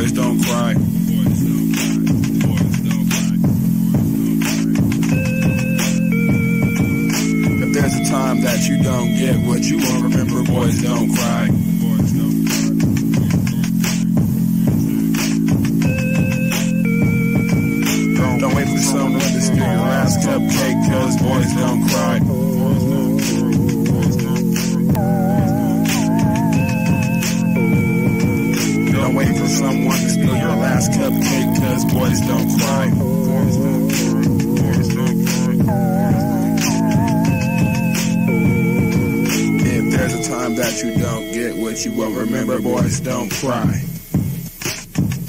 boys don't cry. If there's a time that you don't get what you want, remember, boys don't cry. Don't wait for someone to steal your last cupcake, cause boys don't cry. Don't wait for someone to steal your last cupcake, cause boys don't cry. If there's a time that you don't get what you want, remember, boys don't cry.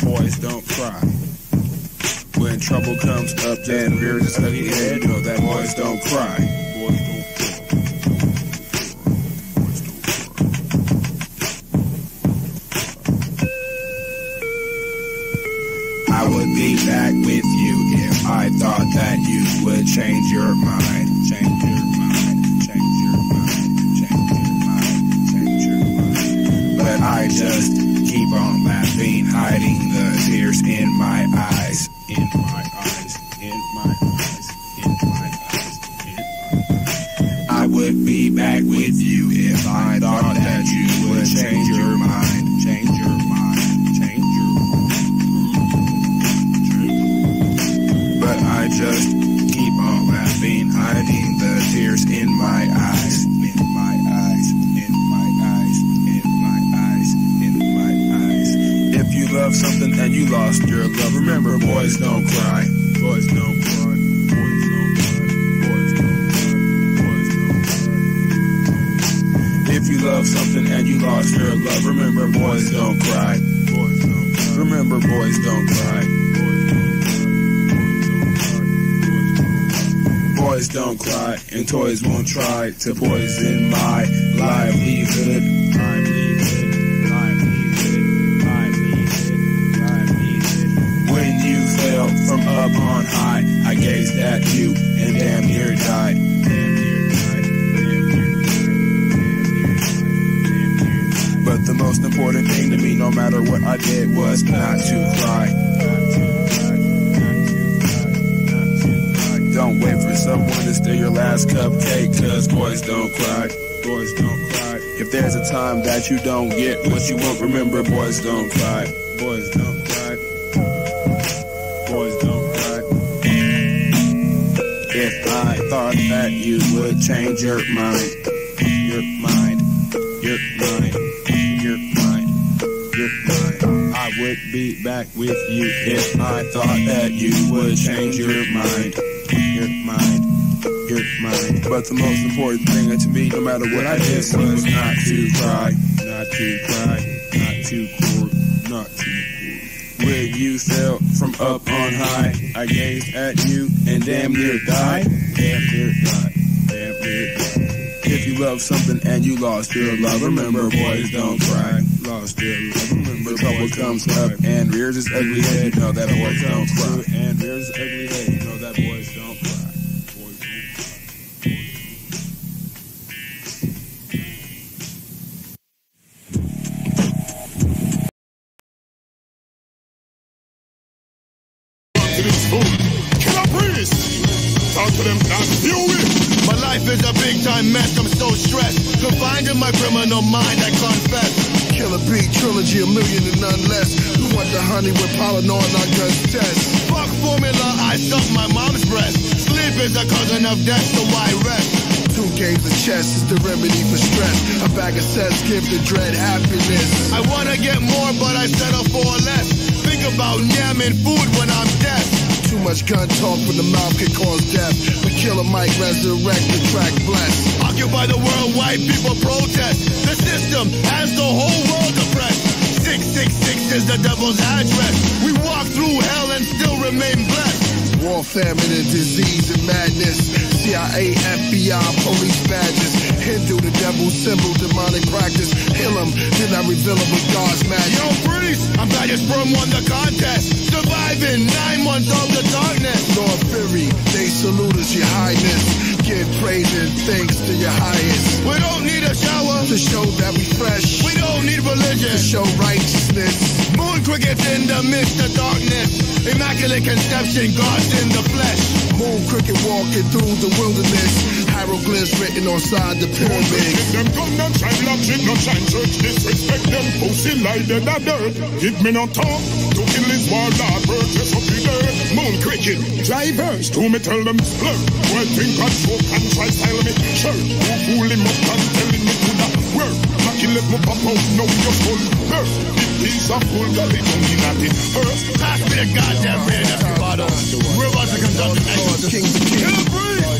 Boys don't cry. When trouble comes up and rears its ugly head, know that boys don't cry. I would be back with you if I thought that you would change your mind. Change your mind, change your mind, change your mind, change your mind. But I just keep on laughing, hiding the tears in my eyes. In my eyes, in my eyes, in my eyes, in my eyes. I would be back with you if I thought that you would change your mind, change your mind, change your mind. But I just keep on laughing, hiding the tears in my eyes, in my eyes, in my eyes, in my eyes, in my eyes. If you love something and you lost your love, remember, boys don't cry. Boys don't cry. Boys don't cry. Boys don't cry. Boys don't cry. If you love something and you lost your love, remember, boys don't cry. Boys don't cry. Remember, boys don't cry. Boys don't cry, and toys won't try to poison my livelihood. When you fell from up on high, I gazed at you and damn near died. But the most important thing to me, no matter what I did, was not to cry. Don't wait for someone to steal your last cupcake, cause boys don't cry. Boys don't cry. If there's a time that you don't get what you want, remember, boys don't cry. Boys don't cry. Boys don't cry. If I thought that you would change your mind, your mind, your mind, your mind, your mind, I would be back with you if I thought that you would change your mind. Your mind, your mind. But the most important thing to me, no matter what I did, was not to cry, not to cry, not to cry, not to cry. When you fell from up on high, I gazed at you and damn near died. Damn near died. Damn near died. If you love something and you lost your love, remember, boys don't cry. Lost your love, remember, trouble comes up and rears its ugly head. Know that boys don't cry. And rears its ugly head. Know that boys don't cry. Boys don't cry. Can I breathe? Talk to them, not feel it. My life is a big time mess, I'm so stressed. Confined in my criminal mind, I confess. Killer beat trilogy, a million and none less. Who want the honey with pollen on our guns test? Fuck formula, I suck my mom's breast. Sleep is a cousin of death, so why rest? 2 games of chess is the remedy for stress. A bag of cess give the dread happiness. I wanna get more, but I settle for less. Think about yamming food when I'm deaf. Too much gun talk from the mouth can cause death. But Killer Mike resurrect the track blessed. Occupy the world, white people protest. The system has the whole world oppressed. 666 is the devil's address. We walk through hell and still remain blessed. War, famine, and disease and madness. CIA, FBI, police badges. Hindu, the devil's symbol, demonic practice. Kill him, then I reveal him with God's magic. Yo, priest, I'm glad your sperm won the contest. Surviving 9 months of the darkness. Lord Fury, they salute us, your highness. Give praise and thanks to your highest. We don't need a shower to show that we fresh. We don't need religion to show righteousness. Moon crickets in the midst of darkness. Immaculate conception, God's in the flesh. Moon cricket walking through the wilderness. Hieroglyphs written on side the pyramid. Them gun and shine logic, no shine church. Disrespect them, pussy like the dirt. Give me no talk, to kill his warlord, purchase up the dirt. Moon cricket, drivers, to me tell them blur. Boy think I choke and try style me. Sure, who fool him up and telling me to that work. Knocky let me pop out, know your full birth. He's a fool, girl, he don't mean that it hurts. Pass me the goddamn radio, bottle. We're about to conduct the next King of Kings.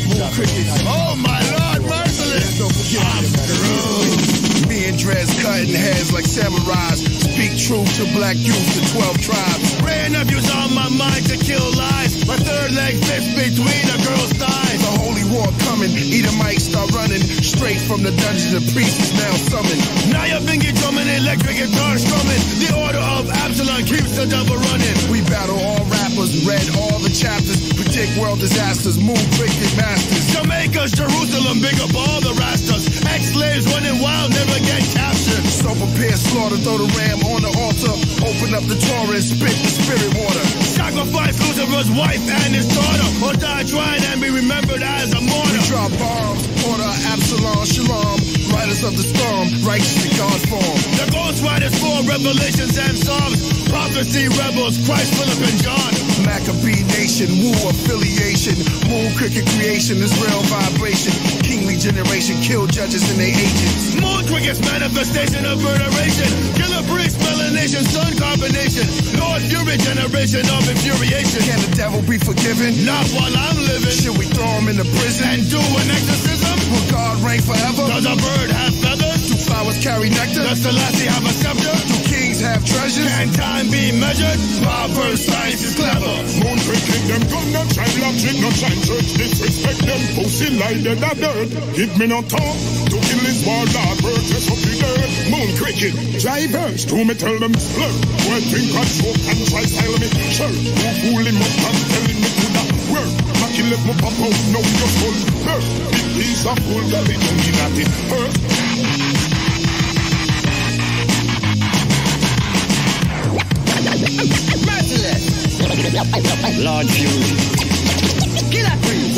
Moon cricket. Oh my Lord, merciless. I'm through. Me and Drez cutting heads like samurais. Speak truth to black youth, the 12 tribes. Praying nephews on my mind to kill lies. My third leg fits between a girl's thighs. The holy war coming, Edomite start running. Straight from the dungeon, the priest is now summoned. Now your finger drumming, electric guitar strumming. The order of Absalom keeps the devil running. We battle all rappers, read all the chapters. Predict world disasters, moon cricket masters. Jamaica's Jerusalem, big up all the rastas. Ex-slaves running wild, never get captured. So prepare slaughter, throw the ram on the altar. Open up the Torah and spit the spirit water. Sacrifice Lucifer's wife and his daughter. Or die trying and be remembered as a martyr. We drop bombs, order Absalom, Shalom. Riders of the storm, righteous in God's form. The Ghost Riders for Revelations and Psalms. Prophecy rebels, Christ, Philip, and John. Maccabee nation, woo affiliation. Moon cricket creation is real vibration. Kingly generation, kill judges and their agents. Moon cricket's manifestation of murderation. Killer bricks, melanation, sun combination. Lord Fury generation of infuriation. Can the devil be forgiven? Not while I'm living. Should we throw him in the prison and do an exorcism? Will God reign forever? Does a bird have feathers? Do flowers carry nectar? Does Selassie have a scepter? Do kings have treasures? Can time be measured? Proverbs, science is clever. Moon cricket, them gun and shine logic, no shine church. Disrespect them, pussy like the dirt. Give me no talk, to kill his warlord, purchase up the dirt. Moon cricket, drivers, to me tell them blur. Boy think I choke and try style me. Sure, who fool him up and telling me to that work. Knocky let me pop out, know your full birth. He's a fool, girl, he don't mean that it hurts. Lord Fury. Killer Prince.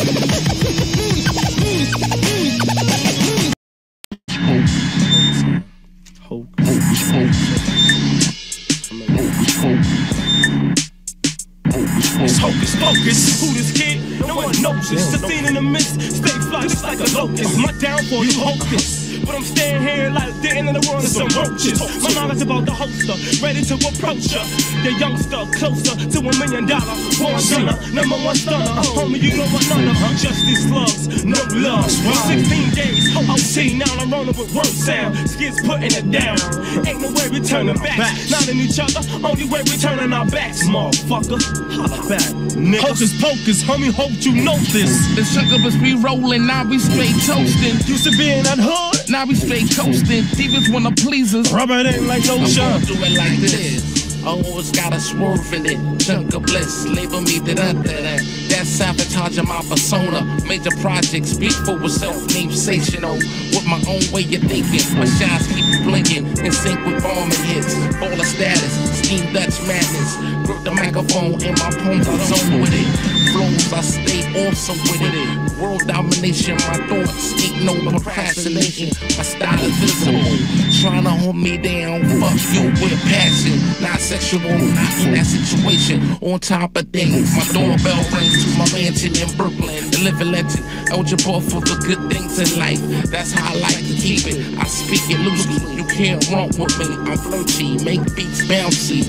It's hocus pocus. Who this kid? No one knows this. The scene in the mist. Stay fly just like a locust. My downfall, you hope this. But I'm staying here like the end of the world is some roaches. My knowledge about the holster, ready to approach ya. The youngster, closer to $1 million. Born gunner, #1 stunner. Homie, you know what none of justice slugs, no love. 16 days, OT, now I'm rolling with word sound. Skids putting it down. Ain't no way we turning back. Not in each other, only way we turning our backs, motherfucker. Holla back, nigga. Hocus pocus, homie, hope you know this. The succubus be rolling, now we straight toasting. Used to be in that hood. Now we straight coasting, divas wanna please us. Rubber it ain't like no I'm shot. gonna do it like this. Always got a swerve in it. Chunk of bliss, label me da-da-da-da. That's sabotaging my persona. Major projects, speak for itself, name sensational. With my own way of thinking, my shots keep blinking in sync with bombing hits. Baller status, steam Dutch madness. Grip the microphone in my opponent's zone with it. Flows, I stay awesome with it. World domination, my thoughts ain't no procrastination. My style is visible, trying to hold me down. Fuck you with passion, not sexual, not in that situation. On top of things, my doorbell rings to my mansion in Brooklyn. The living legend, eligible for the good things in life. That's how I like to keep it. I speak it loosely, you can't run with me. I'm flirty, make beats bouncy.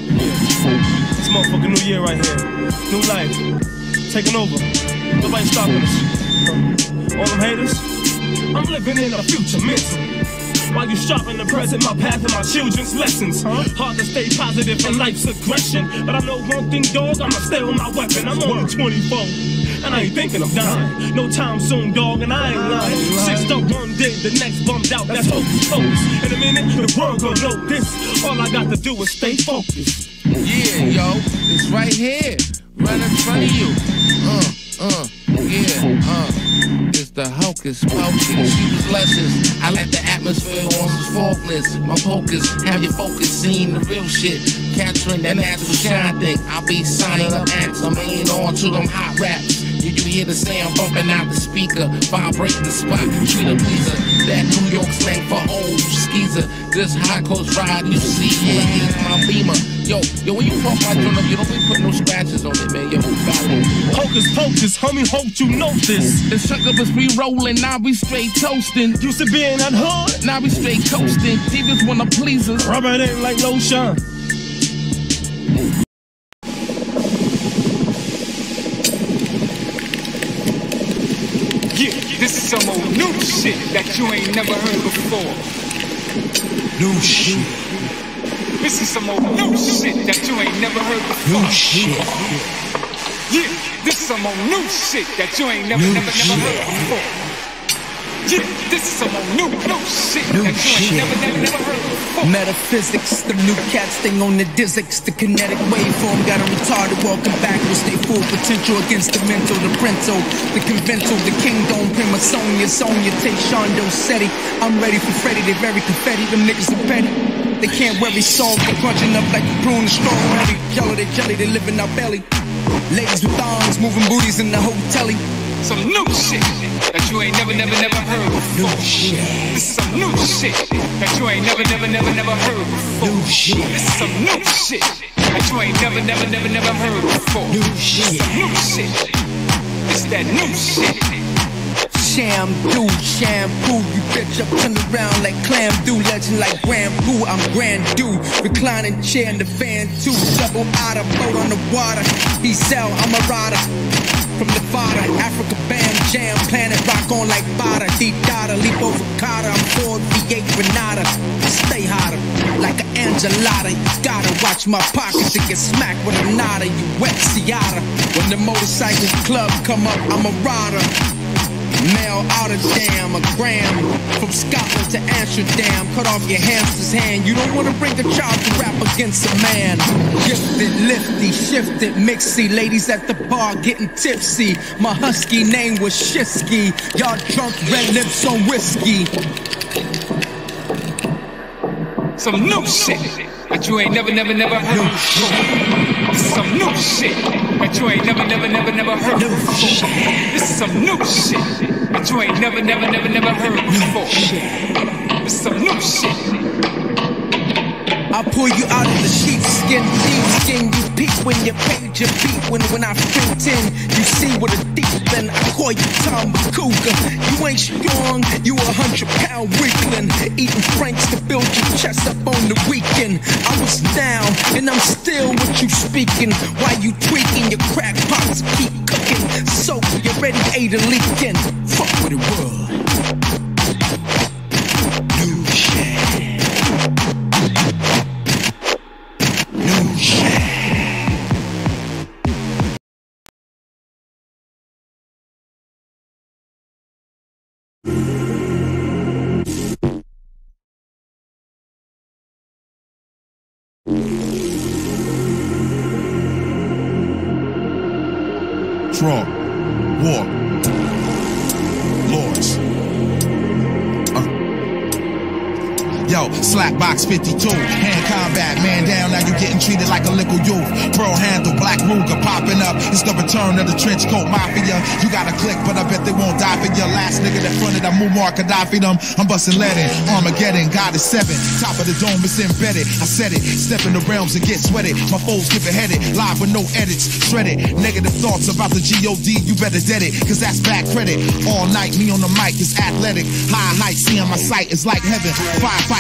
This motherfucking new year right here. New life. Taking over. Nobody stopping us. All them haters, I'm living in a future mentally. While you sharpen the present, my path and my children's lessons. Hard to stay positive in life's aggression. But I know one thing, dog, I'ma stay with my weapon. I'm only 24, and I ain't thinking of dying. No time soon, dog, and I ain't lying. Six up one day, the next bummed out, that's hocus pocus. In a minute, the world gon' know this. All I got to do is stay focused. Yeah, yo, it's right here, right in front of you. It's the hocus pocus. Use lessons. I let the atmosphere on some faultless. My focus, have your focus, seeing the real shit. Capturing that natural shine thing. I'll be signing up acts. I'm ain't on to them hot raps. You hear the sound bumping out the speaker, vibrating the spot, treat a pleaser. That New York slang for old skeezer. This high coast ride you see, yeah, he's my beamer. Yo, when you pump my drum up, you don't be putting no scratches on it, man. Yo, hocus pocus, homie, hope you know this. The succubus be rolling, now we straight toasting. Used to be in that hood, now we straight coasting. Divas wanna please us. Rubber ain't like lotion. This is some old new shit that you ain't never heard before. New shit. This is some old new shit that you ain't never heard before. New shit. Yeah, this is some old new shit that you ain't never heard before. Yeah, this is some old new shit that you ain't never heard before. Metaphysics, the new cats thing on the dizix. The kinetic waveform got a retarded walking backwards. They full potential against the mental, the printo, the convental, the kingdom, prima Sonia, take Shondo Setti. I'm ready for Freddy, they very confetti, them niggas are petty. They can't worry, solve, they crunching up like a prune, strawberry. Jelly, they live in our belly. Ladies with thongs, moving booties in the hotel. Some new shit that you ain't never heard before. This is some new shit that you ain't never heard before. This is some new shit that you ain't never heard before. New shit. It's that new shit. Shampoo, you bitch up, turn around like clam do. Legend like Grand Poo, I'm Grand Do. Reclining chair in the van too. Double otter, boat on the water. He sell, I'm a rider. From the fodder, Africa Bam Jam, planet rock on like Bada. Deep data, leap over Carter. I'm Ford V8 Granada. Stay hotter, like an Angelada. You gotta watch my pockets to get smacked with a nada. You wet Seattle. When the motorcycle club come up, I'm a rider. Mail out of damn, a gram. From Scotland to Amsterdam. Cut off your hamster's hand. You don't wanna bring a child to rap against a man. Gifted, lifty, shifted, mixy. Ladies at the bar getting tipsy. My husky name was Shisky. Y'all drunk, red lips on whiskey. Some new shit that you ain't never heard before. This is some new shit that you ain't never heard before. This is some new shit that you ain't never heard before. This is some new shit. I'll pull you out of the sheepskin, deep skin. You peek when you page your beat. When I fit in, you see what a deep end. I call you Tom Cougar. You ain't strong, you 100-pound weakling. Eating Franks to build your chest up on the weekend. I was down, and I'm still what you speaking. While you tweaking, your crack pots keep cooking. So you ready, ate a leaking. Fuck with it world. New shit. Trump, war, lords. Yo, Slackbox 52, hand combat, man down, now you getting treated like a little youth. Pearl handle, black Ruger popping up, it's the return of the trench coat mafia. You got a click, but I bet they won't die for your last nigga that fronted that Muammar Gaddafi them. I'm busting lead in, Armageddon, God is 7, top of the dome is embedded. I said it, step in the realms and get sweated. My foes get beheaded, live with no edits, shredded. Negative thoughts about the G.O.D., you better dead it, cause that's bad credit. All night, me on the mic is athletic, high heights, seeing my sight is like heaven.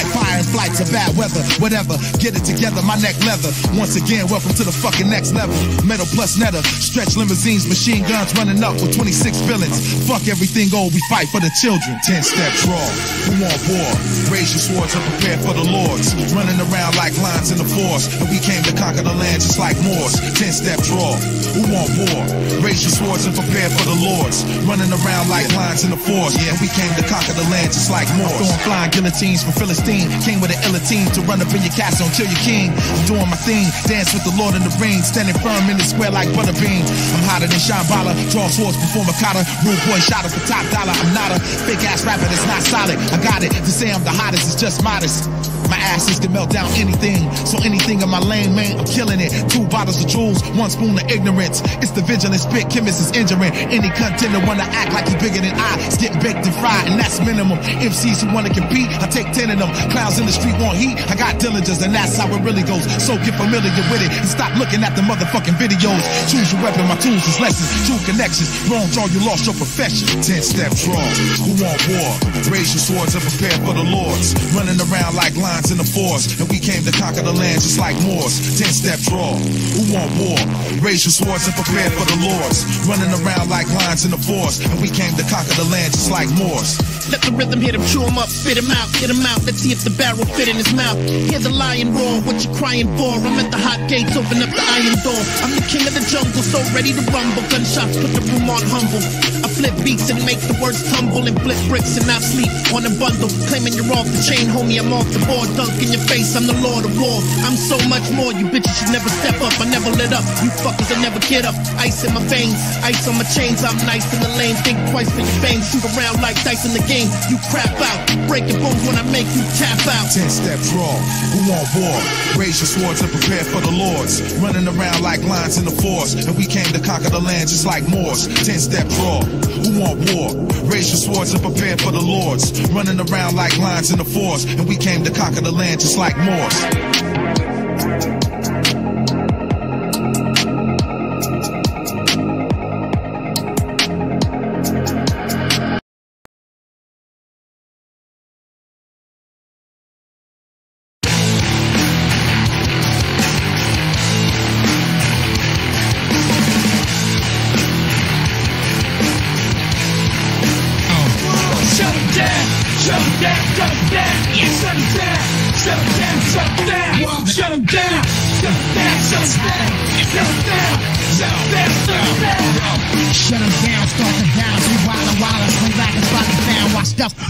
Fire and flights of bad weather, whatever, get it together, my neck leather. Once again, welcome to the fucking next level. Metal plus netter, stretch limousines, machine guns running up with 26 villains. Fuck everything old, we fight for the children. 10 steps raw, who want war? Raise your swords and prepare for the lords. Running around like lions in the forest, and we came to conquer the land just like Moors. 10 steps raw, who want war? Raise your swords and prepare for the lords. Running around like lions in the forest, and we came to conquer the land just like Moors. Throwing flying guillotines from Philistines Philistine. Came with an illa team to run up in your castle and kill your king. I'm doing my thing, dance with the Lord in the ring, standing firm in the square like Butterbean. I'm hotter than Shambhala, draw swords before Makata. Rude boy shot up for top dollar. I'm not a fake ass rapper that's not solid. I got it, to say I'm the hottest is just modest. My ass is to melt down anything, so anything in my lane, man, I'm killing it. 2 bottles of jewels, 1 spoon of ignorance. It's the vigilant spit, chemist is injuring. Any contender wanna act like he bigger than I, it's getting baked and fried, and that's minimum. MCs who wanna compete, I take 10 of them. Clowns in the street want heat, I got diligence, and that's how it really goes. So get familiar with it, and stop looking at the motherfucking videos. Choose your weapon, my tools is lessons. True connections, wrong draw, you lost your profession. 10-step draw, who want war? Raise your swords and prepare for the lords. Running around like lions in the forest, and we came to conquer the land just like Moors. 10-step draw, who want war? Raise your swords and prepare for the lords. Running around like lions in the forest, and we came to conquer the land just like Moors. Let the rhythm hit him, chew him up, spit him out, get him out. Let's see if the barrel fit in his mouth. Hear the lion roar, what you crying for? I'm at the hot gates, open up the iron door. I'm the king of the jungle, so ready to rumble. Gunshots put the room on humble. I flip beats and make the words tumble, and flip bricks and I sleep on a bundle. Claiming you're off the chain, homie, I'm off the board. Dunk in your face, I'm the Lord of War. I'm so much more, you bitches should never step up. I never lit up, you fuckers will never get up. Ice in my veins, ice on my chains. I'm nice in the lane, think twice for your fame. Shoot around like dice in the game, you crap out. Break your bones when I make you tap out. 10-step draw, who want war? Raise your swords and prepare for the lords. Running around like lions in the forest, and we came to conquer the land just like Moors. 10-step draw, who want war? Raise your swords and prepare for the lords. Running around like lions in the forest, and we came to conquer the land just like Moors.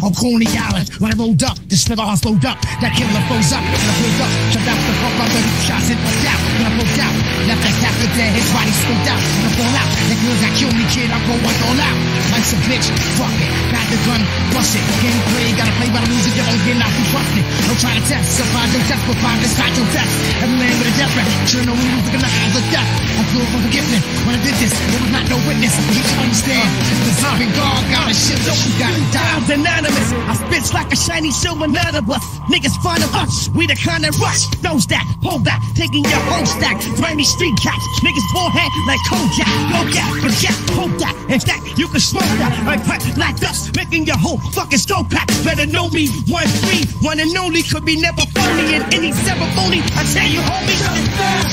On Coney Island, when I rolled up, this nigga all slowed up. That killer froze up, and I pulled up. Shut down the pump, I 30 shots in, fucked out. When I broke out, left that cap with dead, his body scoped out. And I fall out, that girl that killed me, kid, I'm going all out. Life's a bitch, fuck it. Got the gun, bust it. Game play, gotta play by the music, you don't get out, you trust it. Don't try to test, survive your death, but find inside your death. Every man with a death rap, sure know we losing the eyes of death. I flew for forgiveness, when I did this, there was not no witness. You should understand, the zombie guard got a shit, so you gotta die. Anonymous, I spit like a shiny silver nutter, but niggas fun of us. We the kind of rush, those that hold that, taking your whole stack. Grimy street cats, niggas forehead like Kojak. Go get, forget, hold that. In fact, you can smoke that. Like pipe like dust, making your whole fucking skull pack. Better know me, 1-3, one and only, could be never phony in any ceremony. I tell you, homie,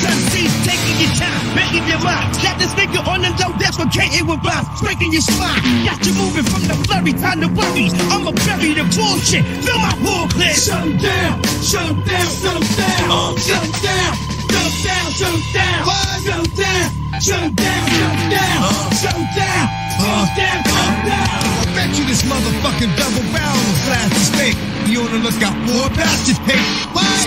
Sunseas taking your time, making your mind. Got this nigga on the low, defecating with rhymes, breaking your spine. Got you moving from the blurry, time to worry. I'ma bury the bullshit, fill my war clip. Shut him down, shut him down, shut him down, shut him down, shut him down, shut him down, shut him down, shut him down, shut him down, shut him down, shut him down, shut him down. I bet you this motherfucking double barrel is fast as fake. You on the lookout for a bastard pig.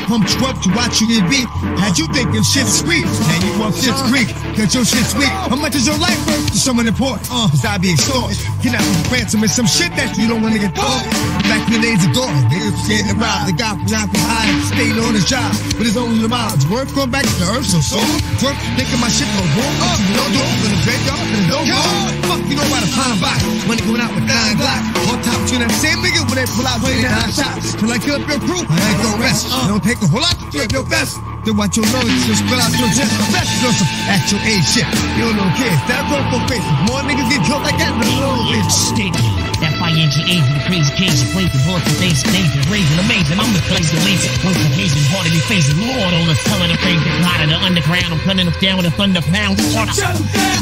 Pumped you up to watch you get beat. Had you thinking shit's sweet, and you want shit's Greek, cause your shit's weak. How much is your life worth to someone important? Cause I be extorted. Get out with ransom and some shit that you don't wanna get caught. Back in the days of Gordon, niggas scared to rob. The guy from out from high, stayed on his job, but his own miles. Work going back to the earth, so work, thinking my shit goes wrong. You don't do it, gonna break off, and it don't go. Fuck, you know about a fine box. Money going out with 9 Glock. On top to that same nigga when they pull out 29 shots. Till I kill up your crew, I ain't gon' rest. Don't take a whole lot to flip your best. Then watch your nose, just spill out your chest. Best you know some actual age shit. You don't know kids, that broke for face. More niggas get killed like that, no little bitch. Sticky. That 5-inch age with the crazy case, the place, the bullets, the days, raising, amazing. I'm the place, the lazy, close occasion, hard to be facing. Lord, on the telling the thing, out of the underground, I'm cutting them down with a thunder pound.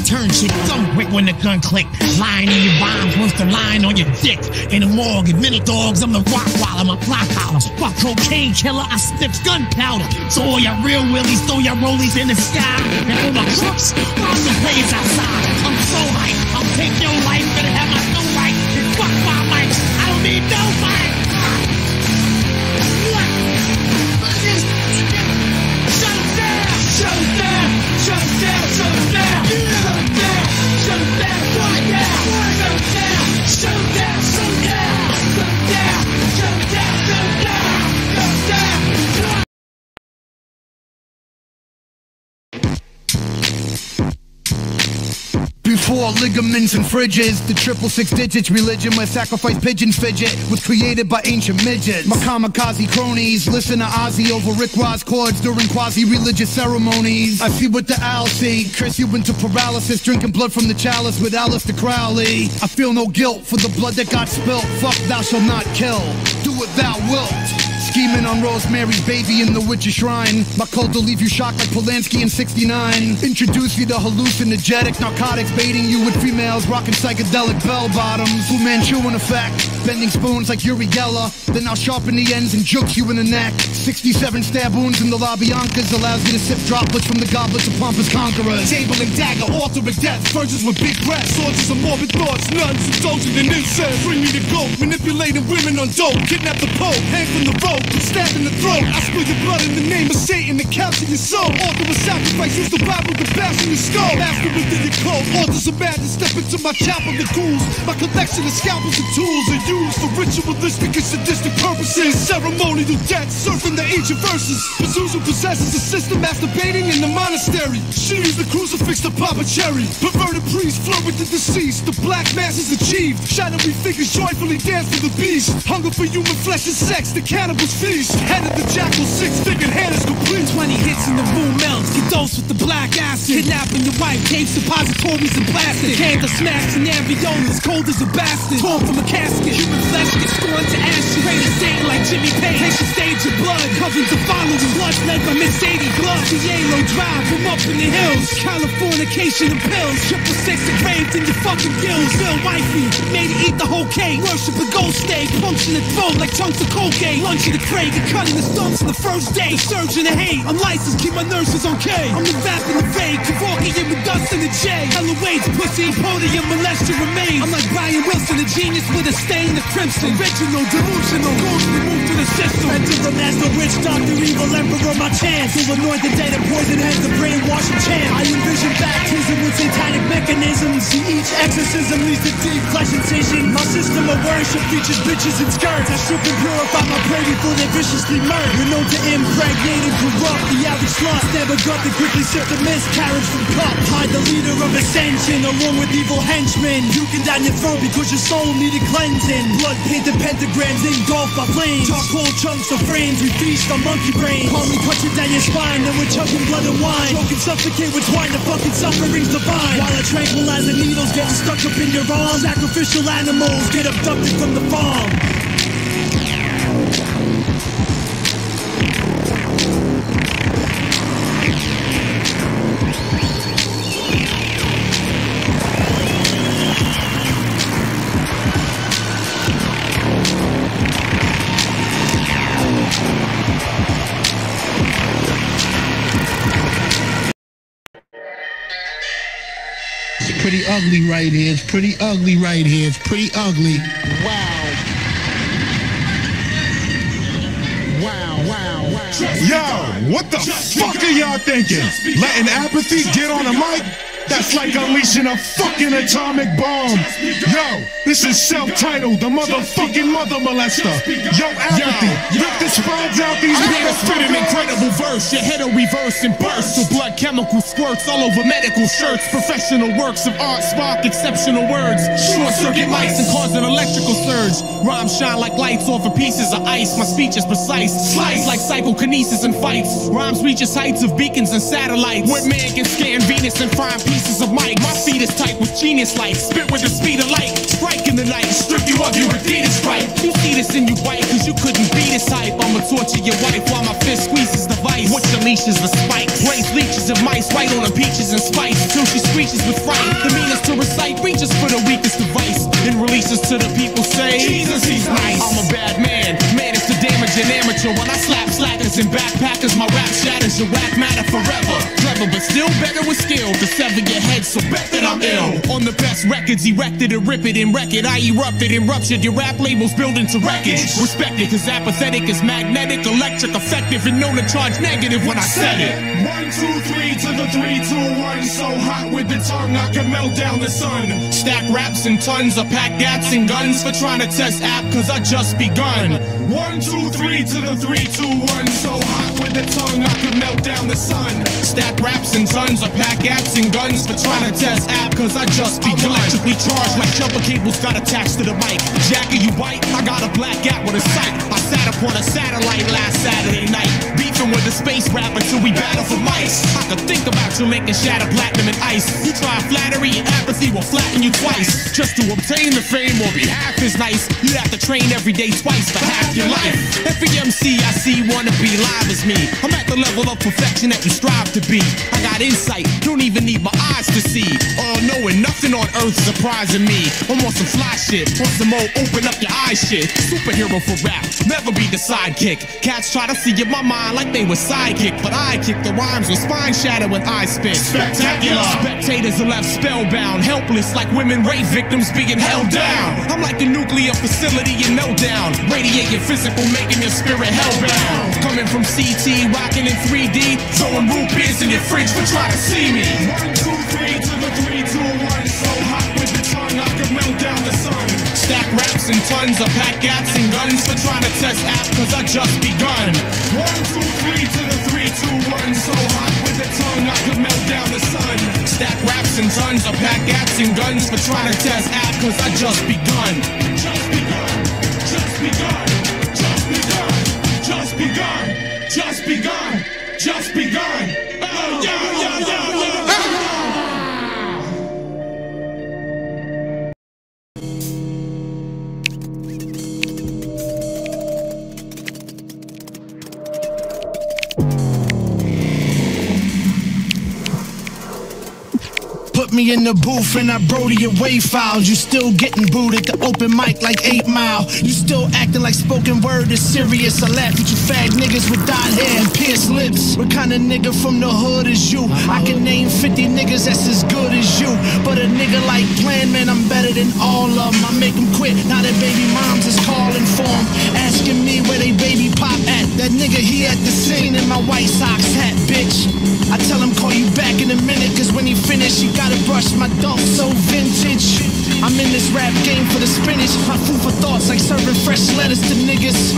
Turn shit so quick when the gun click. Lying in your bomb, once the line on your dick. In the morgue, and middle dogs, I'm the rock while I'm a block holler. Fuck cocaine killer, I sniff gunpowder. So all y'all real willies, throw your rollies in the sky. And all my crooks, all the players outside. I'm so hype, I'll take your life, better have my soul right. Fuck my life, I don't need no fight. 4 ligaments and fridges. The 666 digits religion where sacrifice pigeons fidget was created by ancient midgets. My kamikaze cronies listen to Ozzy over Rick Ross chords during quasi-religious ceremonies. I see what the owls see, curse you into paralysis, drinking blood from the chalice with Aleister Crowley. I feel no guilt for the blood that got spilt. Fuck, thou shalt not kill, do what thou wilt. Scheming on Rosemary's Baby in the Witch's Shrine. My cult will leave you shocked like Polanski in 69. Introduce you to hallucinogenic narcotics, baiting you with females rocking psychedelic bell bottoms. Fu Manchu in effect, bending spoons like Uri Geller. Then I'll sharpen the ends and juke you in the neck. 67 stab wounds in the LaBiancas allows you to sip droplets from the goblets of pompous conquerors. Table and dagger, altering death, virgins with big breaths, soldiers of morbid thoughts, nuns indulging in incense. Bring me the goat, manipulating women on dope, kidnap the Pope, hang from the rope. Stab in the throat, I spill your blood in the name of Satan to capture your soul. Author of sacrifice, use the Bible to bash in your skull. Master within your code, authors of madness, step into my chapel, the ghouls. My collection of scalpels and tools are used for ritualistic and sadistic purposes. Ceremonial death, surfing the ancient verses. Pazuzu possesses a system masturbating in the monastery. She used the crucifix to pop a cherry. Perverted priests flirt with the deceased. The black mass is achieved. Shadowy figures joyfully dance for the beast. Hunger for human flesh and sex, the cannibals feast. Head of the jackal, 6-fingered hand is complete. 20 hits in the room melts, get dosed with the black acid. Kidnapping your wife, cave suppositories and plastic. Candle smashed in areolas, cold as a bastard. Torn from a casket, human flesh gets scorned to ashes. Pray to Satan like Jimmy Page, takes a stage of blood. Cousins of followers, blood led by Miss Sadie Blood. Cielo Drive from up in the hills. Californication and pills. 666 engraved in your fucking gills. Bill wifey, made to eat the whole cake. Worship a ghost steak, punch in the throat like chunks of cocaine. Lunch in the Craig and cutting the stumps on the first day. The surge and the hate, I'm licensed, keep my nurses okay. I'm the vap in the fade, Kevorkian with dust in the J. Hella waits, pussy, podium, molester remains. I'm like Brian Wilson, a genius with a stain of crimson. Original, delusional, ghostly move to the system. Enter the master witch, doctor, evil emperor, my chance. Who anoint the dead and poison heads, the brainwashing chant. I envision baptism with satanic mechanisms. See each exorcism leads to deep flesh incision. My system of worship features bitches and skirts. I strip and purify my prey before they viciously murder. We're known to impregnate and corrupt the average slut. Stab a gut to quickly sip the miscarriage from cup. Hide the leader of ascension along with evil henchmen. You can down your throat because your soul needed cleansing. Blood painted pentagrams engulfed by flames. Charcoal chunks of frames, we feast on monkey brains. Calmly punch it down your spine, then we're chugging blood and wine. Choke and suffocate with twine, the fucking suffering's divine. While I tranquilize the needles getting stuck up in your arms. Sacrificial animals get abducted from the farm. Pretty ugly right here. It's pretty ugly right here. It's pretty ugly. Wow. Yo, what the fuck are y'all thinking? Letting apathy get on a mic? That's like unleashing a fucking atomic bomb. Yo, this is self-titled, the motherfucking mother molester. Yo, apathy, rip the spines out these motherfuckers. Spit an incredible verse, your head'll reverse and burst. So blood chemical squirts all over medical shirts. Professional works of art spark exceptional words. Short circuit lights and cause an electrical surge. Rhymes shine like lights off of pieces of ice. My speech is precise, slice like psychokinesis and fights. Rhymes reaches heights of beacons and satellites. Where man can scan Venus and find pieces of mic. My feet is tight with genius light. Spit with the speed of light. Strike in the night, strip you of your Adidas right. You see this and you bite cause you couldn't beat this hype. I'ma torture your wife while my fist squeezes the vice. Which unleashes the spikes. Raise leeches of mice right on the peaches and spice. Till she screeches with fright. The meanest to recite reaches for the weakest device. And releases to the people say Jesus, he's nice. I'm a bad man, man it's to damage an amateur. When I slap slackers and backpackers, my rap shatters your rap matter forever. Clever but still better with skill to sever your head, so bet that I'm ill. On the best records, erected and rip it and wreck it. I erupted and ruptured your rap labels built into wreckage. Respect it, cause apathetic is magnetic, electric, effective, and known to charge negative when I said it. 1, 2, 3 to the 3, 2, 1. So hot with the tongue, I can melt down the sun. Stack raps and tons of pack gats and guns for trying to test app, cause I just begun. 1, 2, 3 to the 3, 2, 1. So hot with the tongue, I can melt down the sun. Stack raps and and tons of pack apps and guns for trying to test app, cause I just begun. I'm electrically charged like jumper cables got attached to the mic. Jacker, you bite? I got a black app with a sight. I sat upon a satellite last Saturday night, beefing with the space rapper till we battle for mice. I could think about you making shatter platinum and ice. You try flattery and apathy will flatten you twice. Just to obtain the fame or be half as nice, you'd have to train every day twice for half your life. Every MC I see wanna be live as me. I'm at the level of perfection that you strive to be. I got insight, don't even need my eyes to see. All knowing, nothing on earth surprising me. I'm on some fly shit, on some old open up your eyes shit. Superhero for rap, never be the sidekick. Cats try to see in my mind like they were sidekick, but I kick the rhymes with spine shatter when I spit. Spectacular. Spectators are left spellbound, helpless like women rape victims being held down. I'm like a nuclear facility in meltdown, radiating physical, making your spirit hellbound. Coming from CT, rocking in 3D, throwing root beers in your fridge for trying to see me. 1, 2, 3 to the 3, 2, 1. So hot with the tongue, I could melt down the sun. Stack raps and tons of pack apps and guns for trying to test app, cause I just begun. 1, 2, 3 to the 3, 2, 1. So hot with the tongue, I could melt down the sun. Stack raps and tons of pack apps and guns for trying to test app, cause I just begun. Just begun. Just begun. Just begun. Just begun. Just begun. Just begun. Oh, yeah, yeah, yeah, yeah. Put me in the booth and I Brody away files. You still getting booed at the open mic like 8 Mile. You still acting like spoken word is serious. I laugh at you fag niggas with dyed hair and pierced lips. What kind of nigga from the hood is you? I can name 50 niggas that's as good as you, but a nigga like Plan, man, I'm better than all of them. I make them quit, now that baby moms is calling for them, asking me where they baby pop at. That nigga, he at the scene in my White Sox hat, bitch. I tell him call you back in a minute, cause when he finish, he gotta brush my dog so vintage. I'm in this rap game for the spinach. My food for thoughts like serving fresh lettuce to niggas.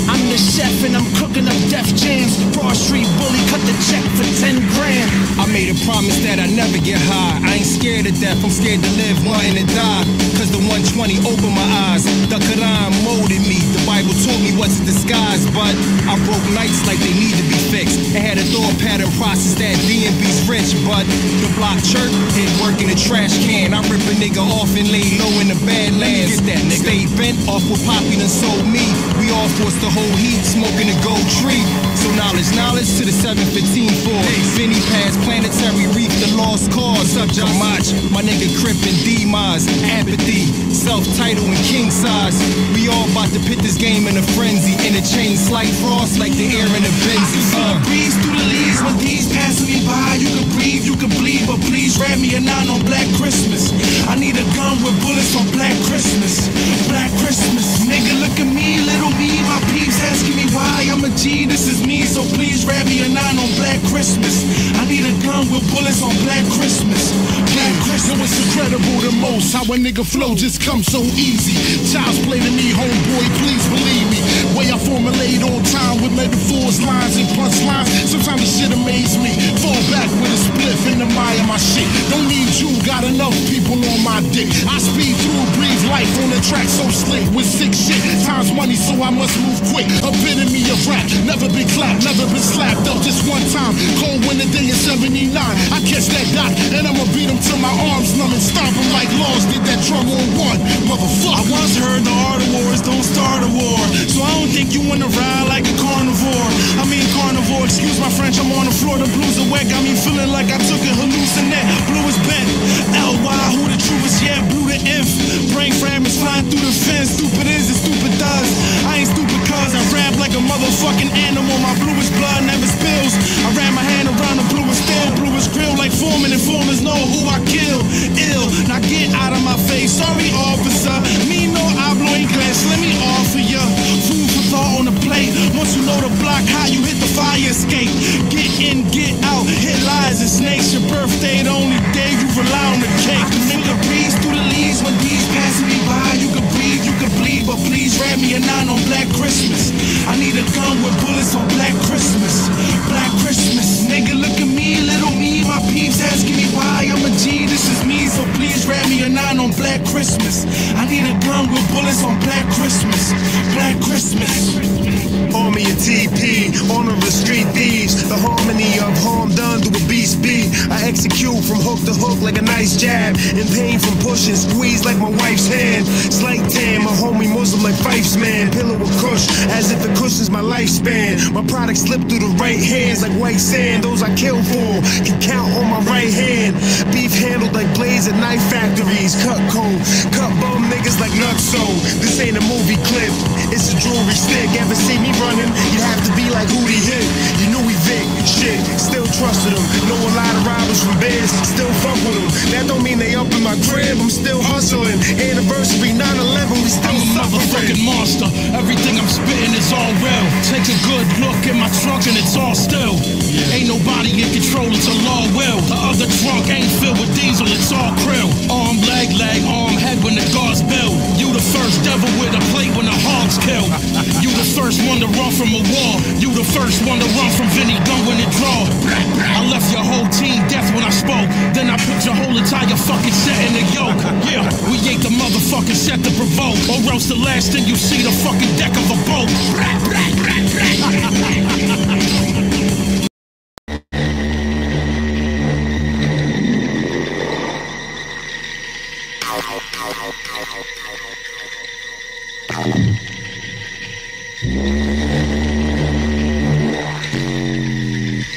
I'm the chef and I'm cooking up Def Jams. Broad Street bully, cut the check for 10 grand. I made a promise that I never get high. I ain't scared of death, I'm scared to live, wanting to die. Cause the 120 opened my eyes. The Quran molded me. The Bible taught me what's a disguise. But I broke nights like they need to be fixed. It had a thought pattern process that D&B's rich. But the block chirp did work in the trash can. I rip a nigga off and lay low in the Badlands. Get that nigga. Stay bent off what Poppy done sold me. We all forced the whole heat, smoking a gold tree. So knowledge to the 715 4. Vinny Pass, Planetary Reef, the lost cause. Up Jamach, my nigga Crip and D-Maz. Apathy, self-title and king size. We all about to pit this game in a frenzy. Interchange slight frost like the air in a Benzie. Breeze through the leaves when these passing me by. You can breathe, you can bleed, but please wrap me a 9 on Black Christmas. I need a gun with bullets for Black Christmas. Black Christmas. Nigga, look at me, little me. My peeps asking me why I'm a G. This is me, so please wrap me a 9 on Black Christmas. I need a gun with bullets on Black Christmas. Black Christmas. It's incredible the most how a nigga flow just comes so easy. Child's play to me, homeboy, please believe me. Way I formulate on time with metaphors, lines, and punchlines. Sometimes the shit amaze me. Fall back with a spliff in the mind of my shit. Don't need you, got enough people on my dick. I speed through, breathe life on the track so slick with sick shit. Time's money, so I must move quick. Epitome of rap, never been clapped, never been slapped up. Just one time, cold winter day in '79. I catch that dot, and I'ma beat him till my arms numb and stomp him like Laws did that drum on one. Motherfucker. I once heard the art of wars don't start a war, so I don't think you wanna ride like a carnivore. I mean carnivore, excuse my French, I'm on the floor, the blues are wet, got me feeling like I took a hallucinate. Blue is bent, L-Y, who the truest, yeah, blue the inf. Brain fragments flying through the fence, stupid is and stupid does. I ain't stupid cause I rap like a motherfucking animal, my bluest blood never spills. I ran my hand around the bluest steel, bluest grill like Foreman, and Foreman's know who I kill. Ill, now get out of my face, sorry officer, me no hablo inglés, let me offer ya food for thought on the plate. Once you know the block, how you hit the fire escape. Get in, get out, hit lies and snakes. Your birthday, the only day you rely on the cake. I can make a breeze through the leaves when these passing me by. You can breathe, you can bleed, but please wrap me a 9 on Black Christmas. I need a gun with bullets on Black Christmas. Black Christmas. Nigga, look at me, little me. My Niggas asking me why I'm a G, this is me, so please grab me a 9 on Black Christmas. I need a gun with bullets on Black Christmas. Black Christmas. Army of TP, honor of street thieves. The harmony of harm done to a beast beat. I execute from hook to hook like a nice jab. In pain from pushing, squeeze like my wife's hand. Slight tan, my homie Muslim like Fife's man. Pillow of kush, as if the cushion's my lifespan. My product slipped through the right hands like white sand. Those I kill for can count on my right hand. Beef handled like blades at knife factories. Cut cold, cut bum niggas like Nutso. This ain't a movie clip, it's a jewelry stick. Ever see me running? You have to be like Hootie Hit. You knew we Vic, shit, still trusted him. Know a lot of robbers from Bears, still fuck with them. That don't mean they up in my crib, I'm still hustling. Anniversary 9/11, we still I'm a motherfucking monster. Everything I'm spitting is all real. Take a good look in my trunk and it's all still. Ain't nobody in control, it's a law will. The other trunk ain't filled with diesel, it's all krill. Arm, leg, arm, head when the guards build. You the first devil with a plate when the hogs kill. You the first one to run from a war. You the first one to run from Vinny Gunn when it draw. I left your whole team death when I spoke. Then I put your whole entire fucking set in the yoke. Yeah, we ain't the motherfucking set to provoke. Or else the last thing you see the fucking deck of a boat.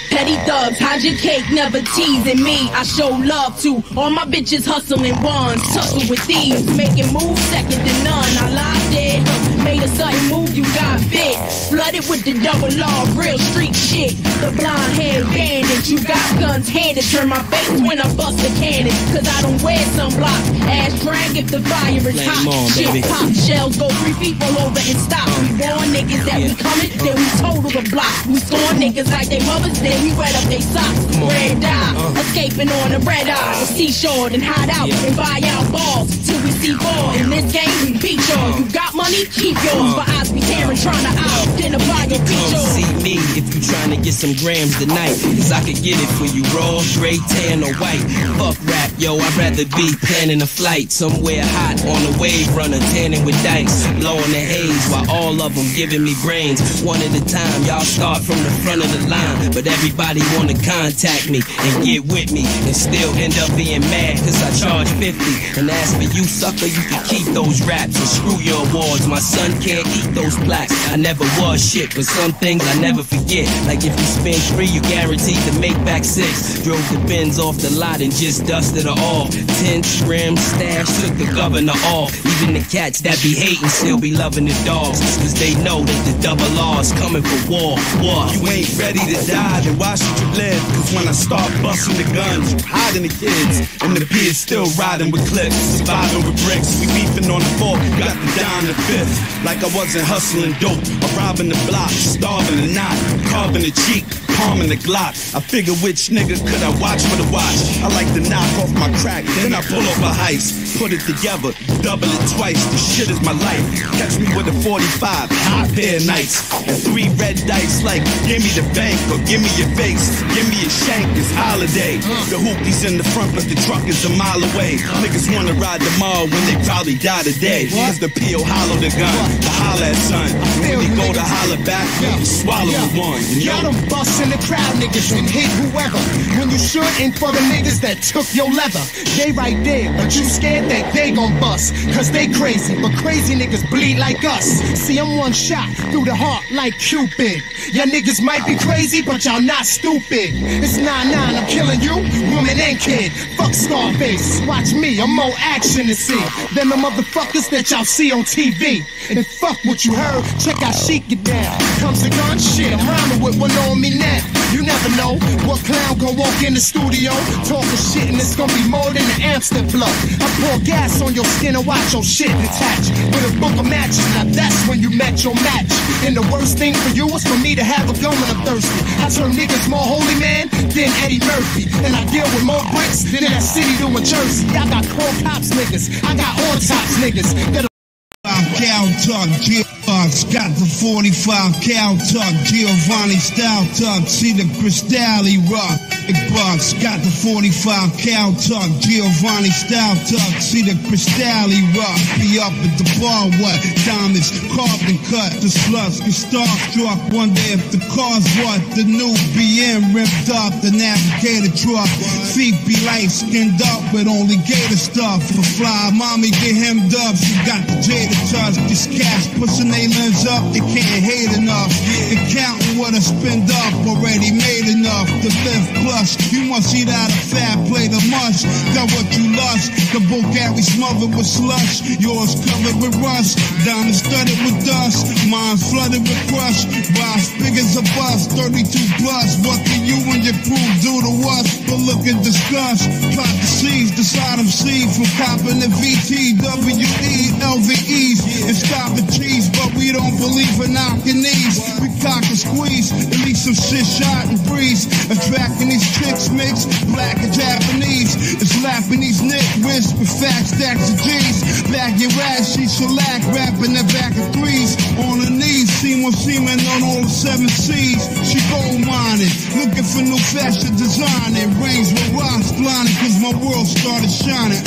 Petty thugs, hide your cake, never teasing me. I show love to all my bitches hustling ones. Tussle with thieves, making moves second to none. I lied dead, made a sudden move, you got bit. Flooded with the double law, real street shit. The blonde hair bandit, you got guns handed. Turn my face when I bust a cannon. Cause I don't wear sunblock. Ass drag if the fire is hot. Shit baby. pop, shells go 3 feet, roll over and stop. We warn niggas that we coming, then we total the block. We scorn niggas like they mothers, then we wet up they socks. Red dye, escaping on the red eye. The seashore, then hide out and buy out balls till we see ball. In this game, we beat y'all. You got money, keep yours. But I be tearing, trying to out, then buy your features. Come see me if you trying to get some grams tonight. Cause I could get it for you raw, gray, tan, or white. Fuck rap, yo, I'd rather be planning a flight. Somewhere hot on a wave runner, tanning with dice. Blowing the haze while all of them giving me brains. One at a time, y'all start from the front of the line. But everybody wanna contact me and get with me. And still end up being mad cause I charge 50. And as for you sucker, you can keep those raps and screw your awards. My son can't eat those plaques. I never was shit, but some things I never forget. Like if you spend 3, you guaranteed to make back 6. Drove the Benz off the lot and just dusted her off. 10 trim stash, took the governor off. Even the cats that be hating still be loving the dogs. Cause they know that the double R is coming for war. You ain't ready to die, then why should you live? Cause when I start busting the guns, you hiding the kids. And the P is still riding with clips, surviving with bricks. We beefing on the 4th, got the down the 5th. Like I wasn't hustling dope, or robbing the block, starving the knot, carving the cheek, palming the Glock. I figure which nigga could I watch for the watch. I like to knock off my crack, then I pull off a heist. Put it together, double it twice, this shit is my life. Catch me with a 45, hot pair of nights. And 3 red dice like, give me the bank or give me your face. Give me a shank, it's holiday. The hoopties in the front, but the truck is a mile away. Niggas wanna ride tomorrow when they probably die today. Cause the P.O. hollow the gun, to holler at son. And when they go to holler back, you swallow with one. Y'all done bust in the crowd, niggas, and hit whoever. When you should ain't for the niggas that took your leather. They right there, but you scared that they gon' bust. Cause they crazy, but crazy niggas bleed like us. See, I'm one shot through the heart like Cupid. Y'all niggas might be crazy, but y'all not stupid. It's 9-9, I'm killing you, woman and kid. Fuck Scarface, watch me, I'm more action to see than the motherfuckers that y'all see on TV. And fuck what you heard, check out Sheik get down. Comes the gun, shit, I'm rhyming with one on me now. You never know what clown gon' walk in the studio, talking shit, and it's gonna be more than an Amstel blow. I pour gas on your skin and watch your shit detach with a book of matches. Now that's when you met your match. And the worst thing for you was for me to have a gun when I'm thirsty. I turn niggas more holy man than Eddie Murphy, and I deal with more bricks than that city doing Jersey. I got cold cops niggas, I got on tops niggas that I'm down, Got the 45 cal tuck, Giovanni style tuck, see the Cristalli rock. Big bucks, got the 45 cal tuck, Giovanni style tuck, see the Cristalli rock. Be up at the bar, what? Diamonds, carbon cut, the sluts get starstruck. Wonder if the car's what? The new BM ripped up, the Navigator truck. Feet be light skinned up with only gator stuff. For fly, mommy get hemmed up, she got the Jada touch. This cash pushing they lens up, they can't hate enough. They counting what I spend up, already made enough. The lift plus, you must eat out a fat plate of mush. Got what you lust, the Bulgari smothered with slush. Yours covered with rust, diamonds studded with dust. Mine flooded with crush, box big as a bus, 32 plus. What can you and your crew do to us? But look and discuss, plot the seeds, decide them seed from copping the VT, WE, LVEs, and stop the cheese. But we don't believe in knocking these. We cock and squeeze, at least some shit shot and breeze. Attracting these chicks mix, black and Japanese. It's laughing these nitwits with fat stacks of G's. Back your ass, she shellac, rapping the back of threes. On her knees, semen on all the 7 C's. She gold mining, looking for new fashion designing. Rings with rocks blinding, cause my world started shining,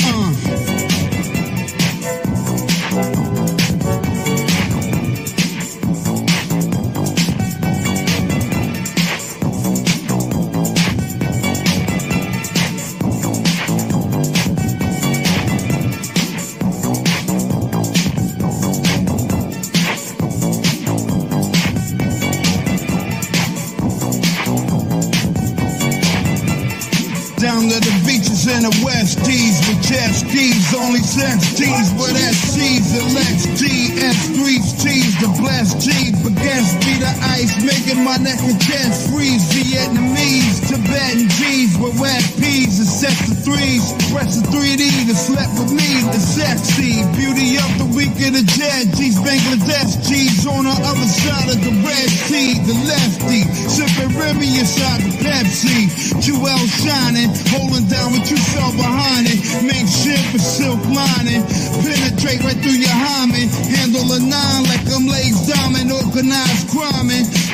Down to the beaches in the West Tees with jet skis, only sex tees, but SC's and Lex G, S3's T's, the blessed G, baguettes be the ice, making my neck and chest freeze. Vietnamese, Tibetan G's with wet peas and sets of threes, press of 3D to slept with me, the sexy, beauty of the week of the jet G's, Bangladesh G's on the other side of the Red Sea, the lefty, sipping Remy inside the Pepsi, Jewel shining, holding down what you fell behind it. Make shit with silk lining. Penetrate right through your hymen. Handle a 9 like I'm Lays Diamond. Organized crime.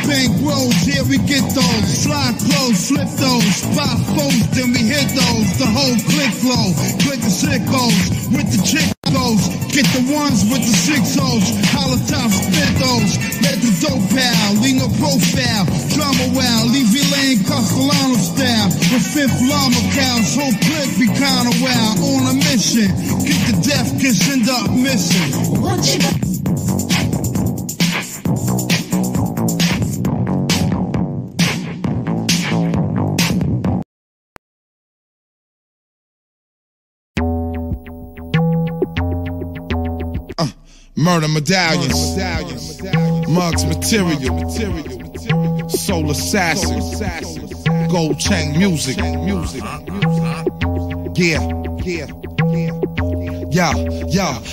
Bank roads, here we get those. Fly clothes, flip those. Pop foes, then we hit those. The whole click low. Click the sickos with the chick goes. Get the ones with the 6-0s. Holla top, spit those. Let the dope pal. Leave no profile. Drama wow. Leave your lane Castellano style. With fifth llama cows. Whole clip be kinda wild. On a mission. Get the death kiss, end up missing. What you got? Murder medallions, Musc material, soul assassin, gold chain music, yeah,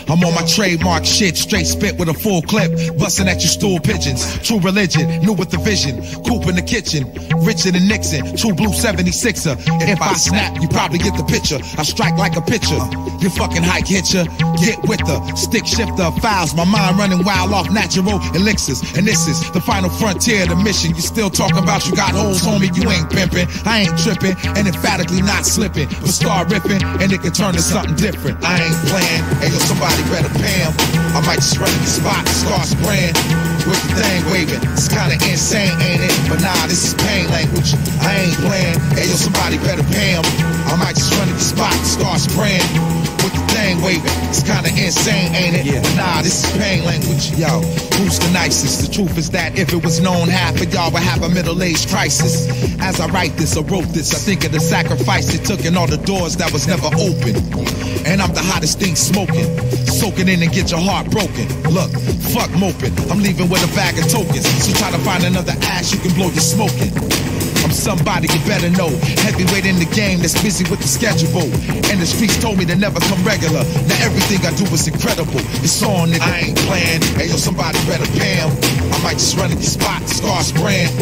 I'm on my trademark shit, straight spit with a full clip, busting at your stool pigeons, true religion, new with the vision, coop in the kitchen, richer than Nixon, true blue 76er, if I snap, you probably get the picture, I strike like a pitcher, your fucking hike hit ya, get with the stick shifter files, my mind running wild off natural elixirs, and this is the final frontier of the mission, you still talking about you got holes, homie, you ain't pimping, I ain't tripping, and emphatically not slipping, but start ripping, and it can turn to something different, I ain't playing, hey yo, somebody better pay him. I might just run in the spot and start spraying with the thing waving. It's kinda insane, ain't it? But nah, this is pain language. I ain't playing, hey yo, somebody better pay him. I might just run in the spot and start spraying with the thing waving. It's kinda insane, ain't it? But nah, this is pain language. Yo, who's the nicest? The truth is that if it was known, half of y'all would have a middle-aged crisis. As I write this or wrote this, I think of the sacrifice it took and all the doors that was never open. And I'm the hottest thing smoking. Soak it in and get your heart broken. Look, fuck moping. I'm leaving with a bag of tokens. So try to find another ass you can blow your smoking. I'm somebody you better know. Heavyweight in the game that's busy with the schedule. And the streets told me to never come regular. Now everything I do is incredible. It's on, nigga. I ain't playing. Hey yo, somebody better pay him. I might just running your spot, start spraying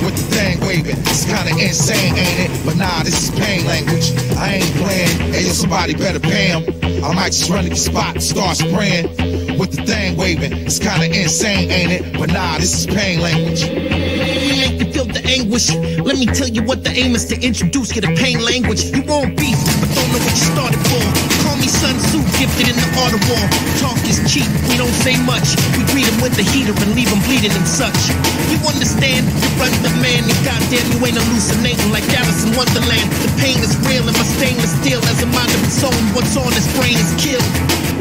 with the thing waving. It's kinda insane, ain't it? But nah, this is pain language. I ain't playing. Hey, yo, somebody better pay him. I might just run to your spot, start spraying with the thing waving. It's kinda insane, ain't it? But nah, this is pain language. Make you feel the anguish. Let me tell you what the aim is, to introduce you to pain language. You won't beef, but don't know what you started for. Call me Sun Tzu, gifted in the art of war. Talk is cheap, we don't say much. We greet him with the heater and leave him bleeding and such. You understand? You run the man, and goddamn you ain't hallucinating like Alice in Wonderland. The pain is real and my stainless steel as a mind of its own. What's on his brain is killed.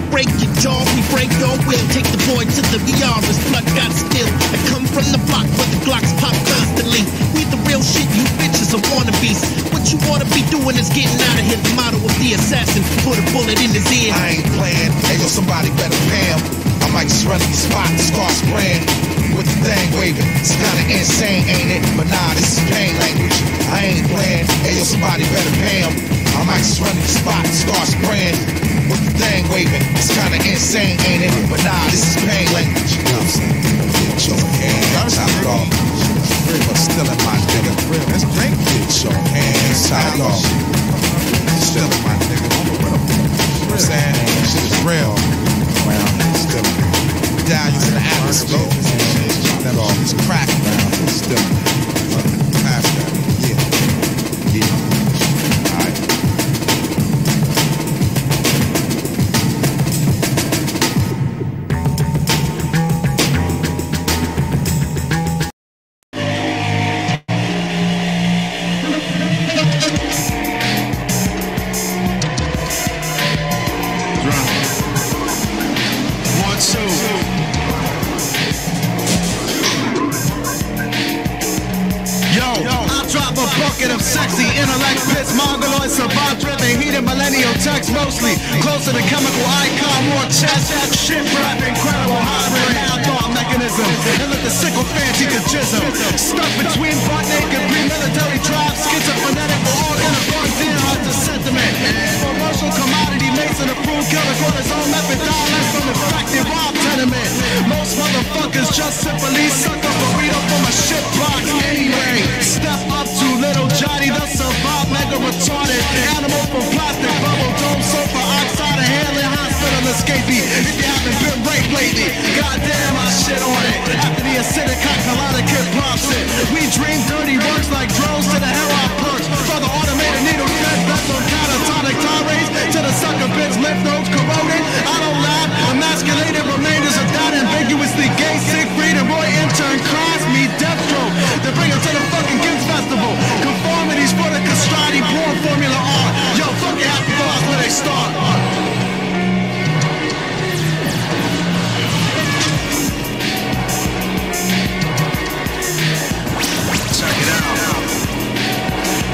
Break your jaw, we break your will. Take the boy to the VR, his blood got still. I come from the block where the Glocks pop constantly. We the real shit, you bitches are wannabes. What you ought to be doing is getting out of here. The motto of the assassin, put a bullet in his ear. I ain't playing, hey yo, somebody better pay him. I might just run to your spot, start spraying with the thing waving. It's kinda insane, ain't it? But nah, this is pain language. I ain't playing, hey yo, somebody better pay him. I might just run to your spot, start spraying with the thing waving. It's kinda insane, ain't it? But nah, this is pain language. You know what I'm saying? Get your hands out of all. But still in my nigga. Let's drink. Get your hands out of all. Still in my nigga. You know what I'm saying? Shit is real. Well, still down into the atmosphere. That all is crack around. Still past that. Yeah. Yeah. Alright. Sexy intellect, pits, mongoloid, savant driven, heated millennial text mostly. Closer to chemical icon, more chest, shit rap, incredible hybrid, now thought mechanism. And look the sickle fancy jism. Stuck between butt naked, pre-military tribes, schizophrenic, or all in a bug, hard to sentiment. Commercial commodity, Mason approved, killer cortisone, method, dialects from infected rob tenement. Most motherfuckers just simply suck up burrito from a shit box anyway. Step up to little Johnny, the survive mega retarded animal from plastic bubble dome, sulfur oxide, a handling hospital escapee. If you haven't been raped lately, goddamn I shit on it. After the acidic hot colada kid pops it, we dream dirty works like drones to the hell I perch. For the automated needle fed best on catatonic tirades to the sucker bitch lymph nodes corroded. I don't laugh, emasculated remainders of that ambiguously gay Siegfried and Roy intern class me Deathstroke. They bring him to the fucking Gibbs Festival. Conformities for the castrati born Formula R. Yo, fuck it, happy thoughts where they start. Check it out.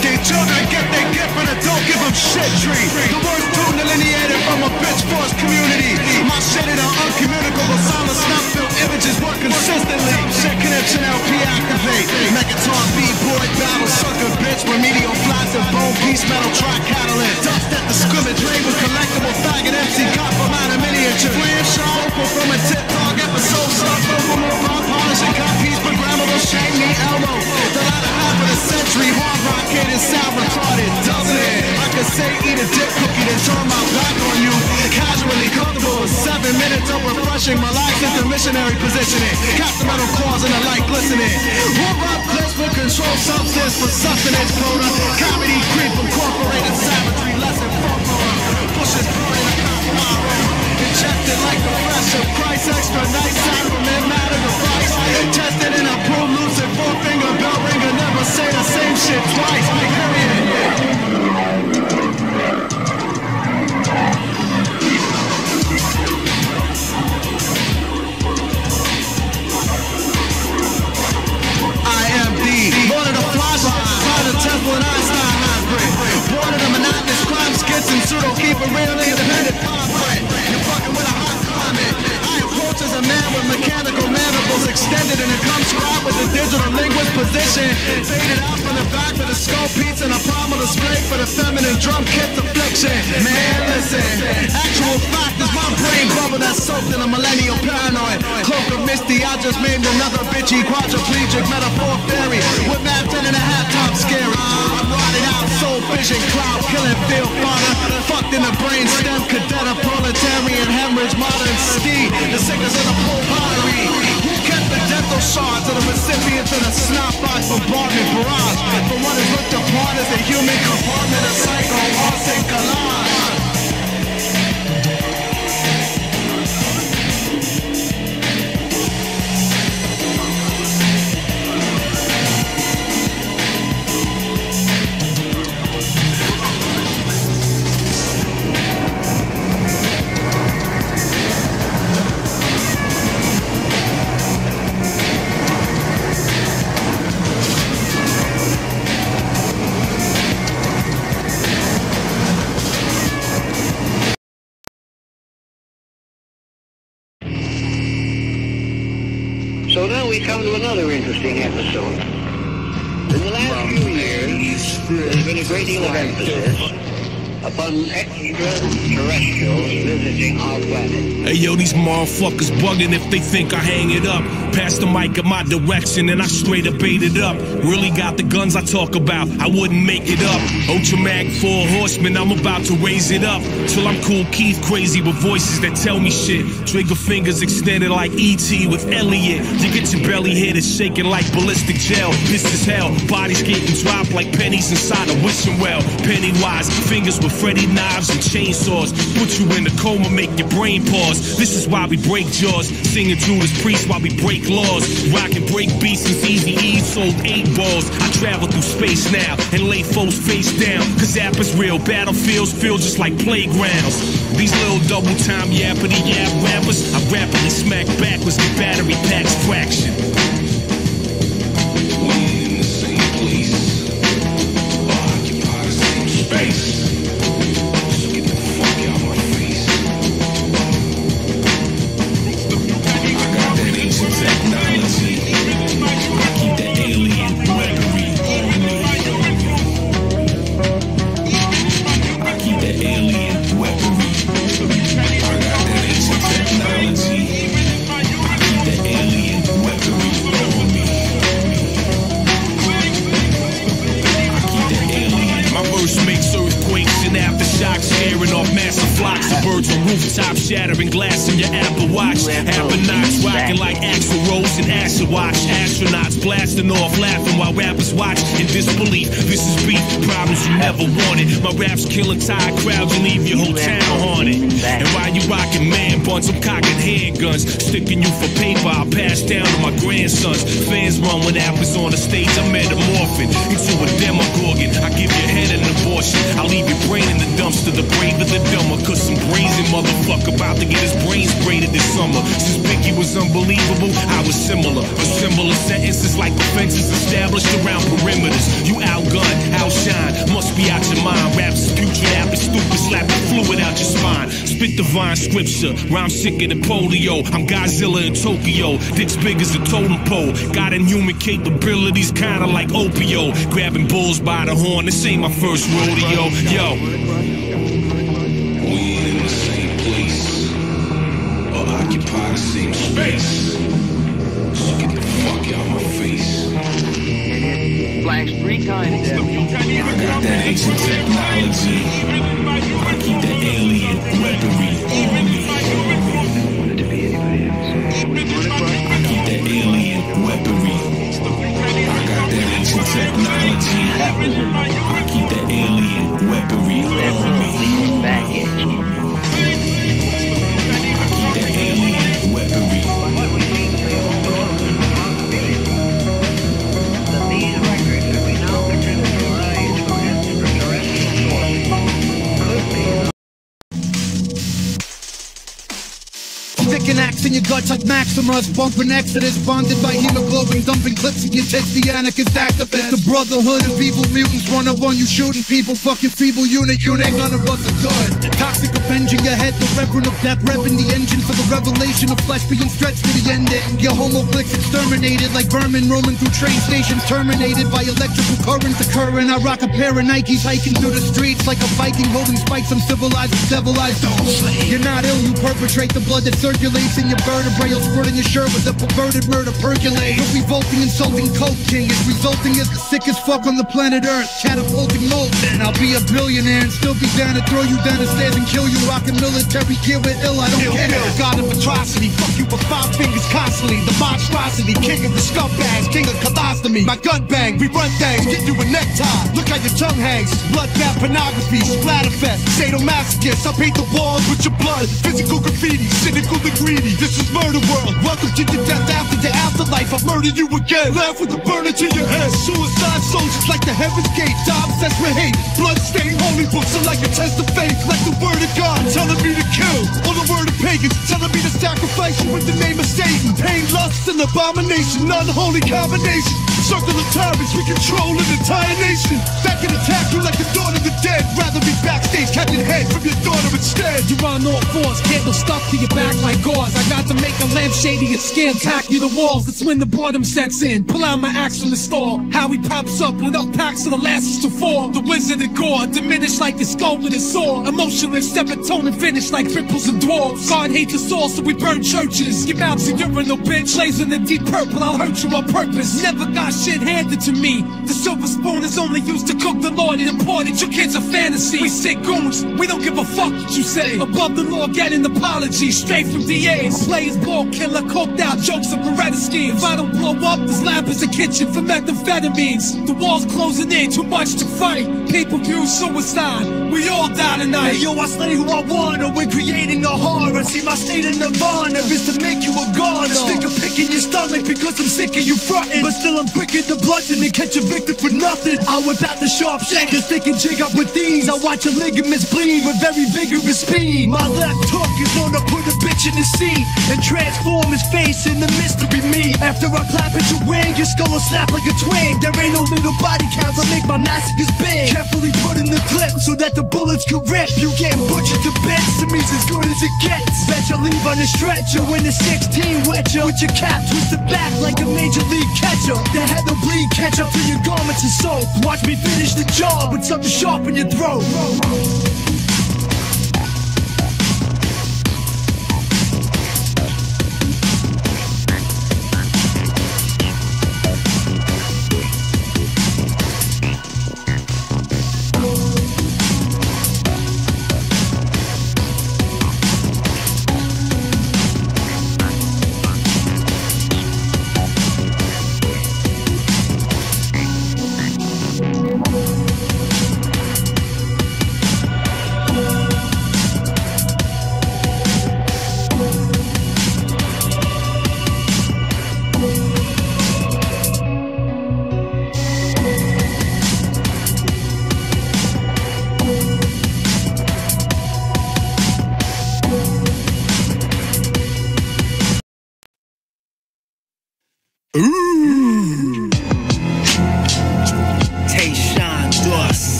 They children get their gift and don't give them shit tree. The words too delineated from a bitch force community. My shit in an uncommunicable silent snap filled images work consistently. Shit connection LP activate. Megaton B-boy battle sucker bitch. Remedial flats and bone piece metal track catalyst. Dust at the scrimmage label collectible faggot MC cop from out of miniature. Flame shot open from a TikTok episode. Stuff over more pop polishing copies. Programmable shame me elbow. The latter half of the century hard rock is sound retarded, doesn't it? I could say eat a dip cookie then turn my back on you. Casually comfortable with 7 minutes of refreshing. My life is the missionary positioning. Cast the metal claws and the light glistening. Warm up close for control substance for sustenance quota. Comedy creep incorporated savagery lesson from pushes burning a cop tomorrow. Injected like the flesh of Christ. Extra nice sacrament matter device. Tested and approved lucid 4-finger bell ringer. Never say the same shit twice. Born of the flies behind the temple and Einstein hybrid. Born of the monotonous crime skits and pseudo keep a real independent pamphlet. You're fucking with a hot climate. I approach as a man with mechanical mandibles extended and it comes scribe with a digital linguist position. Faded out from the back with a skull piece and a palm display for the feminine drum kit affliction. Man, listen, actual fact is my brain brain bubble that's soaked in a millennial paranoid. Cloak of Misty, I just named another bitchy quadriplegic metaphor fairy with map 10 and a half top scary. I'm riding out soul vision, cloud killing field fodder. Fucked in the brain stem, cadet of proletarian hemorrhage, modern ski. The sickness of the full pottery. Who kept the dental shards of the recipients of the snot box bombardment barrage? For what is looked upon as a human compartment of psycho arts and collage. So now we come to another interesting episode. In the last few years, there's been a great deal of emphasis upon extraterrestrials visiting our planet. Hey yo, these motherfuckers bugging if they think I hang it up. Pass the mic in my direction and I straight up bait it up. Really got the guns I talk about, I wouldn't make it up. Ultra Mag 4 horsemen, I'm about to raise it up. Till I'm Cool Keith crazy with voices that tell me shit. Trigger fingers extended like E.T. with Elliot. You get your belly hit, it's shaking like ballistic gel. This is hell, bodies getting dropped like pennies inside a wishing well. Pennywise, fingers with Freddy knives and chainsaws. Put you in a coma, make your brain pause. This is why we break jaws. Singing Judas Priest while we break laws. Rock and break beats since Easy E sold 8 balls. I travel through space now and lay foes face down. Cause app is real, battlefields feel just like playgrounds. These little double time yappity yap rappers, I rapidly smack backwards with battery packs fraction. We in the same place, occupy the same space. Rooftops shattering glass in your Apple Watch. Appernocks rocking like Axl Rose and Asher Watch. Astronauts blasting off, laughing while rappers watch in disbelief. This is beef, problems you never wanted. My raps killing tired crowds and leave your whole town haunted. And while you rocking man buns, I'm cocking handguns, sticking you for paper. I'll pass down to my grandsons. Fans run when apples on the stage. I'm metamorphing into a demogorgon. I give your head an abortion. I'll leave your brain in the dumpster. The brave of the dumber, cause some brazen motherfucker about to get his brains braided this summer. Since Biggie was unbelievable, I was similar. But similar sentences like defenses established around perimeters. You outgun, outshine, must be out your mind. Raps is putrid, app is stupid, slap the fluid out your spine. Spit divine scripture, rhyme sicker than polio. I'm Godzilla in Tokyo, dick's big as a totem pole. Got inhuman capabilities, kinda like Opio. Grabbing bulls by the horn, this ain't my first rodeo. Yo. Occupy the same space. So get the fuck out my face. Flash 3 times. I got that ancient technology. I keep that alien weaponry on me. I keep that alien weaponry. I got that ancient technology. I keep that alien weaponry on me. Baggage. in your guts like Maximus, bumping Exodus, bonded by hemoglobin, dumping clips in your tits, the anarchist activist. The brotherhood of evil mutants run up on you, shooting people, fucking feeble unit, none of us are good. Toxic avenging your head, the reverend of death, revving the engine for the revelation of flesh being stretched to the ending. Your homo clicks exterminated like vermin roaming through train stations, terminated by electrical currents occurring. I rock a pair of Nikes hiking through the streets like a Viking holding spikes. I'm civilized with devil eyes. You're not ill, you perpetrate the blood that circulates in your vertebrae. You'll squirt in your shirt with a perverted murder percolate. You're revolting, insulting coke king. It's resulting as the sickest fuck on the planet Earth, catapulting molten. I'll be a billionaire and still be down to throw you down the stairs and kill you. Rockin' military gear with ill, I don't care. God of atrocity, fuck you with 5 fingers constantly. The monstrosity, king of the scumbags, king of colostomy. My gun bang, we run things, get you a necktie. Look how your tongue hangs. Bloodbath pornography, splatterfest, sadomasochist. I paint the walls with your blood. Physical graffiti, cynical and greedy. This is murder world. Welcome to your death after the afterlife. I murder you again. Laugh with a burner to your head. Suicide soldiers like the heaven's gate. Die obsessed with hate. Bloodstained holy books are like a test of faith. Like the word of God telling me to kill. Or the word of pagans telling me to sacrifice you in the name of Satan. Pain, lust, and abomination. Unholy combination. Circle of tyrants, we control an entire nation. That can attack you like a dawn of the dead. Rather be backstage, catching head from your daughter instead. You're on all fours, candle stuck to your back like gauze. I got to make a lampshade of your skin, tack you the walls. That's when the boredom sets in. Pull out my axe from the store. How he pops up with up packs of the last to fall. The wizard and gore, diminished like a skull with a sword. Emotionless, serotonin finished like cripples and dwarves. God hates us all, so we burn churches. Your mouth's a urinal bitch, blazing in deep purple. I'll hurt you on purpose. Never got shit handed to me. The silver spoon is only used to cook the Lord and important. Your kids are fantasy. We sick goons, we don't give a fuck what you say. Above the law, get an apology straight from DAs. Players, ball killer, coked out jokes of Beretta schemes. If I don't blow up, this lab is a kitchen for methamphetamines. The walls closing in, too much to fight. Pay-per-view suicide, we all die tonight. Hey, yo, I slay who I wanna. We're creating a horror. See my state of nirvana is to make you a goner. Stick a pick in your stomach because I'm sick of you frontin'. But still I'm quick at the bludgeon and catch a victim for nothing. I whip out the sharp shankers, stick and jig up with these. I watch your ligaments bleed with very vigorous speed. My left hook is gonna put a bitch in the seat and transform his face into mystery me. After I clap at your wing, your skull will snap like a twig. There ain't no little body counts, I make my massacres big. Carefully put in the clip so that the bullets can rip. You getting butchered to bits, to me's as good as it gets. Bet you leave on a stretcher when the 16 wet you. With your cap twisted back like a major league catcher. The head will bleed, catch up to your garments and soap. Watch me finish the job with something sharp in your throat.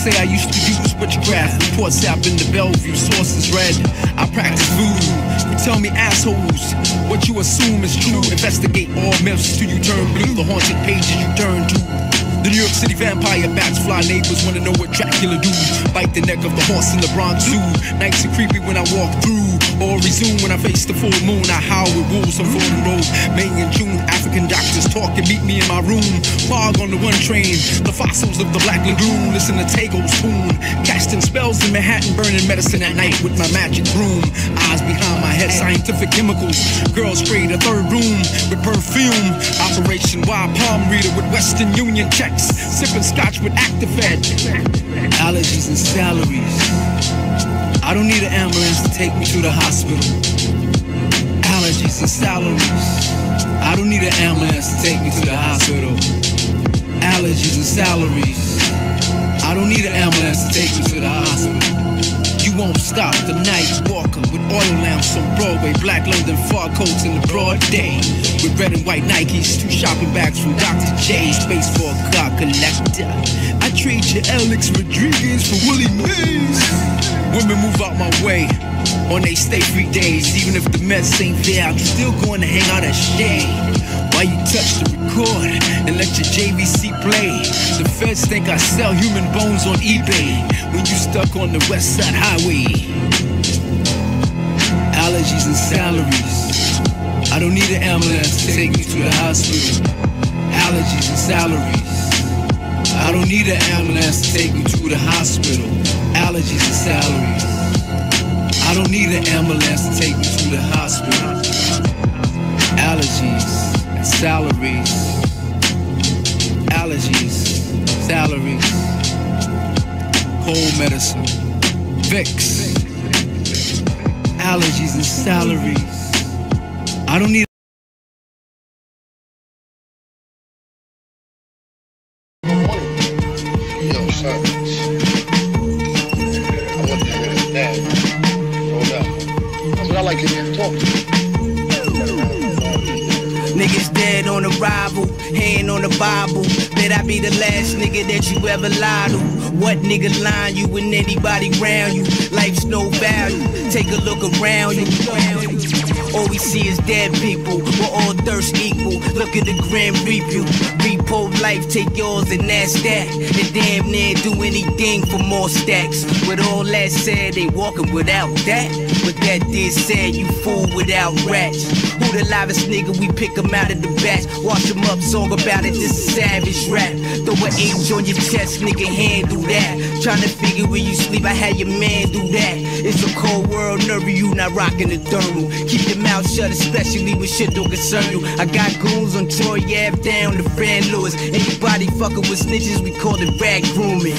Say I used to use witchcraft, reports up in the Bellevue, sources read. I practice voodoo. You tell me assholes what you assume is true. Investigate all myths till you turn blue. The haunted pages you turn to. The New York City vampire bats fly neighbors wanna know what Dracula do. Bite the neck of the horse in the Bronx Zoo. Nights are creepy when I walk through, or resume when I face the full moon. I howl with wolves on Fulton Road. May and June, African doctors talk and meet me in my room. Fog on the one train, the fossils of the Black Lagoon. Listen to Tago's tune, casting spells in Manhattan, burning medicine at night with my magic broom. Eyes behind my head, scientific chemicals. Girls spray the third room with perfume. Operation Wild Palm Reader with Western Union checks. Sipping scotch with Actifed. Allergies and salaries. I don't need an ambulance to take me to the hospital. Allergies and salaries. I don't need an ambulance to take me to the hospital. Allergies and salaries. I don't need an ambulance to take me to the hospital. You won't stop. The night walker with oil lamps on Broadway, black London fog coats in the broad day. With red and white Nikes, 2 shopping bags from Dr. J's, baseball card collector. I trade you Alex Rodriguez for Willie Mays. Women move out my way on they stay free days. Even if the mess ain't there, I'm still going to hang out at Shade. Why you touch the record and let your JVC play? The feds think I sell human bones on eBay when you stuck on the West Side Highway. Allergies and salaries. I don't need an ambulance to take me to the hospital. Allergies and salaries. I don't need an ambulance to take me to the hospital. Allergies and salaries. I don't need an ambulance to take me to the hospital. Allergies and salaries. Allergies, salaries. Cold medicine. Vicks. Allergies and salaries. I don't need. Yo, son. I want to hear his dad. Hold up. That's what I like to hear him talk to. Niggas dead on arrival, hand on the Bible. Bet I be the last nigga that you ever lied to. What nigga lying you when anybody round you? Life's no value, take a look around you. All we see is dead people, we're all thirst equal. Look at the Grim Reaper, repo life, take yours and that's that. And damn near do anything for more stacks. With all that said, they walking without that. But that did said, you fool without rats. Who the livest nigga, we pick them out of the batch. Wash them up, song about it, this is savage rap. Throw an H on your chest, nigga, handle that. Tryna figure where you sleep, I had your man do that. It's a cold world, nervy, you not rocking the thermal. Keep your mouth shut, especially when shit don't concern you. I got goons on Troy Ave down to Fran Lewis. Anybody fucking with snitches, we call it rag grooming.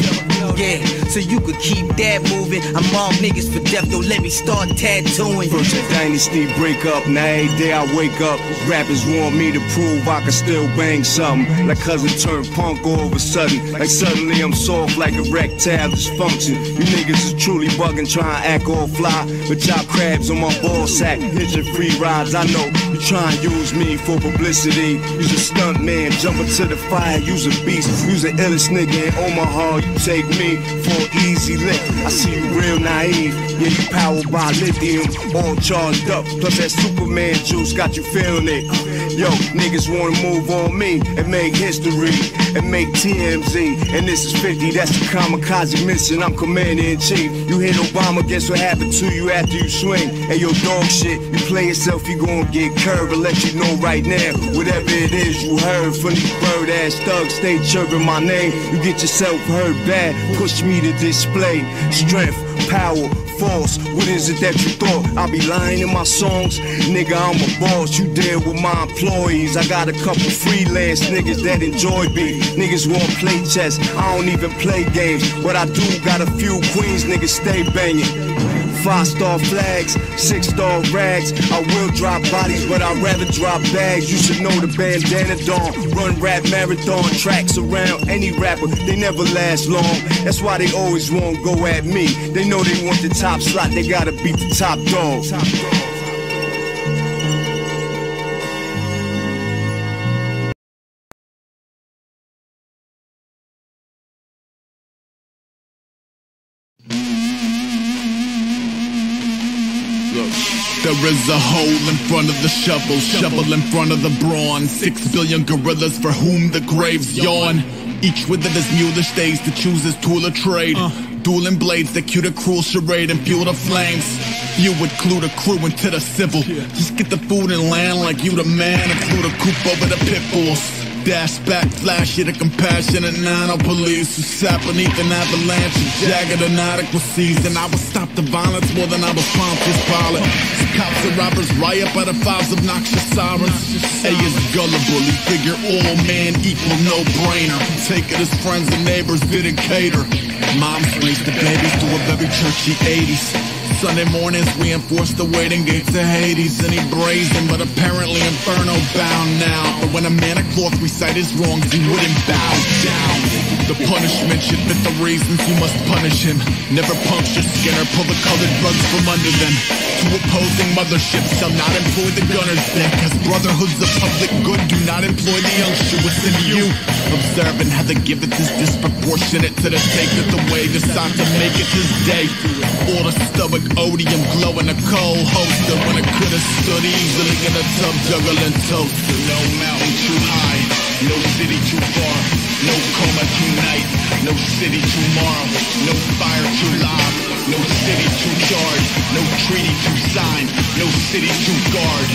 Yeah, so you could keep that moving. I'm all niggas for death, don't let me start tattooing. First the dynasty break up, now every day I wake up. Rappers want me to prove I can still bang something. Like cousin turned punk all of a sudden. Like suddenly I'm soft like erectile dysfunction. You niggas is truly bugging, trying to act all fly. But y'all crabs on my ball sack, ninja free rides. I know you try and use me for publicity. Use a stunt man, jump into the fire, use a beast. Use the illest nigga in Omaha, you take me for an easy lick. I see you real naive, yeah, you powered by lithium, all charged up. Plus that Superman juice got you feeling it. Yo, niggas wanna move on me and make history and make TMZ. And this is 50, that's the kamikaze mission, I'm commander-in-chief. You hit Obama, guess what happened to you after you swing? Hey, yo, dog shit, you play yourself, you gon' get curved. I'll let you know right now, whatever it is you heard from these bird-ass thugs, stay chirping my name. You get yourself heard bad, push me to display strength, power, force. What is it that you thought? I be lying in my songs? Nigga, I'm a boss, you deal with my employees. I got a couple freelance niggas that enjoy me. Niggas won't play chess, I don't even play games. But I do got a few queens, niggas stay banging. 5-star flags, 6-star rags. I will drop bodies, but I'd rather drop bags. You should know the bandana dawn. Run rap marathon tracks around any rapper. They never last long. That's why they always won't go at me. They know they want the top slot. They gotta beat the top dog. There is a hole in front of the shovel, shovel in front of the brawn. 6 billion gorillas for whom the graves yawn. Each with it is mulish days to choose his tool of trade. Dueling blades that cue the cruel charade and fuel the flames. You would clue the crew into the civil. Just get the food and land like you the man and flew the coop over the pit bulls. Dash back, flash you the compassionate nano police who sat beneath an avalanche of jagged inadequacies. And I would stop the violence more than I was Pontius Pilate. Cops and robbers riot by the fives of noxious sirens. A is gullible, he figure all man equal no-brainer. Take it as friends and neighbors didn't cater. Moms raised the babies to a very churchy 80s. Sunday mornings we enforced the waiting gates to Hades. And he brazen, but apparently inferno bound now. But when a man of cloth recite his wrongs, he wouldn't bow down. The punishment should fit the reasons you must punish him. Never puncture skin or pull the colored rugs from under them. Two opposing motherships shall not employ the gunners then, cause brotherhood's the public good, do not employ the youngster within you. Observing how the giveth is disproportionate to the taketh away, decide to make it his day. All the stoic odium glowing a cold holster when it could have stood easily in a tub juggling toaster. No mountain too high, no city too far, no coma too night, no city tomorrow, no fire too live, no city too charged, no treaty too signed, no city too guard.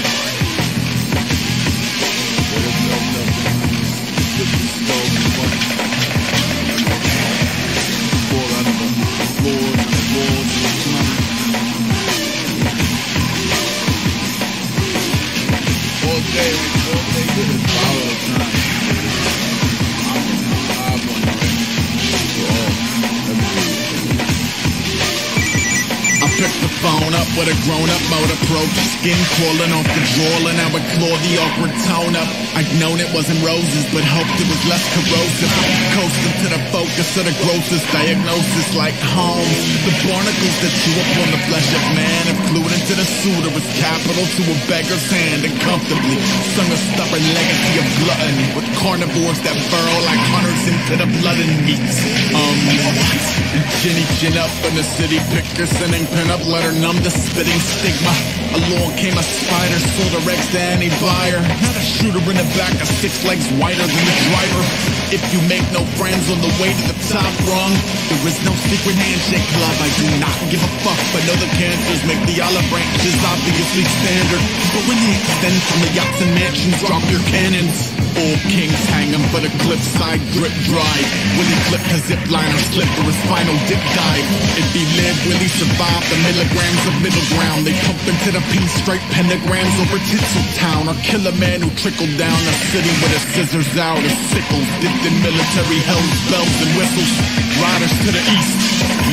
Phone up with a grown-up mode approach. Skin crawling off the drawl and I would claw the awkward tone up. I'd known it wasn't roses, but hoped it was less corrosive. Coasting to the focus of the grossest diagnosis like home. The barnacles that chew upon the flesh of man have glued into the suitor as capital to a beggar's hand and comfortably sung a stubborn legacy of gluttony with carnivores that burrow like hunters into the blood and meats. And Ginny chin up in the city picker sending pin-up letter numb the spitting stigma. Along came a spider, sold her eggs to any buyer. Not a shooter in the back, a 6 legs wider than the driver. If you make no friends on the way to the top rung, there is no secret handshake club. I do not give a fuck, but know the cancers make the olive branches obviously standard. But when you extend from the yachts and mansions, drop your cannons. All kings hang 'em, but a cliffside drip dry. Willie clip a zip line or slip for his final dip dive. If he lived, will he survive the milligrams of middle ground? They pump into the P straight pentagrams over Tinseltown, or kill a man who trickled down the city with his scissors out of sickles, dipped in military helms, bells and whistles. Riders to the east,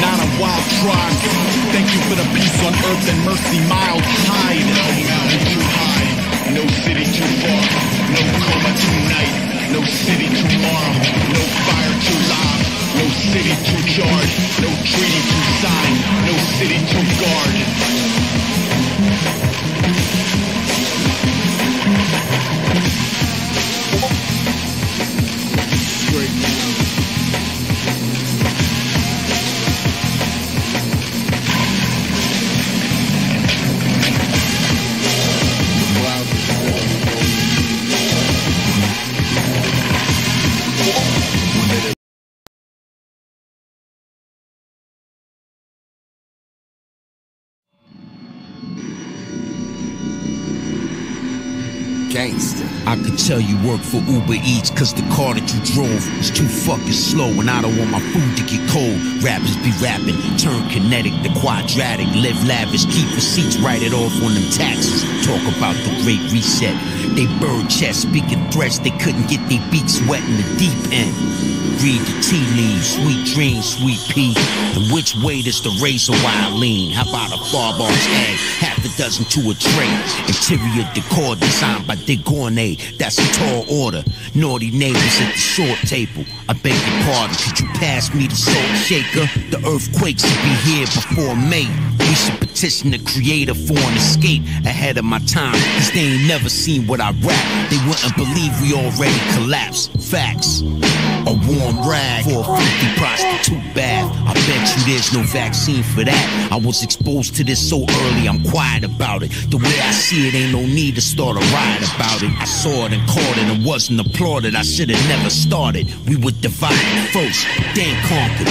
not a wild tribe. Thank you for the peace on earth and mercy mild tide. No mountain too high, no city too far, no coma tonight, no city tomorrow, no fire too loud, no city too charged, no treaty too signed, no city too guard. I could tell you work for Uber Eats, cause the car that you drove was too fucking slow, and I don't want my food to get cold. Rappers be rapping, turn kinetic to quadratic, live lavish, keep receipts, write it off on them taxes. Talk about the great reset. They bird chest, speaking threats, they couldn't get their beaks wet in the deep end. Read the tea leaves, sweet dreams, sweet pea. And which way does the razor wire lean? How about a Farbar's egg, half a dozen to a tray? Interior decor designed by De Gournay, that's a tall order. Naughty neighbors at the short table, I beg your pardon, could you pass me the salt shaker? The earthquakes should be here before May. We should petition the creator for an escape ahead of my time, cause they ain't never seen what I rap. They wouldn't believe we already collapsed. Facts. A warm rag for a 50 prostitute bath. I bet you there's no vaccine for that. I was exposed to this so early, I'm quiet about it. The way I see it, ain't no need to start a riot about it. I saw it and caught it and wasn't applauded. I should have never started. We were divided first, then conquered.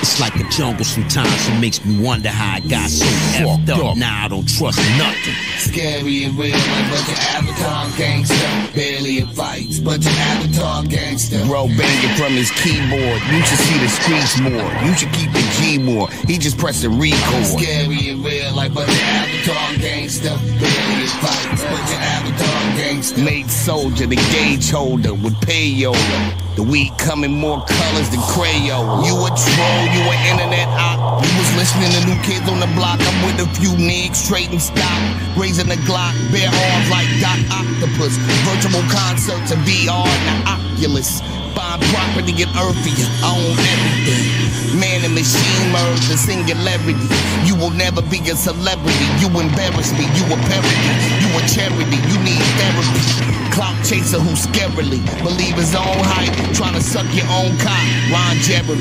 It's like a jungle sometimes, it makes me wonder how I got so fucked up. Now I don't trust nothing. Scary and real, like bunch of Avatar gangster. Barely advice, bunch of Avatar gangster. Bro banging from his keyboard. You should see the streets more. You should keep the G more. He just pressing record. Scary and real, like bunch of Avatar gangster. Barely advice, bunch of Avatar gangster. Made soldier, the gauge holder with payola. The weed coming more colors than Crayola. You a troll, you an internet op. You was listening to New Kids on the Block. I'm with a few niggas, straight and stop. Raising the Glock, bare arms like Doc Octopus. Virtual concerts of VR and the Oculus. Buying property in Earthia, I own everything. Man and machine merge the singularity. You will never be a celebrity. You embarrass me, you a parody. You a charity, you need therapy. Clout chaser who scarily believe his own hype, trying to suck your own cock. Ron Jeremy,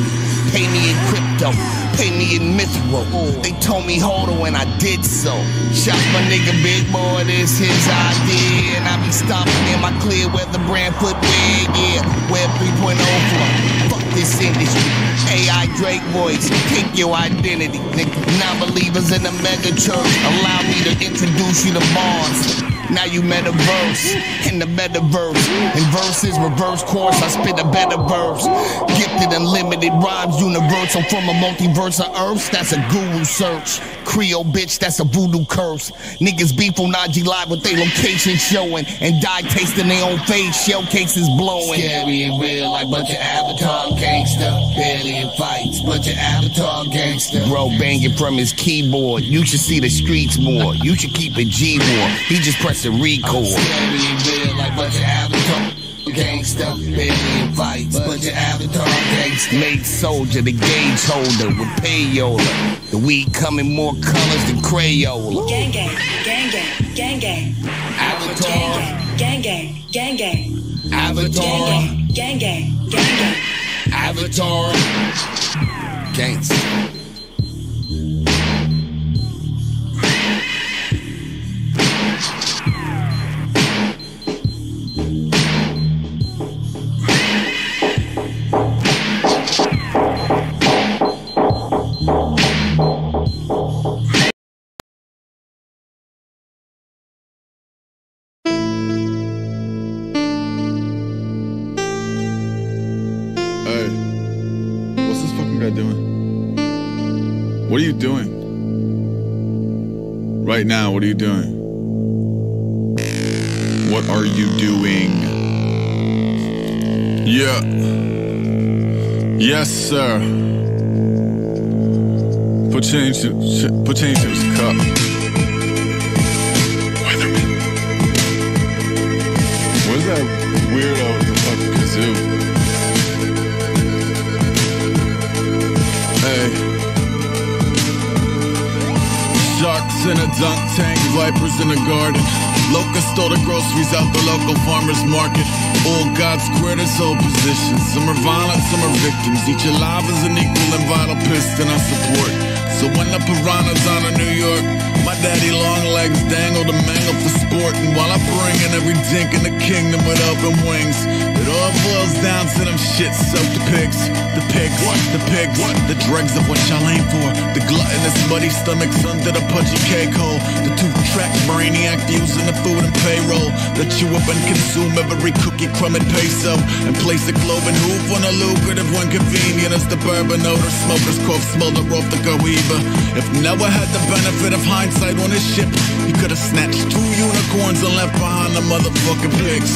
pay me in crypto, pay me in mithril. They told me hold on and I did so. Shot my nigga Big Boy, this his idea. And I be stomping in my clear weather brand footwear, yeah. Web 3.0 flow, fuck this industry. AI Drake voice, pick your identity. Nigga, non-believers in the mega church, allow me to introduce you to Mars. Now you metaverse, in the metaverse. In verses, reverse course, I spit a better verse. Gifted unlimited rhymes, universal from a multiverse of earths. That's a guru search. Creole bitch, that's a voodoo curse. Niggas beef on IG Live with their location showing, and die tasting their own face, shell cases blowing. Scary and real like bunch of Avatar gangster. Barely in fights, bunch of Avatar gangster. Bro banging from his keyboard. You should see the streets more. You should keep it G more. He just pressed a record. Scary and real like bunch of Avatar gangster. Barely in fights, bunch of Avatar gangster. Made soldier, the gauge holder with payola. The weed coming more colors than Crayola. Gang gang, gang gang, gang gang. Avatar. Gang gang, gang gang. Avatar. Gang gang, gang gang. Avatar. Gangsta. What are you doing? Right now, what are you doing? What are you doing? Yeah. Yes, sir. Put change in his cup. Weatherman. Where's that weirdo with the fucking kazoo? Hey. Sharks in a dunk tank, vipers in the garden. Locusts stole the groceries out the local farmer's market. All God's critters hold positions. Some are violent, some are victims. Each alive is an equal and vital piston I support. So when the piranhas out of New York, my daddy long legs dangle to mangle for sport. And while I bring in every dink in the kingdom with open wings, it all boils down to them shit-soaked pigs. The pigs, the pigs, the dregs of what y'all aim for. The gluttonous muddy stomachs under the pudgy cake hole. The two-track brainiac using the food and payroll. That chew up and consume every cookie, crumb, and peso. And place a cloven hoof on a lucrative one convenient as the bourbon odor. Smokers cough smolder off the cohiba. If Noah had the benefit of hindsight on his ship, he could have snatched 2 unicorns and left behind the motherfucking pigs.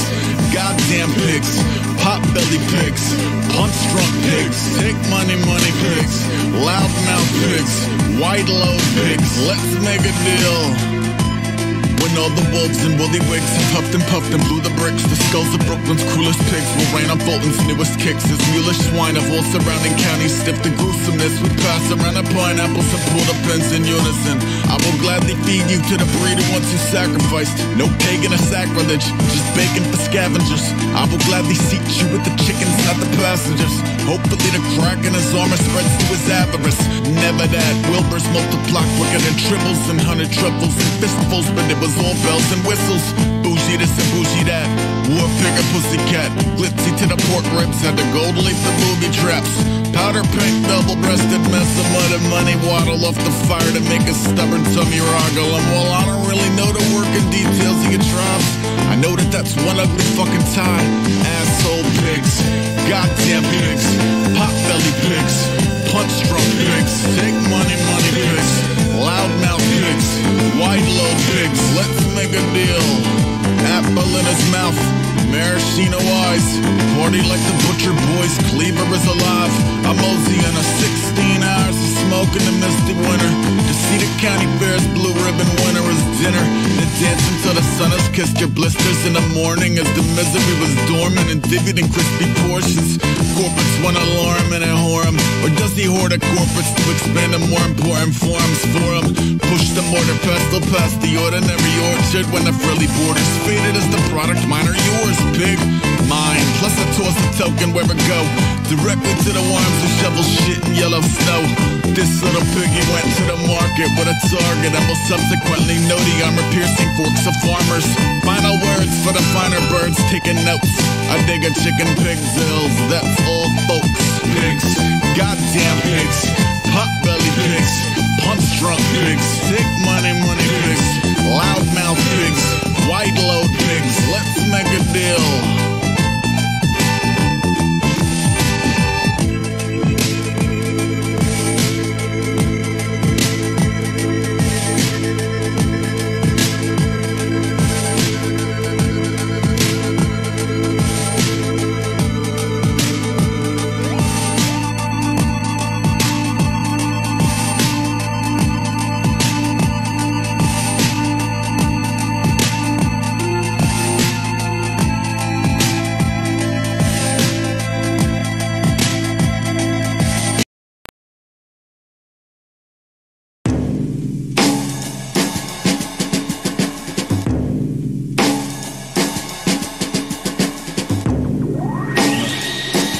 Goddamn pigs, pot-belly pigs, punch-drunk pigs, take money, money pigs, loudmouth pigs, white-load pigs. Let's make a deal. When all the wolves in woolly wigs have puffed and blew the bricks, the skulls of Brooklyn's cruelest pigs will rain on Fulton's newest kicks. As mulish swine of all surrounding counties stiff the gruesomeness. We pass around our pineapples and pull the pins in unison. I will gladly feed you to the breed who wants you sacrificed. No pagan or sacrilege, just bacon for scavengers. I will gladly seat you with the chickens, not the passengers. Hopefully the crack in his armor spreads to his avarice. Never that, Wilbur's multiply quicker than triples and 100 triples and fistfuls, but it was all bells and whistles. Bougie this and bougie that. War pigger pussycat. Glitzy to the pork ribs. Had the gold leaf the booby traps. Powder pink double-breasted mess of mud and money waddle off the fire to make a stubborn tummy roggle. And while I don't really know the working details of your tribes, I know that that's one ugly fucking tie. Asshole pigs, goddamn pigs, pot-belly pigs, punch-drunk pigs, take money, money pigs, loudmouth pigs, white-load pigs. Let's make a deal. Apple in his mouth, maraschino eyes, party like the butcher boys, cleaver is alive. I'm mosey in a 16 hours of smoke in the misty winter. To see the county fair's blue ribbon winner is dinner. Then dance until the sun is kissed your blisters in the morning as the misery was dormant and divvied in crispy portions. Corporates want to alarm and whore him, or does he hoard the corporates to expand to more important forums for him? Push the mortar pestle past the ordinary orchard when the frilly border's faded as the product. Mine or yours, pig? Mine. Plus I toss a token where I go, directly to the worms who shovel shit in yellow snow. This little piggy went to the market with a target and will subsequently know the armor-piercing forks of farmers. Final words for the finer birds taking notes. I dig a chicken pig's ills, that's all folks. Pigs, goddamn pigs, pot-belly pigs, punch-drunk pigs, sick money pigs, loudmouth pigs, wide-load pigs. Let's make a deal.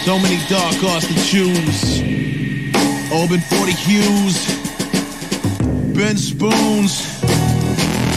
So many dark arts to choose. Open 40 hues, Ben Spoons,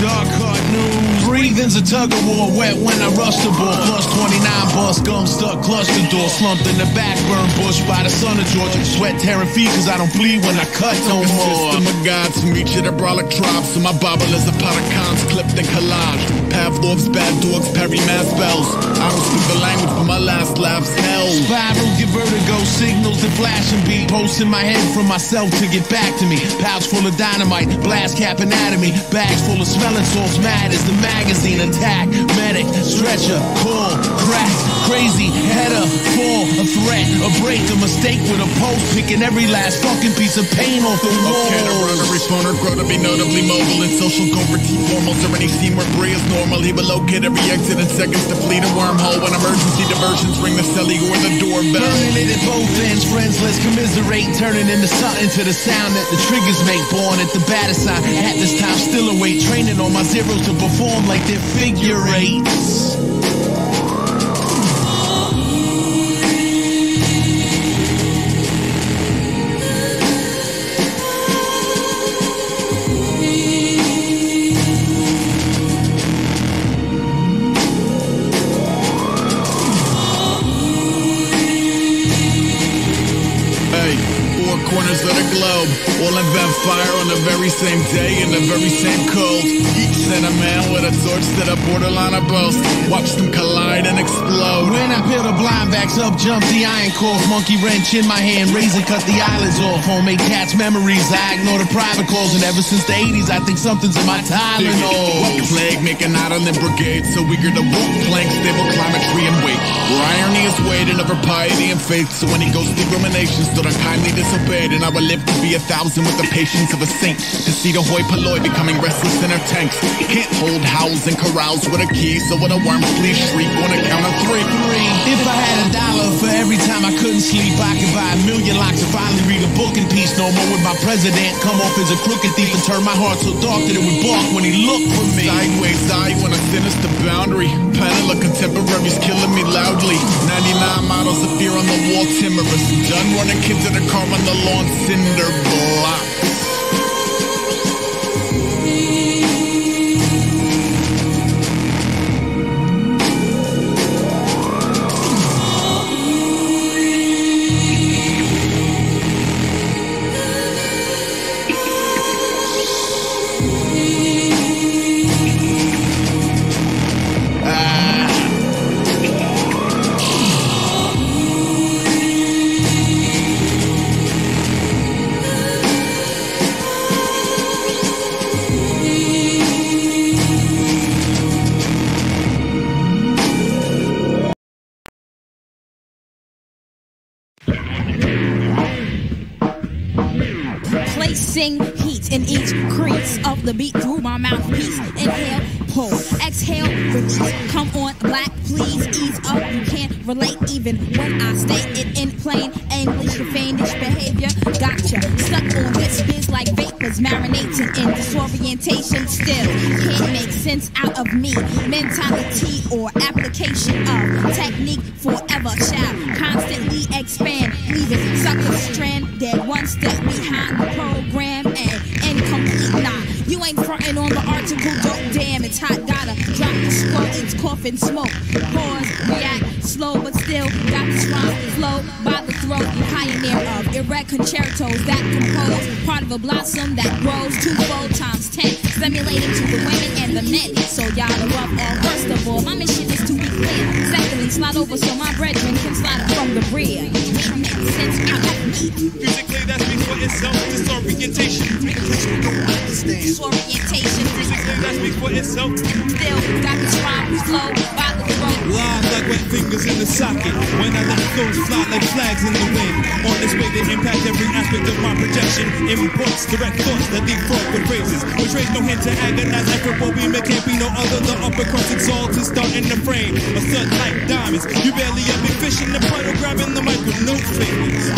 dark heart news. Breathing's a tug of war, wet when I rush the ball. Plus 29 bus, gum stuck, cluster door. Slumped in the back, burn bush by the son of Georgia. Sweat tearing feet cause I don't bleed when I cut no more. System of gods from each of the brolic tribes. So my Bible is a pot of cons clipped and collaged. Pavlov's bad dogs parry mass bells. I don't speak the language but my last laugh's hell. Spiral, get vertigo, signals and flashing beat. Posting my head from myself to get back to me. Pouch full of dynamite, blast cap anatomy. Bags full of smelling salts, mad as the magazine. Attack, medic, stretcher, call, crack, crazy, header, fall, a threat, a break, a mistake with a post. Picking every last fucking piece of paint off the wall. Okay, to run a responder, grow to be notably mobile in social covert formals or any scene where Bray is normal. He will locate every exit in seconds to flee a wormhole when emergency diversions ring the celly or the doorbell. Burning it at both ends, friends, let's commiserate. Turning into something to the sound that the triggers make. Born at the batter sign, at this time still await. Training on my zeros to perform like they're figure eights. Corners of the globe, all invent fire on the very same day in the very same code. Each sent a man with a torch to the borderline of both. Watch them collide and explode. When I peel the blind backs up, jump the iron core. Monkey wrench in my hand, razor cut the eyelids off. Homemade cats memories, I ignore the private calls. And ever since the 80s, I think something's in my Tylenol. Plague making out on the brigade, so eager to walk plank, stable climatry and wait. Where irony is weighted over piety and faith. So when he goes through ruminations, stood unkindly disobeyed. And I will live to be 1,000 with the patience of a saint. To see the hoi polloi becoming restless in her tanks. Can't hold house and corrals with a key. So when a worm flees shriek on a count of three. If I had $1 for every time I couldn't sleep, I could buy 1,000,000 locks and finally read a book in peace. No more would my president come off as a crooked thief and turn my heart so dark that it would bark when he looked for me. Sideways eye when I sinister boundary. Panel of contemporaries killing me loudly. 99 models of fear on the wall, timorous. Done running kids in the car on the lawn, cinder blocks. Placing heat in each crease of the beat through my mouthpiece. Inhale, pull, exhale, celebrities. Come on, black, please ease up. You can't relate even when I state it in plain English. Your fiendish behavior gotcha. Stuck on this biz like vapors, marinating in disorientation. Still can't make sense out of me. Mentality or application of technique forever shall constantly expand, leaving suckers stranded one step behind the program and incomplete. Nah, you ain't frontin' on the article, dope. Damn, it's hot. Gotta drop the scroll. It's coughing smoke. Pause, react, slow, but still got the rhyme flow by the throat. Pioneer of erect concertos that compose part of a blossom that grows twofold times 10, stimulating to the women and the men. So y'all are up all. First of all, my mission is to be clear. Secondly, slide over so my brethren can slide up from the rear. Since I have me. Physically, that speaks for itself. Disorientation. Disorientation. Physically, that speaks for itself. Still got this rhyme flow by the throat. Live like wet fingers in the socket. When I let those fly like flags in the wind. On this way to impact every aspect of my projection. Imports direct thoughts that leave fraught with phrases. Which raise no hint to agonize effort, but we make can't be no other. The upper crust exalted, starting the frame. A stud like diamonds. You barely a big fish in the puddle, grabbing the mic with no fingers.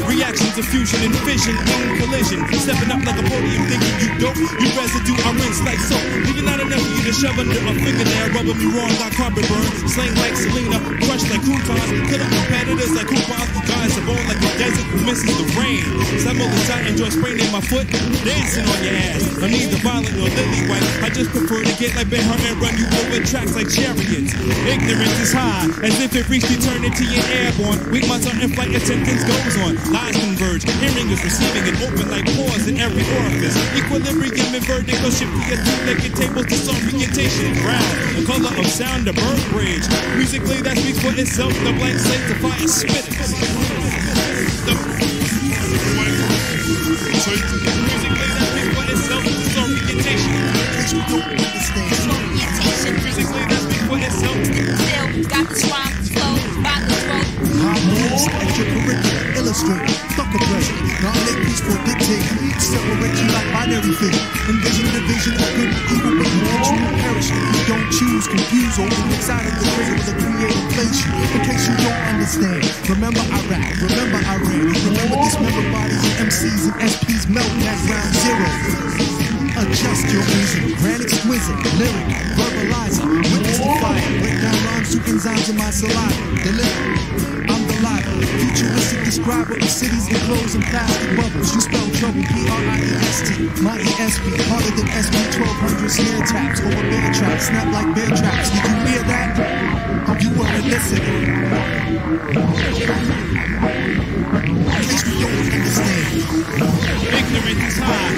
Reactions of fusion and fission in collision. Stepping up like a podium, thinking you dope. You residue, I rinse like soap. Leaving not enough for you to shove under a fingernail. Rubbing me wrong like carpet burn. Slang like Selena, crushed like croutons. Cut up competitors like coupons. Guys are born like the desert who misses the rain. Simultaneously, I enjoy spraining my foot, dancing on your ass. I'm neither violent nor lily white. I just prefer to get like Ben Hur and run you over tracks like chariots. Ignorance is high, as if it reached eternity and airborne. Weak minds are in flight, attendance goes on. Lies converge, hearing is receiving it open like pores in every orifice. Equilibrium and vertigo shift via two-legged tables, disorientation ground. The color of sound, the bird bridge. Musically, that speaks for itself. The blank slate to fire spit. Musically, that speaks for itself. Disorientation. Disorientation. Musically, that speaks for itself. Still got this rhyme flow by the throat. Hot moves, extracurricular, illustrate, stucker pressure, non-late peaceful dictate, separate you like binary figure, envision division of good and evil, but eventually perish. You don't choose, confuse, or get excited the crazy with a creative place you. In case you don't understand, remember I rap, remember I ran, remember dismembered bodies and MCs and SPs melting at ground zero. Adjust your vision, grand exquisite, lyric, verbalizer, witness the fire, break down rhymes to enzymes in my saliva, deliver, I'm the live, futuristic describer of cities enclosed in plastic bubbles, you spell trouble, P-R-I-E-S-T, my E-S-P, harder than SB 1200 snare taps, over bear traps, snap like bear traps, did you hear that? You weren't listening. In case you don't understand. Ignorance is high.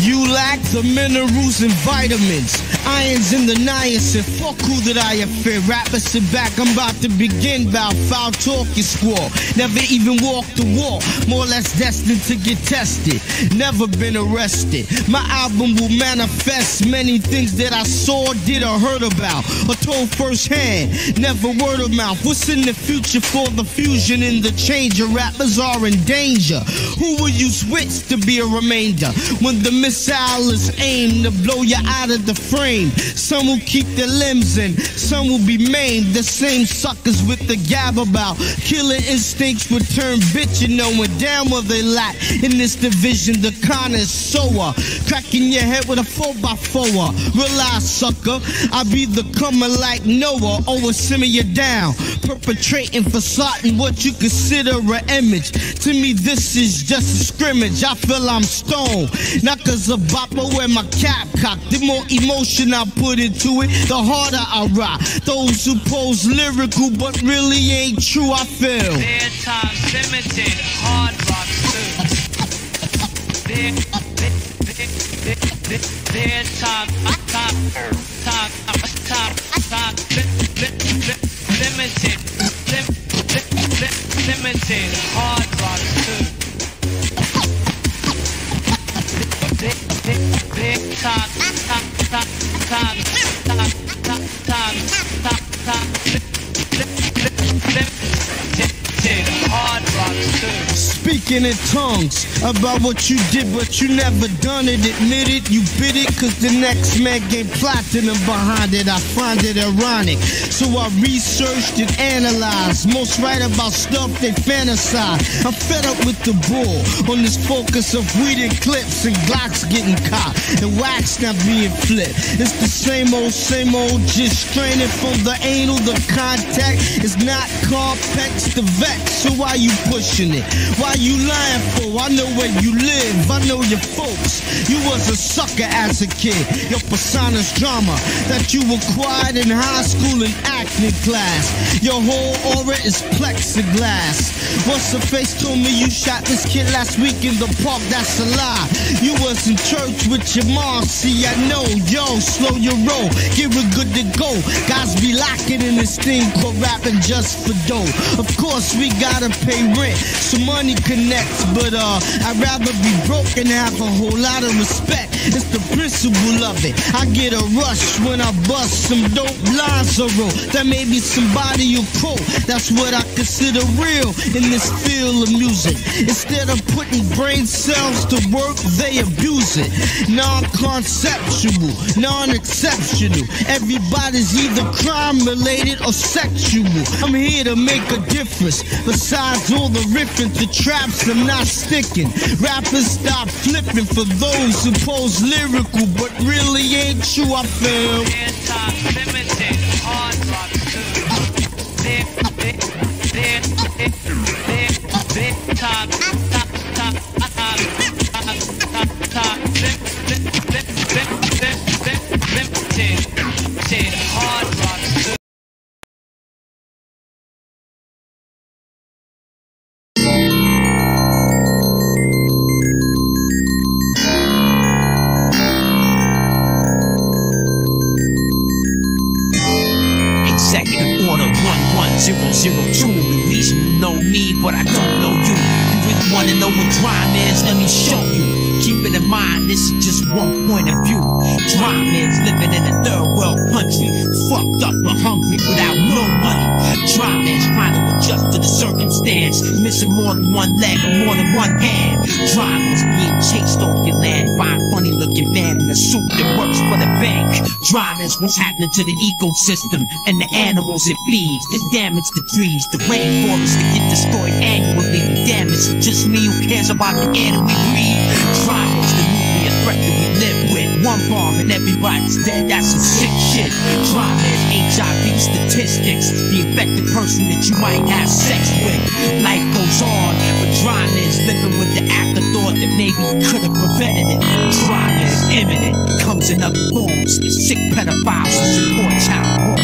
You lack the minerals and vitamins, irons in the niacin. Fuck who that I offend. Rappers sit back, I'm about to begin. Bout foul talking squall. Never even walked the wall. More or less destined to get tested. Never been arrested. My album will manifest many things that I saw, did or heard about, or told firsthand. Never word of mouth. What's in the future for the fusion and the change? Your rappers are in danger. Who will you switch to be a remainder when the missile is aimed to blow you out of the frame? Some will keep their limbs in, some will be maimed. The same suckers with the gab about killing instincts would turn bitchin', knowing damn well they lack in this division. The connoisseur, cracking your head with a 4x4. Realize, sucker, I be the comer like Noah, over simmer you down, perpetrating for certain what you consider an image. To me, this is just a scrimmage. I feel I'm stoned, not cause of bop, I wear my cap cocked. The more emotion I put into it, the harder I rock. Those who pose lyrical but really ain't true, I feel. Their time's limited, hard rock too. Their time limited, hard rock too. Their time speaking in tongues about what you did, but you never done it. Admit it, you bit it, cause the next man gained platinum behind it. I find it ironic, so I researched and analyzed. Most write about stuff they fantasize. I'm fed up with the bull on this focus of weed and clips and Glocks getting caught and wax not being flipped. It's the same old, just straining from the anal. The contact is not complex to vex. So why you pushing it? Why you lying for? I know where you live, I know your folks. You was a sucker as a kid. Your persona's drama that you acquired in high school and acting class. Your whole aura is plexiglass. What's the face told me you shot this kid last week in the park? That's a lie. You was in church with your mom. See, I know. Yo, slow your roll, get it good to go. Guys be locking in this thing called rapping just for dough. Of course we gotta pay rent, so money connects. But I'd rather be broke and have a whole lot of respect. It's the principle of it. I get a rush when I bust some dope lines or roll. That may be somebody you quote. That's what I consider real in this field of music. Instead of putting brain cells to work, they abuse it. Non-conceptual, non-exceptional. Everybody's either crime-related or sexual. I'm here to make a difference. Besides all the riffing to traps, I'm not sticking. Rappers stop flipping for those who pose lyrical, but really ain't true, I feel. Anti-Semitic hard rock Executive order 11002. The reason you know me, but I don't know you. You really wanna know what crime is? Let me show you. Keep it in mind, this is just one point of view. Crime is living in a third world country, fucked up and hungry without no money. Crime is trying to adjust to the circumstance, missing more than one leg or more than one hand. Crime is being chased off your land by a funny looking man in a suit that works for the bank. Crime is what's happening to the ecosystem and the animals it feeds. It damages the trees, the rainforests that get destroyed annually. Damn, it's just me who cares about the air that we breathe. Crime is the nuclear threat that we live with. One bomb and everybody's dead, that's some sick shit. Crime is HIV statistics, the infected person that you might have sex with. Life goes on, but crime is living with the afterthought that maybe you could have prevented it. Crime is imminent, comes in other forms. There's sick pedophiles who support child porn.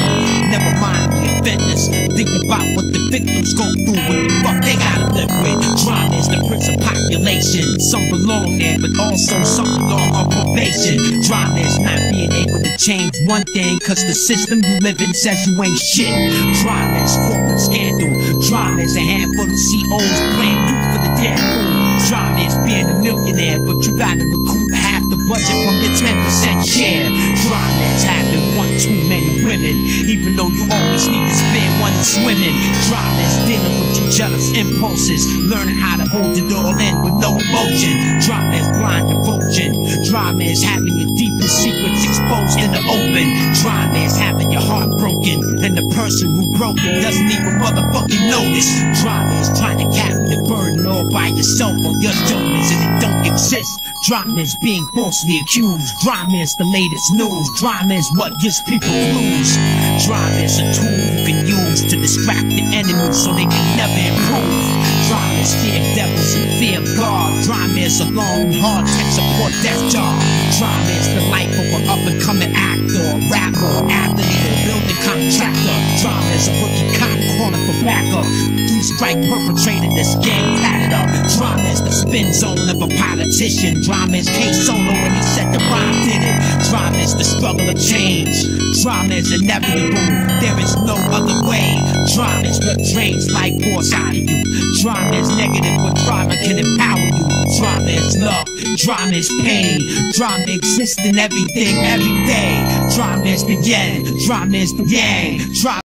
Never mind the offenders, think about what the victims go through, what the fuck they gotta live with. Crime is the prince of population. Some belong there, but also some belong on probation. Crime is not being able to change one thing, cause the system you live in says you ain't shit. Crime is corporate scandal. Crime is a handful of COs playing you for the damn fool. Crime is being a millionaire, but you gotta recoup half the budget from your 10% share. Crime is having one too many women, even though you always need to spend one swimming. Crime is dealing with your jealous impulses, learning how to hold it all in with no emotion. Crime is blind devotion. Crime is having your deepest secrets exposed in the open. Crime is having your heart broken, and the person who broke it doesn't even motherfucking notice. Crime is trying to carry the burden all by yourself on your shoulders, and it don't exist. Crime is being falsely accused. Crime is the latest news. Crime is what gives people clues. Crime is a tool you can use to distract the enemy so they can never improve. Crime is fear of devils and fear of God. Crime is a long, hard tech support death job. Crime is the life of an up-and-coming actor, rapper, athlete, or building contractor. Crime is a rookie cop corner for backup. Three-strike perpetrator that's gang tatted up. Crime is the spin zone of a politician. Crime is K-Solo when he said the rhyme did it. Crime is the struggle of change. Crime is inevitable. There is no other way. Crime is what drains life force out of you. Crime is negative, but drama can empower you. Drama is love, drama is pain. Drama exists in everything, every day. Drama is the yin, drama is the yang. Drama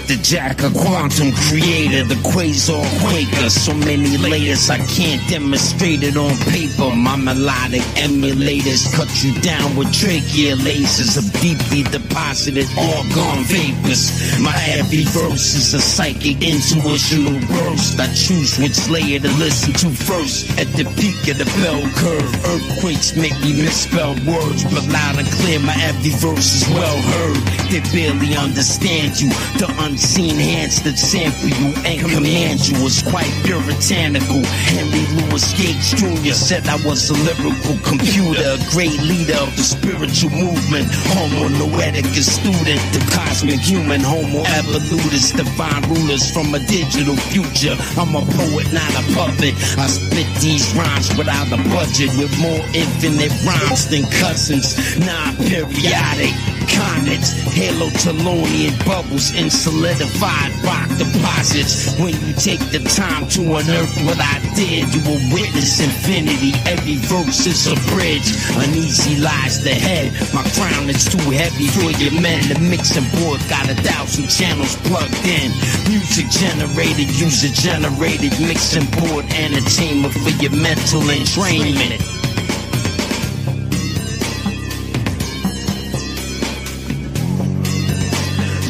Dr. Jack, a quantum creator, the quasar quaker. So many layers I can't demonstrate it on paper. My melodic emulators cut you down with trachea lasers of deeply deposited argon vapors. My heavy verse is a psychic intuitional burst. I choose which layer to listen to first. At the peak of the bell curve, earthquakes make me misspell words, but loud and clear my every verse is well heard. They barely understand you. The unseen hands that sample you and command you is quite puritanical. Henry Louis Gates Jr. said I was a lyrical computer, a great leader of the spiritual movement. Homo noeticus student, the cosmic human, Homo evolutus, divine rulers from a digital future. I'm a poet, not a puppet. I spit these rhymes without a budget, with more infinite rhymes than cousins. Non-periodic comets, halo-telonian bubbles in solidified rock deposits. When you take the time to unearth what I did, you will witness infinity. Every verse is a bridge. Uneasy lies the head. My crown is too heavy for your men. The mixing board got 1,000 channels plugged in. Music generated, user generated, mixing board entertainment for your mental entrainment.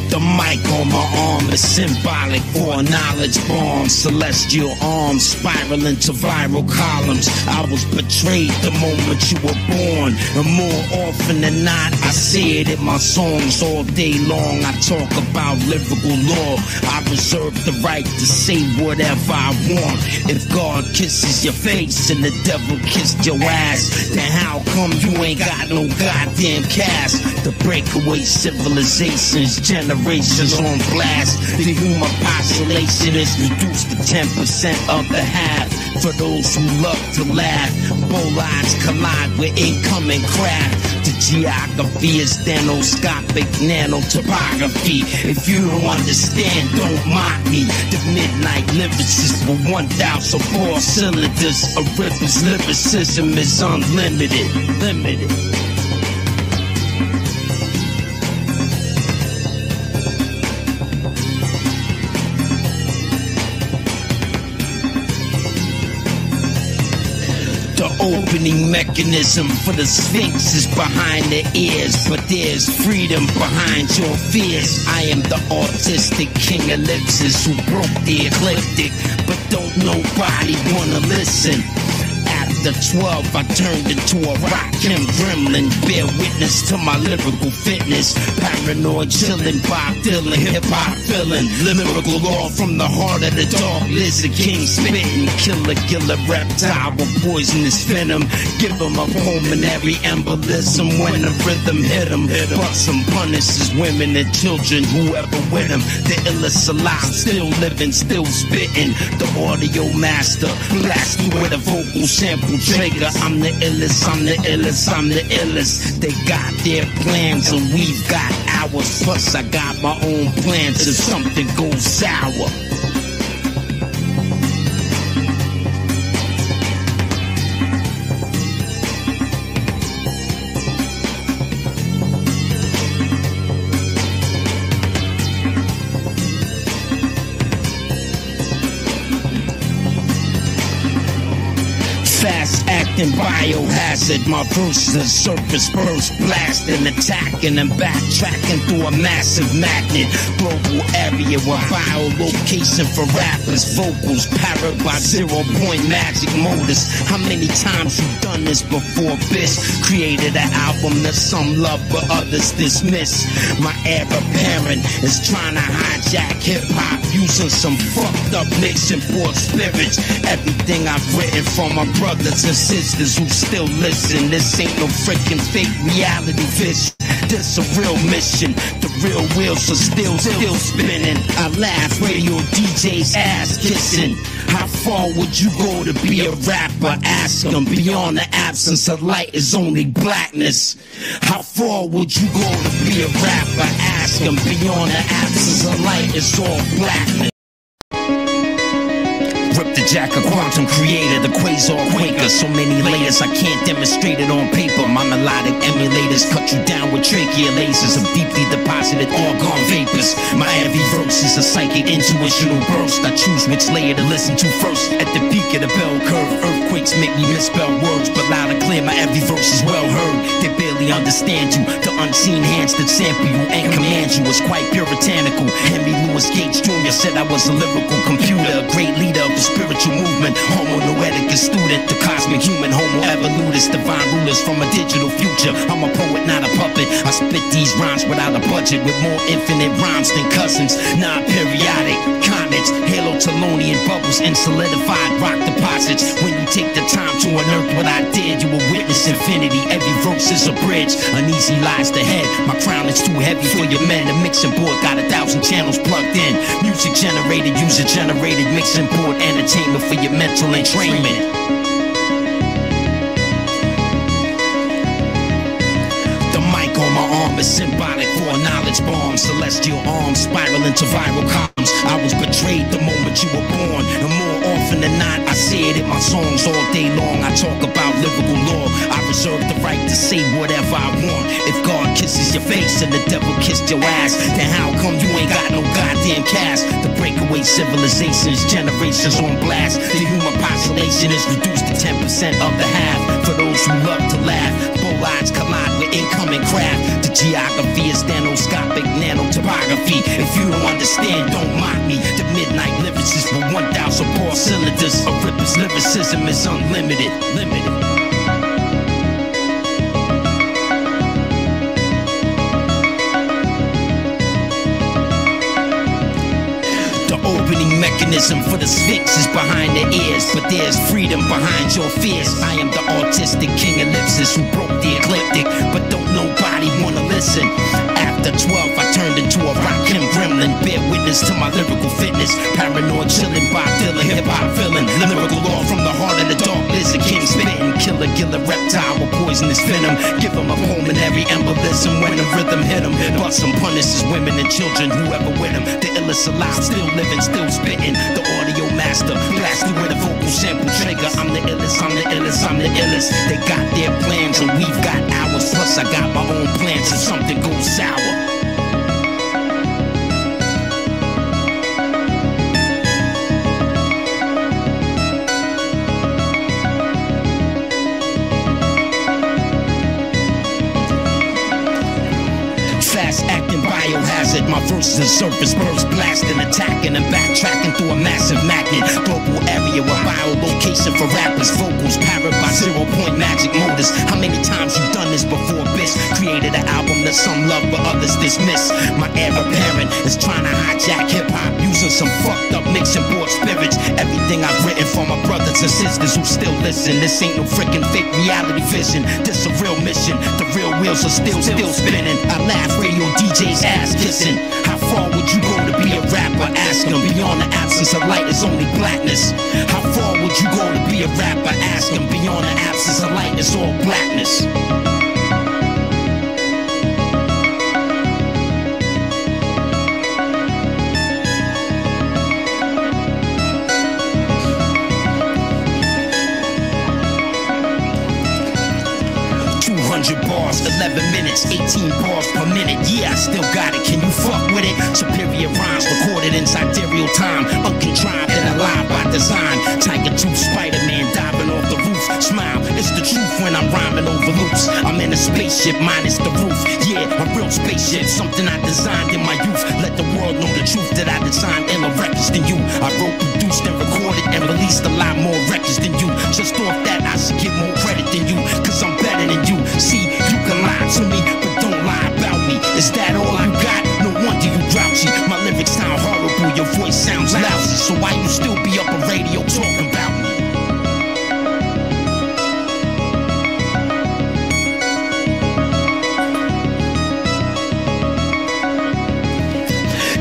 The mic on my arm is symbolic for a knowledge bomb. Celestial arms spiraling to viral columns. I was betrayed the moment you were born, and more often than not, I say it in my songs all day long. I talk about lyrical law. I reserve the right to say whatever I want. If God kisses your face and the devil kissed your ass, then how come you ain't got no goddamn cast? The breakaway civilizations, generations on blast. The human population is reduced to 10% of the half. For those who love to laugh, bolides collide with incoming craft. The geography is nanoscopic nanotopography. If you don't understand, don't mock me. The midnight lyricist with 1,004 cylinders. A ripper's lyricism is unlimited. Limited. Opening mechanism for the sphinx is behind the ears, but there's freedom behind your fears. I am the autistic king ellipsis who broke the eclectic, but don't nobody wanna listen. After 12, I turned into a rock-em gremlin. Bear witness to my lyrical fitness. Paranoid chillin', Bob Dylan, hip-hop villain. Lyrical law from the heart of the dog. Lizard king spittin'. Killer reptile with poisonous venom. Give him a pulmonary embolism when the rhythm hit him. Bust him, punishes women and children, whoever with him. The illest alive, still living, still spittin'. The audio master, blast you with a vocal sample trigger. I'm the illest, I'm the illest, I'm the illest. They got their plans and we've got ours. Plus I got my own plans if something goes sour. Fast-acting biohazard, my verse is a surface burst, blasting, attacking, and backtracking through a massive magnet. Global area with biolocation for rappers, vocals powered by 0-point magic motors. How many times you done this before, bitch? Created an album that some love but others dismiss. My heir apparent is trying to hijack hip-hop using some fucked up mixing board spirits. Everything I've written for my brothers and sisters who still listen. This ain't no freaking fake reality vision. This a real mission. The real wheels are still spinning. I laugh, radio DJs ass kissing. How far would you go to be a rapper? Ask them. Beyond the absence of light is only blackness. How far would you go to be a rapper? Ask them. Beyond the absence of light is all blackness. the jack, a quantum creator, the quasar quaker. So many layers, I can't demonstrate it on paper. My melodic emulators cut you down with trachea lasers of deeply deposited argon vapors. My every verse is a psychic intuitional burst. I choose which layer to listen to first. At the peak of the bell curve, earthquakes make me misspell words, but loud and clear, my every verse is well heard. They barely understand you. The unseen hands that sample you and command you is quite puritanical. Henry Louis Gates Jr. said I was a lyrical computer, a great leader of the spiritual movement, Homo Noeticus student, the cosmic human, Homo evolutus, divine rulers from a digital future. I'm a poet, not a puppet. I spit these rhymes without a budget, with more infinite rhymes than cousins. Non-periodic comets, halo-telonian bubbles, and solidified rock deposits. When you take the time to unearth what I did, you will witness infinity. Every verse is a bridge, uneasy lies the head. My crown is too heavy for your men. The mixing board got 1,000 channels plugged in. Music generated, user generated, mixing board entertainment for your mental entrainment. The mic on my arm is symbolic for a knowledge bomb. Celestial arms spiral into viral columns. I was betrayed the moment you were born, and more often than not, I say it in my songs all day long. I talk about lyrical law. I reserve the right to say whatever I want. If God kisses your face and the devil kissed your ass, then how come you ain't got no goddamn cast? The breakaway civilizations, generations on blast. The human population is reduced to 10% of the half. For those who love to laugh, bolides collide with incoming craft. The geography is nanoscopic nanotopography. If you don't understand, don't mock me. The midnight lyricist with 1,000 ball cylinders. A ripper's lyricism is unlimited. Opening mechanism for the sphinx is behind the ears, but there's freedom behind your fears. I am the autistic king ellipsis who broke the ecliptic, but don't nobody wanna listen. After 12, I turned into a Rakim gremlin. Bear witness to my lyrical fitness. Paranoid chillin', Bob Dylan, hip-hop villain. Lyrical law from the heart of the dark lizard king spittin'. Killer, reptile with poisonous venom. Give him a pulmonary embolism when the rhythm hit him. Bust him, punishes women and children, whoever with him. The illest alive, still living, still spittin'. The audio master, blasted with a vocal sample trigger. I'm the illest, I'm the illest, I'm the illest. They got their plans and we've got ours. Plus I got my own plans if something goes sour. Fast-acting biohazard. My verses are surface burst, blasting, attacking, and backtracking through a massive magnet. Global area with biolocation for rappers. Vocals powered by 0-point magic motors. How many times you done this before, bitch? Created an album that some love but others dismiss. My heir apparent is trying to hijack hip-hop using some fucked up mixing board spirits. Everything I've written for my brothers and sisters who still listen. This ain't no freaking fake reality vision. This a real mission. The real wheels are still spinning. I laugh, radio DJs ass kissing. How far would you go to be a rapper? Ask them. Beyond the absence of light is only blackness. How far would you go to be a rapper? Ask them. Beyond the absence of light is all blackness. 200 bars, 11 minutes, 18 bars per minute. Yeah, I still got it. Can you fuck with it? Superior rhymes recorded in sidereal time, uncontrived and alive by design. Tiger Tooth, Spider-Man diving off the roof. Smile, it's the truth when I'm rhyming over loops. I'm in a spaceship minus the roof. Yeah, a real spaceship, something I designed in my youth. Let the world know the truth that I designed iller records than you. I wrote, produced, and recorded and released a lot more records than you. Just off that, I should get more credit than you, cause I'm better than you. See, you can lie to me, but don't lie about me. Is that all I got? No wonder you grouchy. My lyrics sound horrible, your voice sounds lousy. So why you still be up on radio talking about me?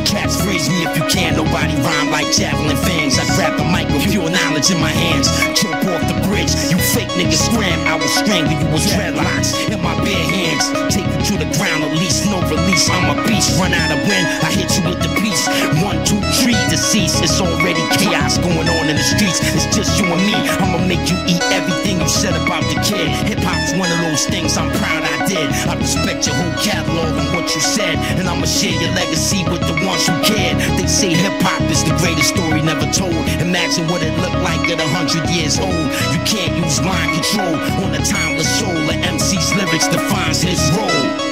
Catchphrase me if you can, nobody rhyme like javelin fangs. I grab the mic with pure knowledge in my hands. Choke off the bridge bricks. You fake niggas scram, I will strangle you with dreadlocks in my bare hands. Take you to the ground, at least no release. I'm a beast, run out of wind, I hit you with the piece. 1, 2, 3, deceased. It's already chaos going on in the streets. It's just you and me. I'ma make you eat everything you said about the kid. Hip hop's one of those things I'm proud I did. I respect your whole catalog and what you said, and I'ma share your legacy with the ones who cared. They say hip hop is the greatest story never told. Imagine what it looked like at 100 years old. You can't use mind control on the timeless soul. An MC's lyrics defines his role.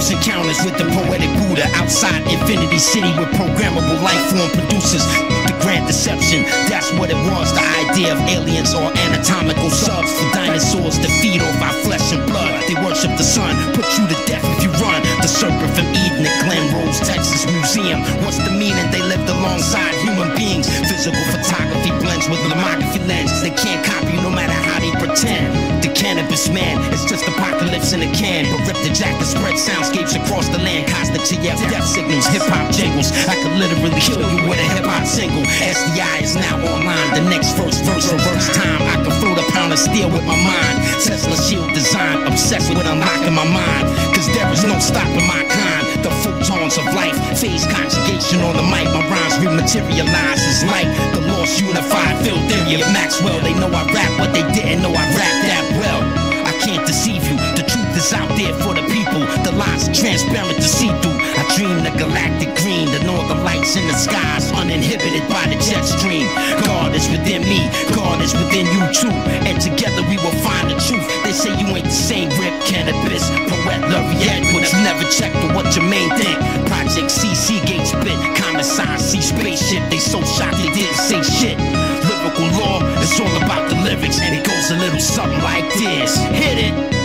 Encounters with the poetic Buddha outside Infinity City with programmable life form producers. The grand deception, that's what it was. The idea of aliens or anatomical subs for dinosaurs to feed off our flesh and blood. They worship the sun, put you to death if you run. The serpent from Eden at Glen Rose, Texas Museum. What's the meaning? They lived alongside human beings. Physical photography blends with lomography lens. They can't copy you no matter how they pretend. The cannabis man, it's just apocalypse in a can. But rip the jacket, spread soundscapes across the land. Cosmic to your death signals, hip-hop jingles. I could literally kill you with a hip-hop single. SDI is now online. The next verse reverse time. I can float a pound of steel with my mind. Tesla shield design, obsessed with unlocking my mind. Cause there is no stopping my kind. The photons of life, phase conjugation on the mic. My rhymes rematerialize as light. The lost unified field theory of Maxwell. They know I rap, but they didn't know I rap that well. I can't deceive you. The truth is out there for the people. The lies are transparent to see through. I dream the galactic green, the northern lights in the skies, uninhibited by the jet stream. God is within me, God is within you too, and together we will find the truth. They say you ain't the same Rip Cannabis, poet laureate, but you never checked for what your main thing. Project CC Gate spit, commissar C spaceship. They so shocked they didn't say shit. Lyrical law, it's all about the lyrics, and it goes a little something like this. Hit it.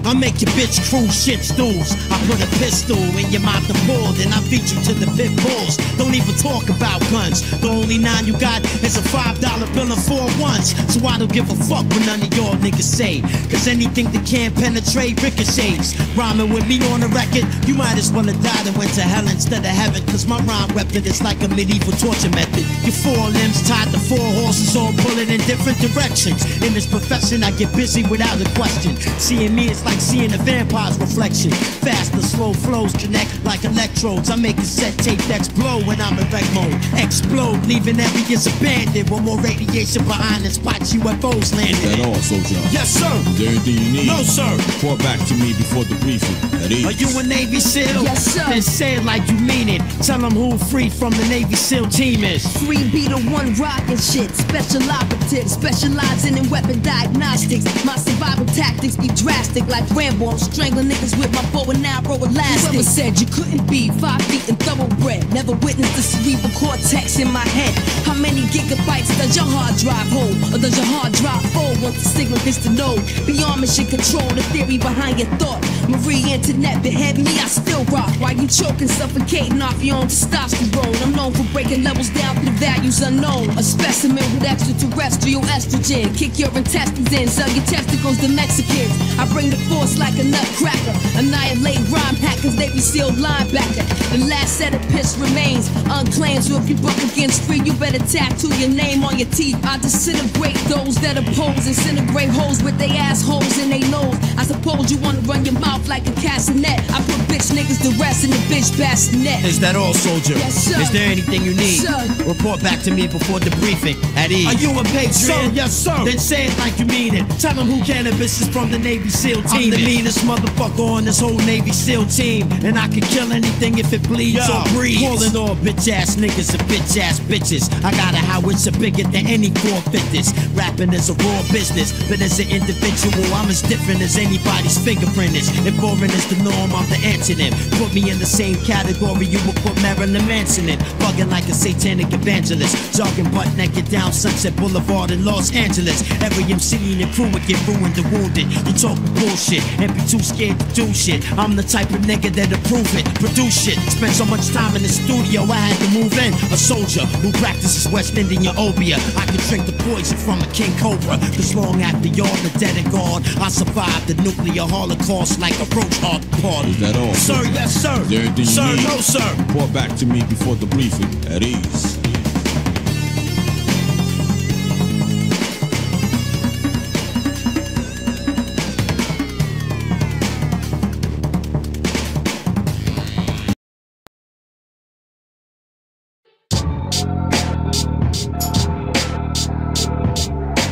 I make your bitch cruise shit stools. I put a pistol in your mouth to pull, then I beat you to the pit bulls. Don't even talk about guns. The only 9 you got is a $5 bill and 4 ones. So I don't give a fuck what none of y'all niggas say. Cause anything that can't penetrate ricochets. Rhyming with me on the record, you might as well have died and went to hell instead of heaven. Cause my rhyme weapon is like a medieval torture method. Your 4 limbs tied to 4 horses, all pulling in different directions. In this profession, I get busy without a question. Seeing me is like seeing a vampire's reflection. Faster, slow flows connect like electrodes. I make a set tape explode when I'm in wreck mode. Explode, leaving areas abandoned with more radiation behind the spots UFOs landed. Is that all, soldier? Yes, sir. Is there anything you need? No, sir. Report back to me before the briefing. At ease. Are you a Navy SEAL? Yes, sir. Then say it like you mean it. Tell them who free from the Navy SEAL team is. 3 be the one rockin' shit. Special operatives, specializing in weapon diagnostics. My survival tactics be drastic like Rambo. I'm strangling niggas with my bow and arrow elastic. Whoever said you couldn't be 5 feet and thoroughbred? Never witnessed the cerebral cortex in my head. How many gigabytes does your hard drive hold? Or does your hard drive fold once the signal hits the node? Beyond mission control, the theory behind your thought. Marie Antoinette behead me, I still rock. While you choking, suffocating off your own testosterone. I'm known for breaking levels down to the values unknown. A specimen with extraterrestrial estrogen. Kick your intestines in, sell your testicles to Mexicans. I bring the force like a nutcracker. Annihilate rhyme hackers, Navy SEAL linebacker. The last set of piss remains unclaimed. So if you buck against free, you better tattoo your name on your teeth. I disintegrate those that oppose. Incinerate holes with they assholes in they nose. I suppose you wanna run your mouth like a castanet. I put bitch niggas to rest in the bitch bassinet. Is that all, soldier? Yes, sir. Is there anything you need? Sir. Report back to me before the briefing. At ease. Are you a patriot? Sir, yes, sir. Then say it like you mean it. Tell them who cannabis is from the Navy SEAL team. I'm the meanest motherfucker on this whole Navy SEAL team. and I can kill anything if it bleeds or breathes. Calling all bitch ass niggas and bitch ass bitches. I got a howitzer bigger than any 450s. Rapping is a raw business, but as an individual, I'm as different as anybody's fingerprint is. If boring is the norm, I'm the antonym. Put me in the same category you would put Marilyn Manson in. Bugging like a satanic evangelist. Jogging butt naked down Sunset Boulevard in Los Angeles. Every MC and your crew would get ruined and wounded. You talk bullshit and be too scared to do shit. I'm the type of nigga that'll prove it, produce shit. Spend so much time in the studio, I had to move in. A soldier who practices West Indian obeah. I could drink the poison from a king cobra. Cause long after y'all are dead and gone, I survived the nuclear holocaust like a roach off the party. Is that all? Sir, yes sir. Is there anything Sir, you need? no sir. Report back to me before the briefing. At ease.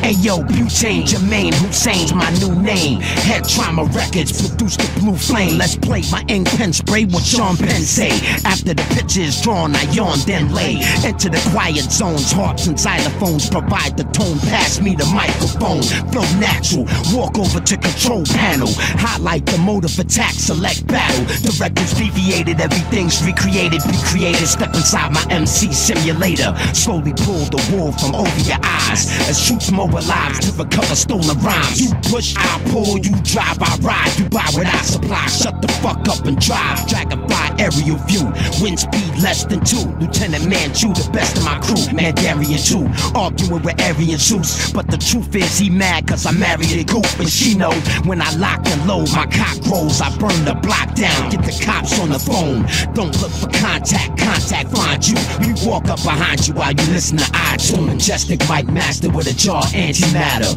Ayo, Butane, Jermaine, Hussein's my new name. Head Trauma Records produced the blue flame. Let's play my ink pen spray, what Sean Penn say. After the picture is drawn, I yawn, then lay. Enter the quiet zones, harps and xylophones provide the tone. Pass me the microphone, flow natural. Walk over to control panel. Highlight the mode of attack, select battle. The record's deviated, everything's recreated. Be creative, step inside my MC simulator. Slowly pull the wool from over your eyes as troops mobilize to recover stolen rhymes. You push, I pull, you drive, I ride. You buy what I supply, shut the fuck up and drive. Dragonfly aerial view, wind speed less than 2. Lieutenant Manchu, the best of my crew. Mandarian 2, arguing with Aryan Zeus. But the truth is he mad cause I married a goop. And she know when I lock and load, my cock rolls, I burn the block down. Get the cops on the phone. Don't look for contact, contact find you. We walk up behind you while you listen to iTunes. Majestic Mike Master with a jaw antimatter.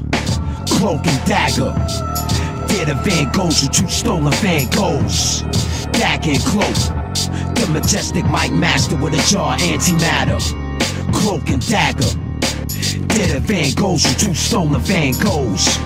Cloak and dagger. Did a Van Goghs with 2 stolen Van Goghs. Dagger and cloak. The majestic Mike Master with a jaw antimatter. Cloak and dagger. Did a Van Goghs with 2 stolen Van Goghs.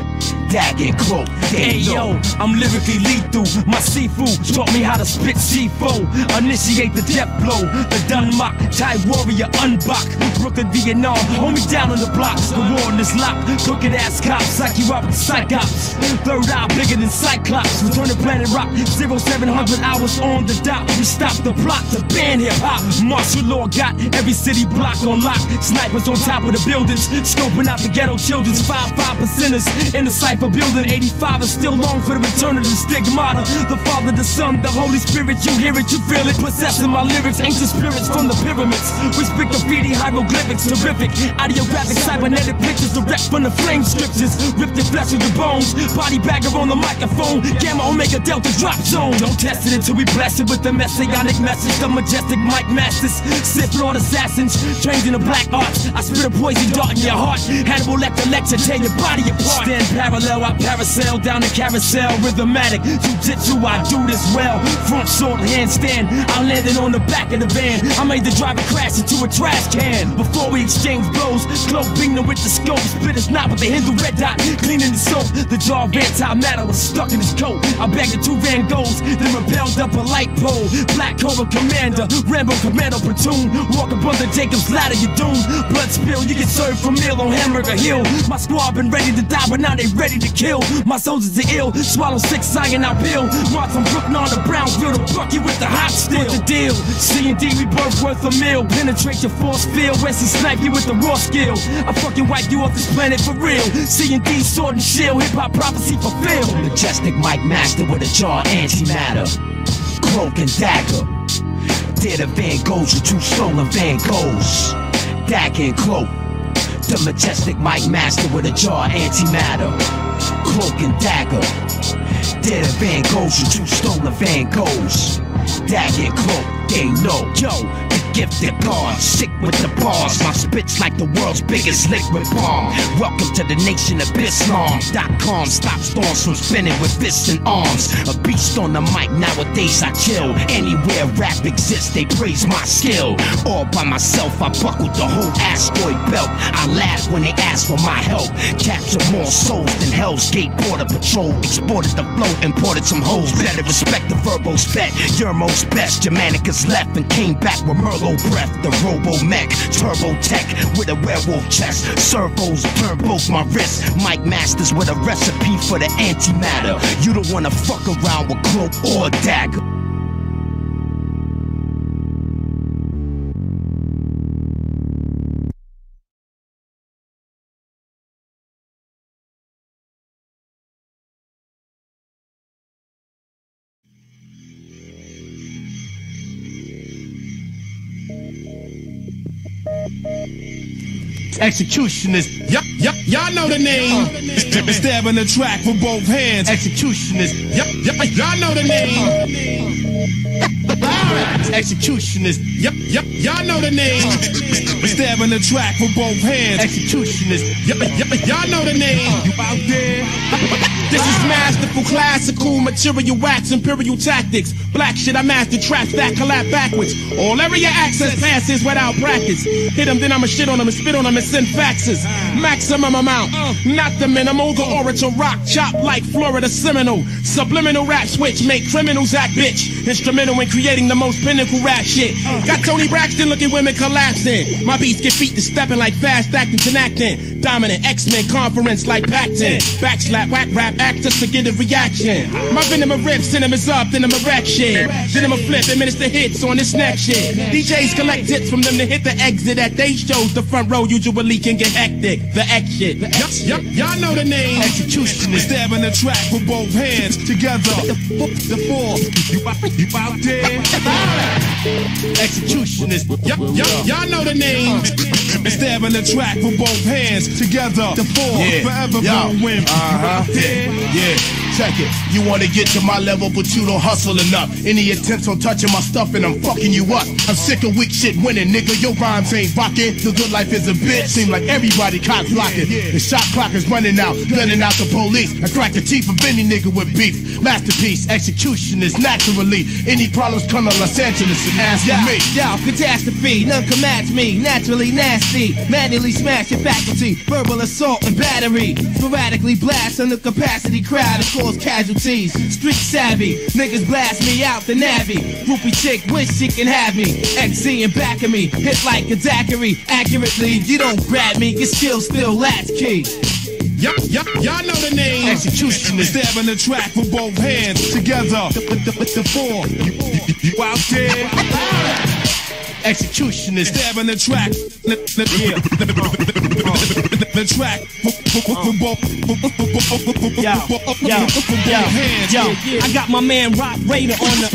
Dagger and cloak. Hey yo, I'm lyrically lethal. My seafood taught me how to spit C4. Initiate the death blow. The Dunmock, Thai warrior, unbuck. Brooklyn, Vietnam, hold me down on the blocks. The war in this lock, crooked ass cops, psych you out with psychops. Third eye bigger than Cyclops. Return to Planet Rock, 0700 hours on the dot. We stop the plot to ban hip hop. Martial law got every city block on lock. Snipers on top of the buildings, scoping out the ghetto children's 5%ers in the cypher building. 85 is still long for the return of the stigmata. The Father, the Son, the Holy Spirit, you hear it, you feel it. Possessing my lyrics, ancient spirits from the pyramids. We speak graffiti, hieroglyphics, terrific. Audiographic, cybernetic pictures direct from the flame scriptures. Rip your flesh with your bones. Body bagger on the microphone. Gamma, Omega, Delta, drop zone. Don't test it until we bless it with the messianic message. The majestic Mike Masters, Sith Lord assassins, trained in the black arts. I spit a poison dart in your heart. Hannibal lecture, tear your body apart. Stand parallel, I parasail down the carousel. Rhythmatic, jujitsu, I do this well. Front sword, handstand, I landed on the back of the van. I made the driver crash into a trash can. Before we exchange blows, cloak beating with the scope. Spit his knot with the Hindu red dot, cleaning the soap. The jar of antimatter was stuck in his coat. I bagged the 2 Van Goghs, then repelled up a light pole. Black Cobra Commander, Rambo Commando platoon. Walk up on the Jacob's ladder, you doom. Blood spill, you get served for meal on Hamburger Hill. My squad been ready to die, but now they ready to kill. My soldiers are ill, swallow 6 cyanide pill. March from Brooklyn on to Brownsville to buck you with the hot steel. What's the deal? C&D, we both worth a meal. Penetrate your force field, Wesley snipe you with the raw skill. I fucking wipe you off this planet for real. C&D, sword and shield, hip-hop prophecy fulfilled. Majestic Mike Master with a jaw antimatter. Cloak and dagger. Did a Van Goghs with 2 stolen Van Goghs. Dagger and cloak. The majestic Mike Master with a jaw antimatter. Cloak and dagger. Did a Van Goghs with 2 stolen Van Goghs. Dagger and cloak, they know. Yo, gifted God, sick with the bars. My spit's like the world's biggest liquid bomb. Welcome to the nation of Islam.com. Stop storms from spinning with fists and arms. A beast on the mic, nowadays I chill. Anywhere rap exists, they praise my skill. All by myself, I buckled the whole asteroid belt. I laugh when they ask for my help. Captured more souls than Hell's Gate Border Patrol. Exported the flow, imported some hoes. Better respect the verbal spec. You're most best. Germanicus left and came back with Merlot breath. The Robo Mech, Turbo Tech with a werewolf chest. Servos turn both my wrists. Mike Masters with a recipe for the antimatter. You don't wanna fuck around with cloak or dagger. Executionist, y'all know the name. Stabbing the track with both hands. Executionist, y'all know the name. Executionist, y'all know the name. Stabbing the track with both hands. Executionist, y'all know the name. You out there? This is masterful, classical, material wax, imperial tactics. Black shit, I master trap, stack, collab backwards. All area access passes without practice. Hit them, then I'ma shit on them and spit on them and send faxes. Maximum amount, not the minimal. The orator rock, chop like Florida Seminole. Subliminal rap switch, make criminals act bitch. Instrumental in creating the most pinnacle rap shit. Got Tony Braxton looking women collapsing. My beats get feet to stepping like fast acting to acting. Dominant X-Men conference like Pac-10. Backslap, whack rap actors to get a reaction. My venom rips, send them is up, then I'm a wreck shit. Then I'm a flip, administer hits on this next shit. DJs collect hits from them to hit the exit at they shows. The front row usually can get hectic. The X shit. Y'all know the name. Executionist, stabbing the track with both hands together. The four, you out there? Executionist, y'all know the name. Stabbing the track with both hands together. The four, forever gon' win. Yeah, check it. You wanna get to my level, but you don't hustle enough. Any attempts on touching my stuff and I'm fucking you up. I'm sick of weak shit winning, nigga. Your rhymes ain't rocking. The good life is a bitch. Seem like everybody cock blocking. The shot clock is running out, letting out the police. I crack the teeth of any nigga with beef. Masterpiece, execution is naturally. Any problems come to Los Angeles and ask for me. Yo, catastrophe, none can match me. Naturally nasty, manually smash your faculty. Verbal assault and battery. Sporadically blast on the capacity crowd and cause casualties. Street savvy, niggas blast me out the navvy. Groupie chick wish she can have me. XZ in back of me, hit like a daiquiri. Accurately, you don't grab me, your skills still latchkey. Y'all know the name. Executionist, stabbing the track with both hands together. The four, you out there? Executionist, stabbing the track. The track. Yo, I got my man Rock Raider on the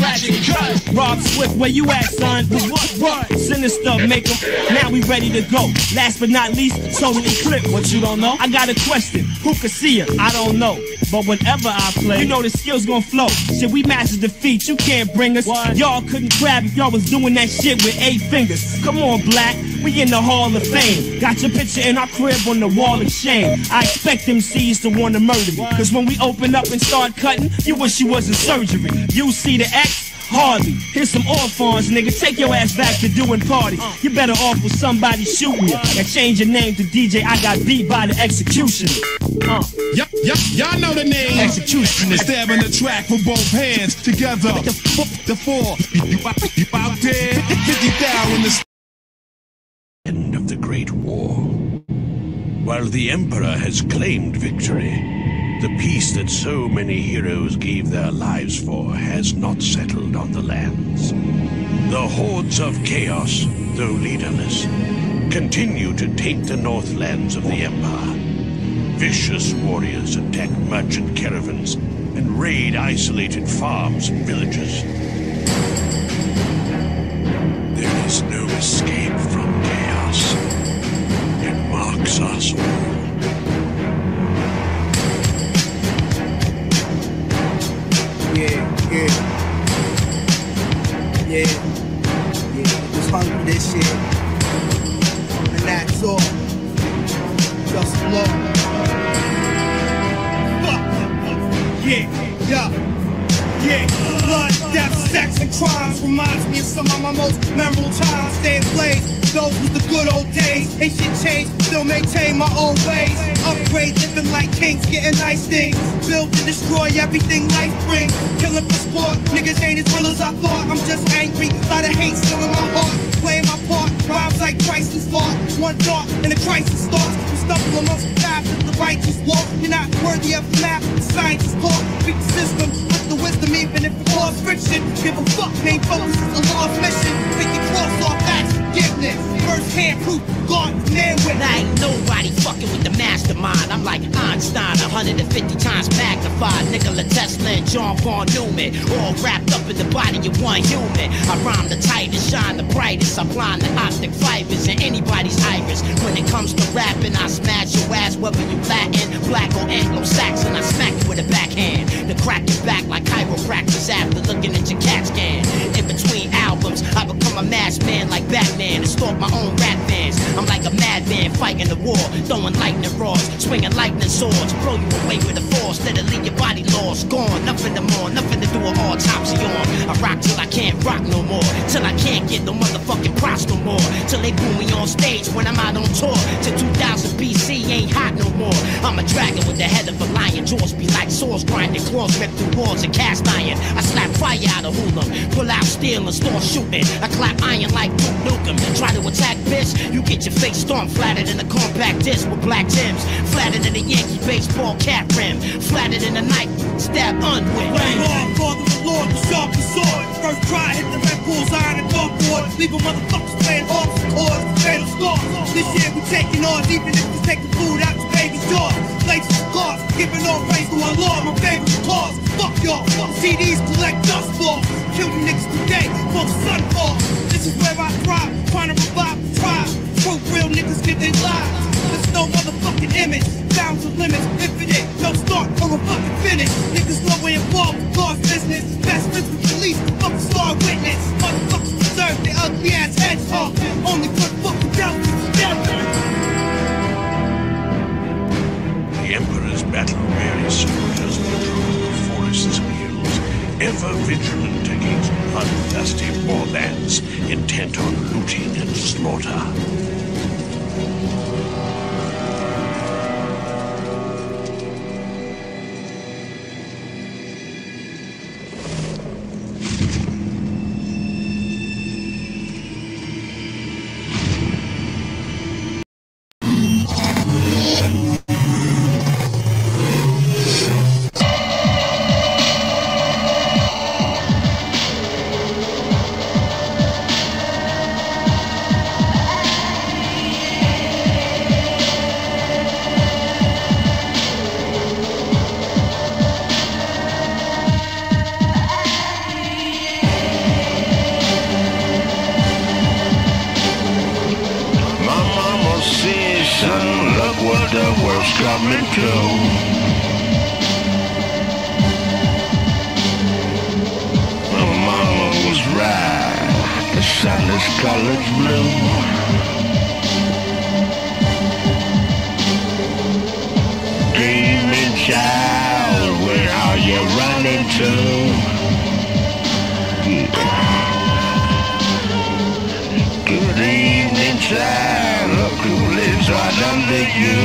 Rob Swift, where you at, son? What? Sinister, make him. Now we ready to go. Last but not least, Solar Eclipse. What you don't know? I got a question. Who could see it? I don't know. But whenever I play, you know the skills gon' flow. Shit, we mastered defeat. You can't bring us. Y'all couldn't grab if y'all was doing that shit with 8 fingers. Come on, Black. We in the Hall of Fame. Got your picture in our crib on the wall of shame. I expect them C's to wanna murder me. Cause when we open up and start cutting, you wish you was in surgery. You see the X? Hardly. Here's some orphans, nigga. Take your ass back to doing party. You better off with somebody shooting you. And change your name to DJ I Got Beat by the Executioner. Y'all know the name. Executionist, stabbing the track with both hands together. The four, you out there? 50 down in the end of the Great War. While the Emperor has claimed victory, the peace that so many heroes gave their lives for has not settled on the lands. The hordes of chaos, though leaderless, continue to take the northlands of the Empire. Vicious warriors attack merchant caravans and raid isolated farms and villages. There is no escape from chaos. It marks us all. Yeah. This hungry this shit. And that's all. Just flow. Yeah, blood, death, sex, and crimes reminds me of some of my most memorable times. Staying blazed, those was the good old days. Ain't shit changed, still maintain my old ways. Upgrade, living like kings, getting nice things. Build and destroy everything life brings. Killing for sport, niggas ain't as real as I thought. I'm just angry, lot of hate still in my heart. Playing my part, rhymes like Christ's fault. One thought, and the crisis starts. You stumble amongst the path of the righteous walk. You're not worthy of the math, the science is taught. Beat the system with the wisdom, even if it causes friction. Give a fuck, main focus is a lost mission. Take your cross off, that's forgiveness. First hand proof, God, man with. Now ain't nobody fucking with the mastermind. I'm like Einstein, 150 times magnified. Nikola Tesla and John Von Neumann, all wrapped up in the body of one human. I rhyme the tightest, shine the brightest. I blind the optic fibers in anybody's iris. When it comes to rapping, I smash your ass, whether you Latin, black or Anglo-Saxon. I smack you with a backhand, to crack your back like chiropractors after looking at your CAT scan. In between albums, I become a masked man like Batman and stalk my own rap fans. I'm like a madman fighting the war, throwing lightning rods, swinging lightning swords, blow you away with a force that'll leave your body lost, gone, nothing to more, nothing to do with autopsy on. I rock till I can't rock no more, till I can't get no motherfucking props no more, till they boo me on stage when I'm out on tour. Till 2000 BC ain't hot no more. I'm a dragon with the head of a lion, jaws be like swords grinding, claws rip through walls and cast iron. I slap fire out of hoodlum, pull out steel and start shooting. I clap iron like Duke Nukem. Try to attack bitch, you get your face stomped flatter than a compact disc with black Tims, flatter than a Yankee baseball cap rim, flatter than a knife, stab unwit. Lord, Father of the Lord, the sharpest sword. First try, hit the red bull's iron and dartboard. Leaving motherfuckers playing harps and chords, fatal scars. This year we taking ours, even if we take the food out your baby's jaws. Places and cars, giving all praise to our Lord, my favorite cause. Fuck y'all, CDs collect dust balls. Kill you niggas today, for the sun falls. This is where I thrive, trying to revive the tribe. Prove real niggas get their lives. There's no motherfucking image, bounds of limits, infinite. No start or a fucking finish. Niggas know we involved with God's business. Best friends with police, fucking star witness. Motherfuckers deserve their ugly ass heads off. Only put fucking devils together. The Emperor's battle-weary soldiers patrol the forests and hills, ever vigilant against bloodthirsty warbands intent on looting and slaughter. coming to. My mama was right, the sun is colored blue. Dreaming child, where are you running to? Good evening child, look who lives right under you.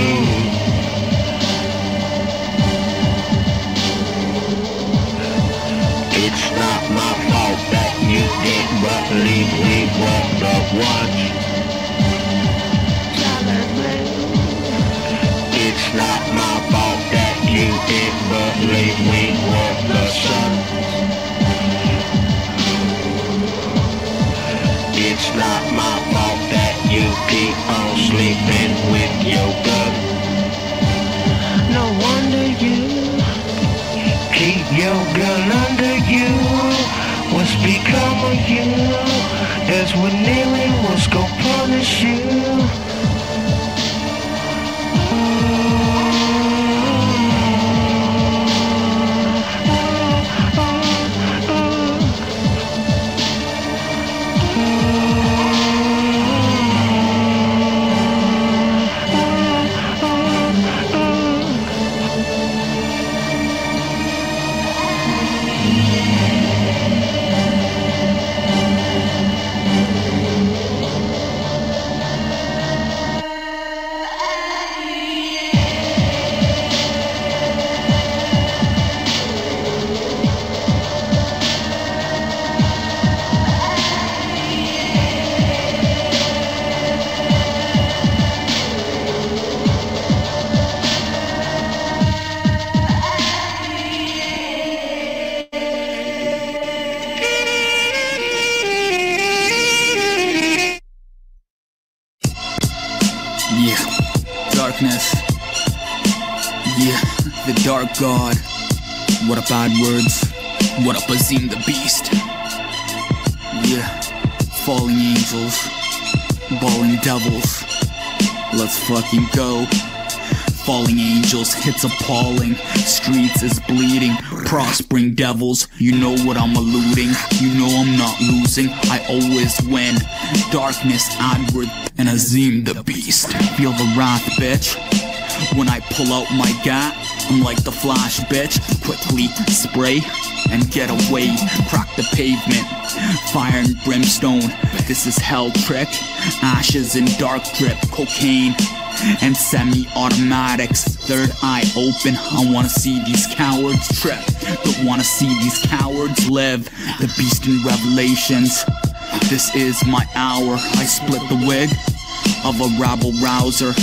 It's not my fault that you didn't believe we walked up once. It's not my fault that you didn't believe we walked the sun. It's not my fault that you keep on sleeping with your gun. No wonder you keep your gun under you. What's become of you? That's what nearly was gonna punish you. Darkness. Yeah, the dark god. What up, bad words? What up, Azim the Beast? Yeah, falling angels, balling devils. Let's fucking go. Falling angels, hits appalling. Streets is bleeding. Prospering devils, you know what I'm alluding. You know I'm not losing, I always win. Darkness, Adward, and Azim the Beast. Feel the wrath, bitch. When I pull out my gat, I'm like the Flash, bitch. Quickly spray and get away. Crack the pavement, fire and brimstone. This is hell trick. Ashes and dark drip, cocaine and semi-automatics. Third eye open, I wanna see these cowards trip. Don't wanna see these cowards live. The beast in Revelations. This is my hour. I split the wig of a rabble rouser.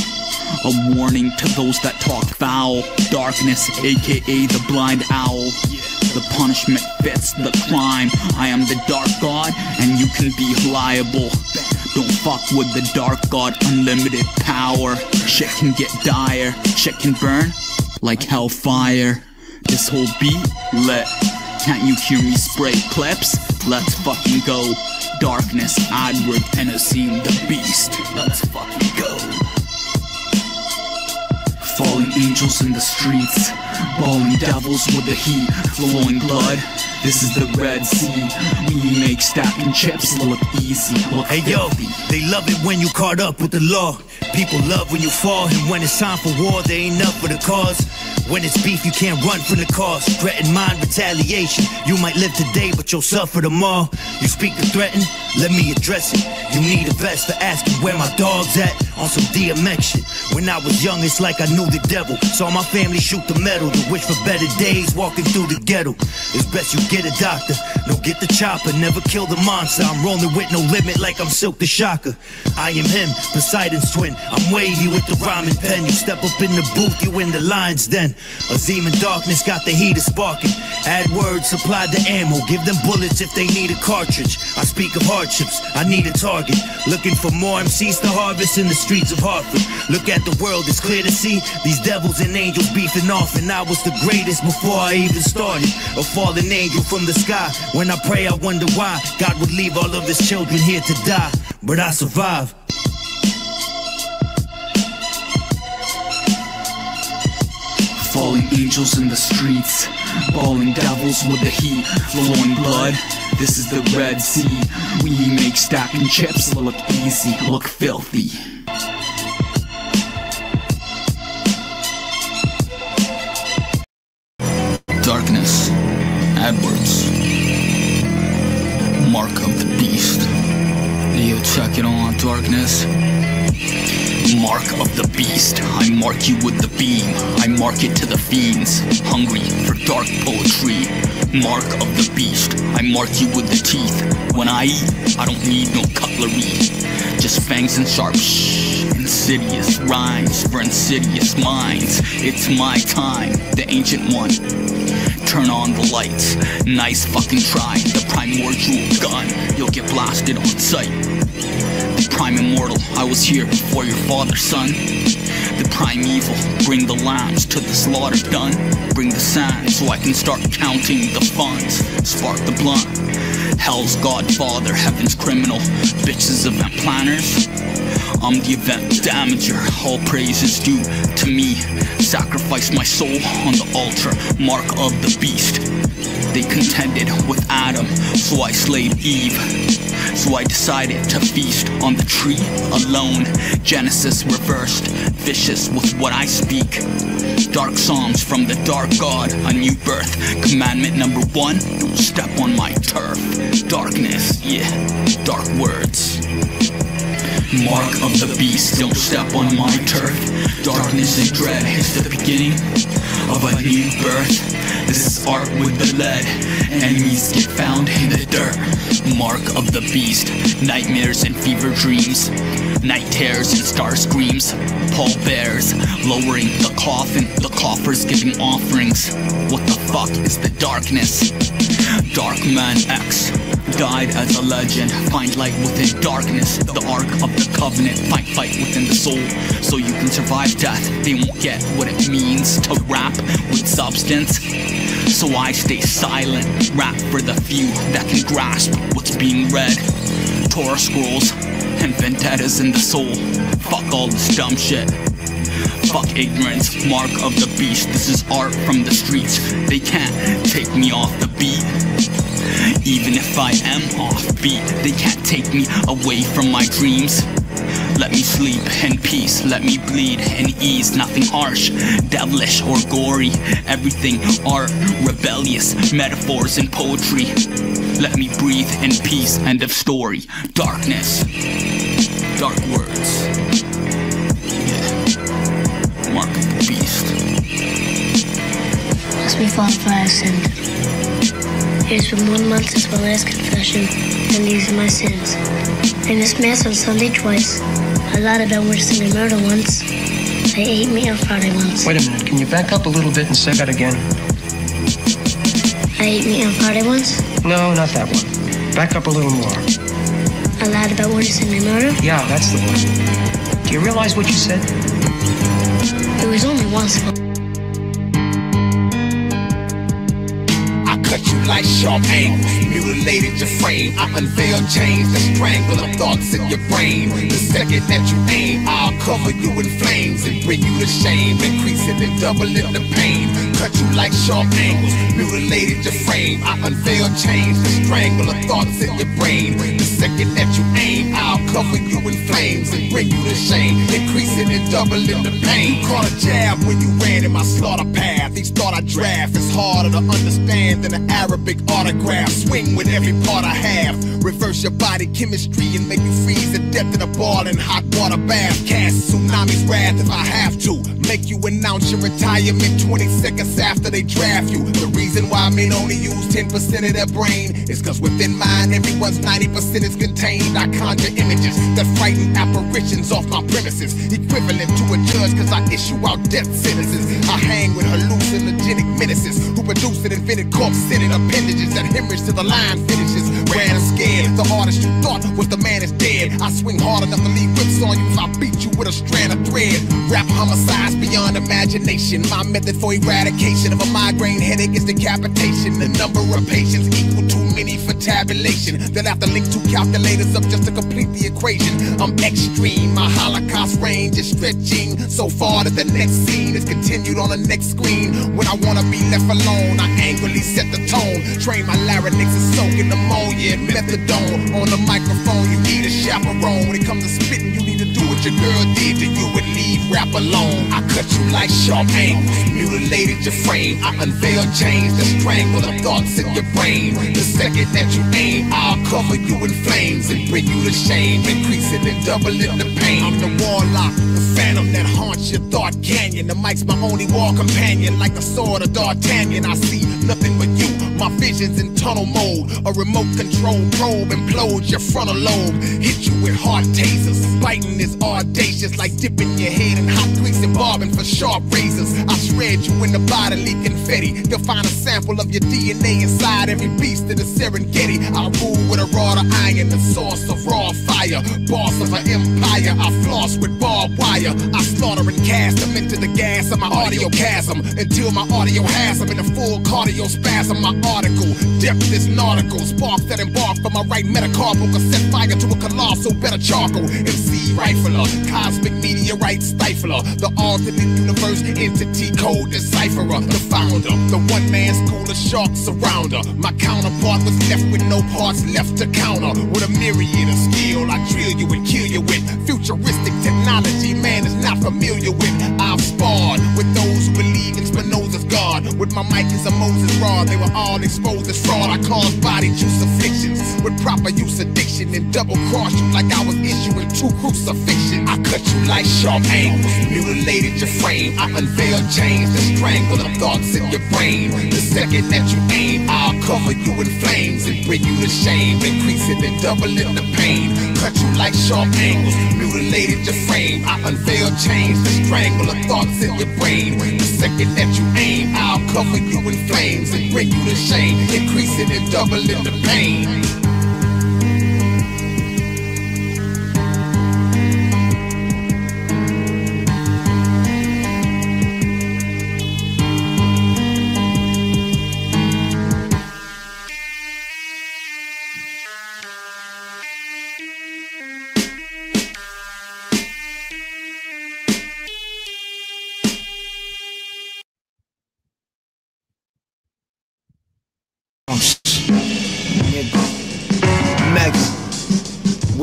A warning to those that talk foul. Darkness, aka the blind owl. The punishment fits the crime. I am the dark god, and you can be liable. Don't fuck with the dark god, unlimited power. Shit can get dire, shit can burn like hellfire. This whole beat lit. Can't you hear me spray clips? Let's fucking go. Darkness, Adward, and Azim the Beast. Let's fucking go. Falling angels in the streets, balling devils with the heat, flowing blood. This is the Red Sea. We make stacking chips look easy, look hey filthy. yo, they love it when you caught up with the law. People love when you fall, and when it's time for war, they ain't up for the cause. When it's beef, you can't run from the cause. Threaten mind retaliation. You might live today, but you'll suffer tomorrow. You speak to threaten, let me address it. You need a vest for asking where my dog's at. On some DMX shit. When I was young, it's like I knew the devil. Saw my family shoot the metal to wish for better days. Walking through the ghetto, it's best you get a doctor. No, get the chopper, never kill the monster. I'm rolling with no limit like I'm Silk the Shocker. I am him, Poseidon's twin. I'm weighty with the rhyming pen. You step up in the booth, you in the lion's den. Azim and Darkness got the heater sparking. Add words, supply the ammo. Give them bullets if they need a cartridge. I speak of hardships, I need a target. Looking for more MCs to harvest in the streets of Hartford. Look at the world, it's clear to see these devils and angels beefing off. And I was the greatest before I even started. A fallen angel from the sky. When I pray, I wonder why God would leave all of his children here to die. But I survive. Falling angels in the streets, balling devils with the heat, flowing blood. This is the Red Sea. We make stacking chips look easy, look filthy. Darkness, AdWords, Mark of the Beast. Hey, yo, check it on, Darkness. Mark of the Beast, I mark you with the beam. I mark it to the fiends, hungry for dark poetry. Mark of the Beast, I mark you with the teeth. When I eat, I don't need no cutlery. Just fangs and sharp insidious rhymes for insidious minds. It's my time, the ancient one. Turn on the lights, nice fucking try. The primordial gun, you'll get blasted on sight. The prime immortal, I was here before your father, son. The primeval, bring the lambs to the slaughter done. Bring the sand so I can start counting the funds. Spark the blunt, hell's godfather, heaven's criminal. Bitches event planners, I'm the event damager. All praise is due to me. Sacrifice my soul on the altar, mark of the beast. They contended with Adam, so I slayed Eve. So I decided to feast on the tree alone. Genesis reversed, vicious with what I speak. Dark psalms from the dark god, a new birth. Commandment number 1, don't step on my turf. Darkness, yeah, dark words. Mark of the beast, don't step on my turf. Darkness and dread is the beginning of a new birth. This is art with the lead. Enemies get found in the dirt. Mark of the beast, nightmares and fever dreams. Night tears and star screams. Pall bears, lowering the coffin. The coffers giving offerings. What the fuck is the darkness? Dark Man X, died as a legend. Find light within darkness, the ark of the covenant. Find fight within the soul, so you can survive death. They won't get what it means to rap with substance, so I stay silent. Rap for the few that can grasp what's being read. Torah scrolls and vendettas in the soul. Fuck all this dumb shit. Fuck ignorance, mark of the beast. This is art from the streets. They can't take me off the beat. Even if I am off beat, they can't take me away from my dreams. Let me sleep in peace, let me bleed in ease. Nothing harsh, devilish or gory. Everything art, rebellious, metaphors and poetry. Let me breathe in peace, end of story. Darkness, dark words. Yeah, mark of the beast. As we fall for our sin. It has been 1 month since my last confession, and these are my sins. I missed Mass on Sunday twice. I lied about witnessing a murder once. I ate meat on Friday once. Wait a minute, can you back up a little bit and say that again? I ate meat on Friday once. No, not that one. Back up a little more. I lied about witnessing a murder. Yeah, that's the one. Do you realize what you said? It was only once. Cut you like sharp angles, mutilated your frame. I unveil chains that strangle the thoughts in your brain. The second that you aim, I'll cover you in flames and bring you to shame, increasing and doubling the pain. Cut you like sharp angles, mutilated your frame. I unveil chains that strangle the thoughts in your brain. The second that you aim, I'll cover you in flames and bring you to shame, increasing and doubling the pain. You caught a jab when you ran in my slaughter path. Each thought I draft is harder to understand than Arabic autograph. Swing with every part I have. Reverse your body chemistry and make you freeze to death in a boiling hot water bath. Cast tsunami's wrath if I have to. Make you announce your retirement 20 seconds after they draft you. The reason why men only use 10% of their brain is cause within mine everyone's 90% is contained. I conjure images that frighten apparitions off my premises. Equivalent to a judge cause I issue out death sentences. I hang with hallucinogenic menaces who produced and invented corpse-scented appendages that hemorrhage till the line finishes. Ran and scared, the artist you thought was the man is dead. I swing hard enough to leave whips on you if I beat you with a strand of thread. Rap homicides beyond imagination. My method for eradication of a migraine headache is decapitation. The number of patients equal too many for tabulation. They'll have to link two calculators up just to complete the equation. I'm extreme, my Holocaust range is stretching so far that the next scene is continued on the next screen. When I wanna be left alone, I angrily set the tone. Train my larynx to soak in ammonia and methadone. On the microphone, you need a chaperone. When it comes to spitting, you need to do what your girl did to you and leave rap alone. I cut you like sharp angles, mutilated your frame. I unveil chains that strangle the thoughts in your brain. The second that you aim, I'll cover you in flames and bring you to shame, increasing and doubling the pain. I'm the warlock, the phantom that haunts your thought canyon. The mic's my only war companion, like the sword of D'Artagnan. I see nothing but you. My vision's in tunnel mode. A remote control probe implodes your frontal lobe. Hit you with hard tasers. Biting is audacious, like dipping your head in hot grease and barbing for sharp razors. I shred you in the bodily confetti. You'll find a sample of your DNA inside every beast of the Serengeti. I rule with a rod of iron, the source of raw fire. Boss of an empire, I floss with barbed wire. I slaughter and cast them into the gas of my audio chasm until my audio has them in a full cardio spasm. My article, depth is nautical. Sparks that embark from my right metacarpal could set fire to a colossal better charcoal. MC rifler, cosmic meteorite stifler, the alternate universe entity code decipherer, the founder, the one-man school of sharks around her. My counterpart was left with no parts left to counter. With a myriad of skill, I drill you and kill you with futuristic technology man is not familiar with. I've sparred with those who believe in Spinoza's God. With my mic as a Moses rod, they were all exposed as fraud. I caused body juice afflictions with proper use addiction and double cross you like I was issuing 2 crucifixions. I cut you like sharp angles, mutilated your frame. I unveil chains that strangle the thoughts in your brain. The second that you aim, I'll cover you in flames and bring you to shame, increasing and doubling the pain. Cut you like sharp angles, mutilated your frame. I unveil chains that strangle the thoughts in your brain. The second that you aim, I'll cover you in flames and bring you to shame, increasing and doubling the pain.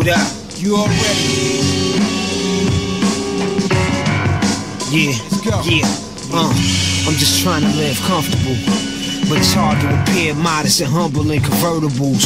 it out. You already. Yeah, I'm just trying to live comfortable, but it's hard to appear modest and humble in convertibles.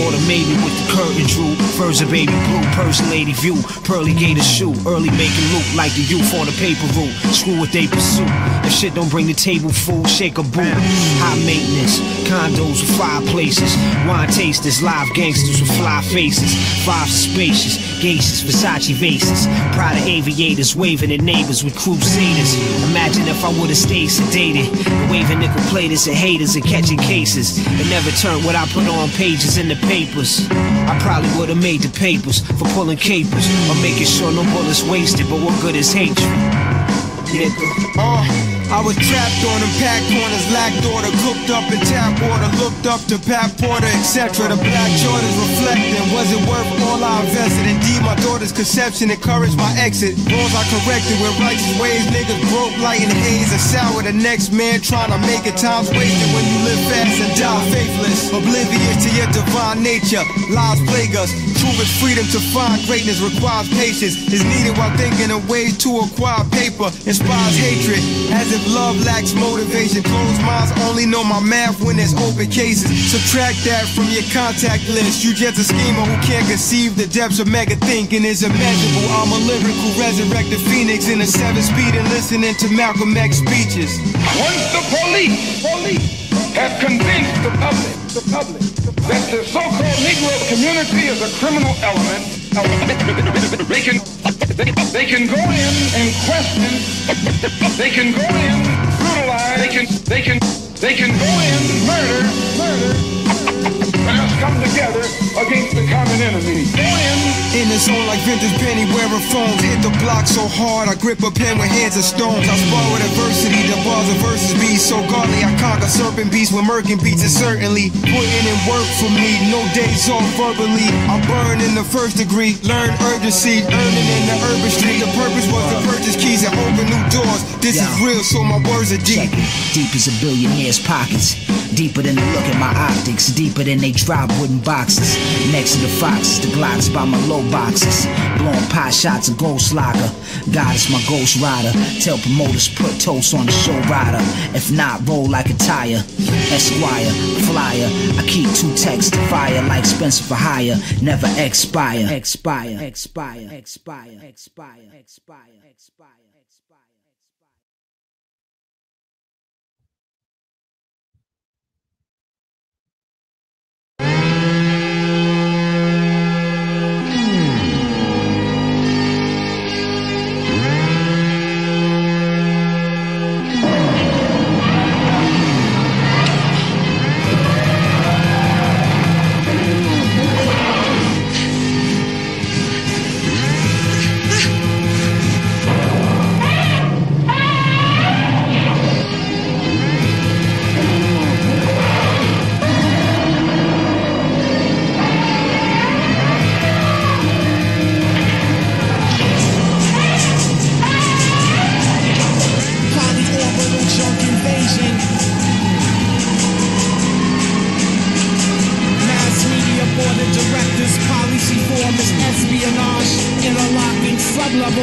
Or the maybe with the curtain drew, furs of baby blue, person lady view, pearly gator shoe, early making loot like the youth on the paper route. Screw what they pursue. If shit don't bring the table food, shake a boot. High maintenance, condos with fireplaces, wine tasters, live gangsters with fly faces, five spacious, gases, Versace vases, Prada aviators waving at neighbors with crusaders. Imagine if I would've stayed sedated, waving nickel platers at haters and catching cases, and never turned what I put on pages in the papers. I probably would've made the papers for pulling capers or making sure no bullets wasted, but what good is hatred? I was trapped on them, packed corners, lacked order, cooked up in tap water, looked up to Pat Porter, etc. The black Jordans reflecting, was it worth all I invested? Indeed, my daughter's conception encouraged my exit. Wrongs I corrected with righteous ways, niggas broke, light in haze, and sour the next man trying to make it. Time's wasted when you live fast and die faithless, oblivious to your divine nature. Lies plague us, true is freedom to find greatness requires patience, is needed while thinking of ways to acquire paper, inspires hatred, as if love lacks motivation. Closed minds only know my math when there's open cases. Subtract that from your contact list. You just a schemer who can't conceive the depths of mega thinking is immeasurable. I'm a lyrical resurrected phoenix in a 7-speed and listening to Malcolm X speeches. Once the police have convinced the public that the so-called Negro community is a criminal element, they can go in and question, they can go in, brutalize, they can go in, murder, let us come together against the common enemy. Go in the zone like vintage penny wearing phones. Hit the block so hard I grip a pen with hands of stones. I spar with adversity, the bars of verses be so godly. I conquer serpent beasts with murking beats and certainly putting in work for me. No days off verbally. I burn in the first degree, learn urgency, earning in the urban street. The purpose was to purchase keys and open new doors. This is real, so my words are deep. Deep as a billionaire's pockets, deeper than the look at my optics, deeper than they drop wooden boxes. Next to the foxes, the Glocks by my low boxes, blowing pot shots of Ghost Lager. God is my ghost rider. Tell promoters put toast on the show rider. If not, roll like a tire. Esquire, flyer. I keep 2 texts to fire like Spencer for hire. Never expire. Expire. Expire. Expire. Expire. Expire. Expire.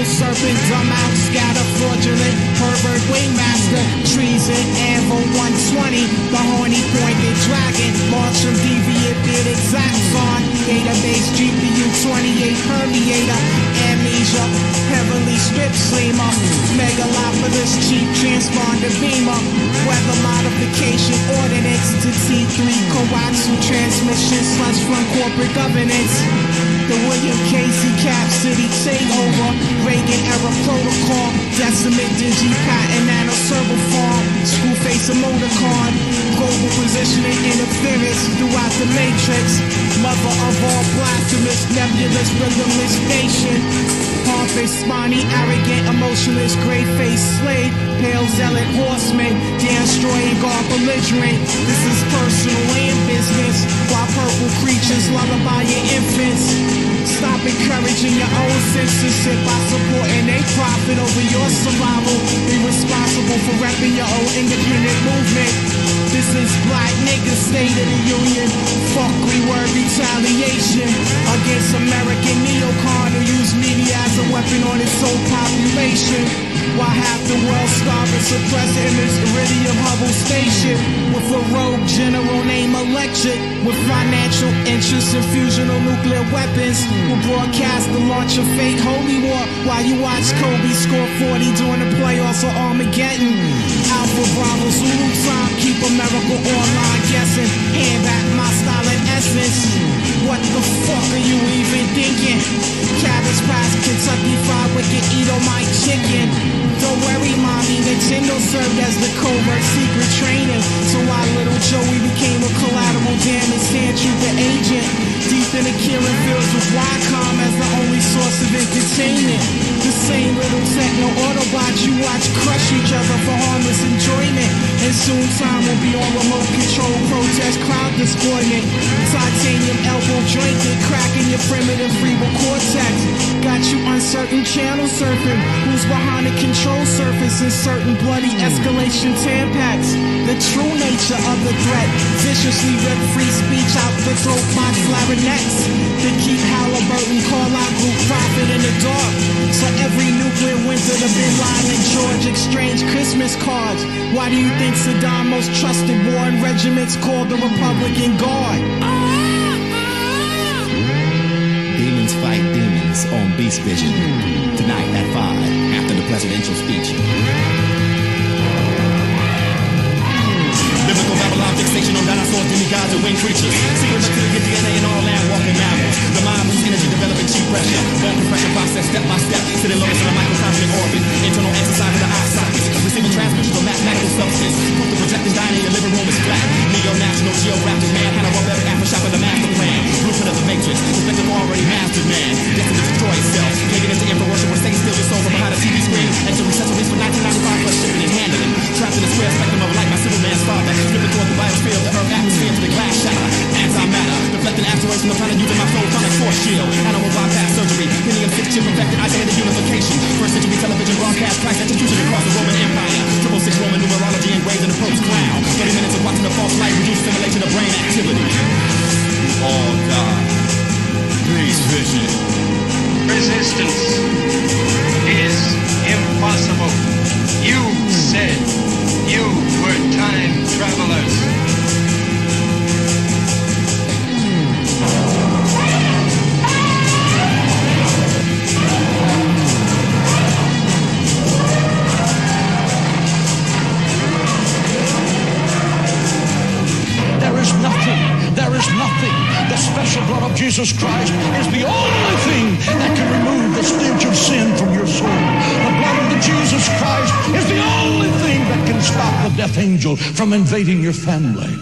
Serpent, dumb out, scatter, fraudulent, pervert, wingmaster, treason, anvil 120, the horny pointed dragon, march from deviant bearded Zaxxon, database GPU 28 permeator, amnesia, heavily strip slimer, megalopolis, cheap transponder beamer, weather modification ordinance to T3 coaxial transmission slush from corporate governance. The William Casey Cap City takeover, Reagan era protocol, decimate digi patent nano server farm, screw face a motor card, global positioning interference throughout the matrix, mother of all blasphemous, nebulous, rhythmless nation, pompous, spiny, arrogant, emotionless, gray-faced slave, pale zealot horseman, destroying guard belligerent. This is personal and business, while purple creatures lullaby your infants. Stop encouraging your own censorship by supporting a profit over your survival. Be responsible for repping your own independent movement. This is black niggas State of the Union. Fuck we word retaliation against American weapon on its whole population. While half the world starving, suppressed in this iridium Hubble station. With a rogue general named Electric, with financial interests in fusional nuclear weapons, will broadcast the launch of fake holy war while you watch Kobe score 40 during the playoffs of Armageddon. Alpha Bravo Zulu time, keep America online guessing. Hand back my style and essence. What the fuck are you even thinking? Cabbage Patch, Kentucky Fried Wicked, Edomite chicken. Don't worry, mommy, Nintendo served as the covert secret training. So why little Joey became a collateral damage sand trooper agent. Deep in the killing fields with Wycom as the only source of entertainment. The same little techno Autobots you watch crush each other for harmless enjoyment. And soon time will be on remote control protest crowd deployment. Titanium elbow jointed, cracking your primitive cerebral cortex. Got you uncertain channel surfing. Who's behind the control surface in certain bloody escalation tampaks? The true nature of the threat. Viciously rip free speech out the throat by clarinets. To keep Halliburton call out group profit in the dark. So every nuclear winter the Bin Laden and George exchange Christmas cards. Why do you think Saddam most trusted warring regiments called the Republican Guard? Demons fight demons on Beast Vision. Tonight at 5 after the presidential speech. Biblical Babylon fixation on dinosaurs, demigods, and winged creatures. Secrets to the DNA in all land walking mammals. The mind moves energy, developing cheap pressure. Bone compression process step by step. Sitting low in a microcosmic orbit. Internal exercise of the eye sockets. Receiving transmissions of mathematical substance. Proof the projecting dining in your living room is flat. Neo-national geographic man. Had a barbaric aftershock of the master plan. Blueprint of the matrix. Perspective already mastered man. Destined to destroy itself. Taking into info worship where Satan steals your soul from behind a TV screen. Entering accessories for 1995 plus shipping and handling. Trapped in the square spectrum of light by Superman's father. Slipping towards the biosphere of the earth atmosphere to the glass shatter. Antimatter, deflecting asteroids from the planet using my photonic force shield. Animal bypass surgery, helium 6 chip perfected identity unification. First century television broadcast, Christ execution across the Roman Empire. 666 Roman numerology engraved in the Pope's crown. 30 minutes of watching the false light reduce simulation of brain activity. All die. Beast Vision. Resistance is impossible. You said you were time travelers. There is nothing. The special blood of Jesus Christ is the only thing that can remove the stench of sin from your soul. The blood of the Jesus Christ is the only thing that can stop the death angel from invading your family.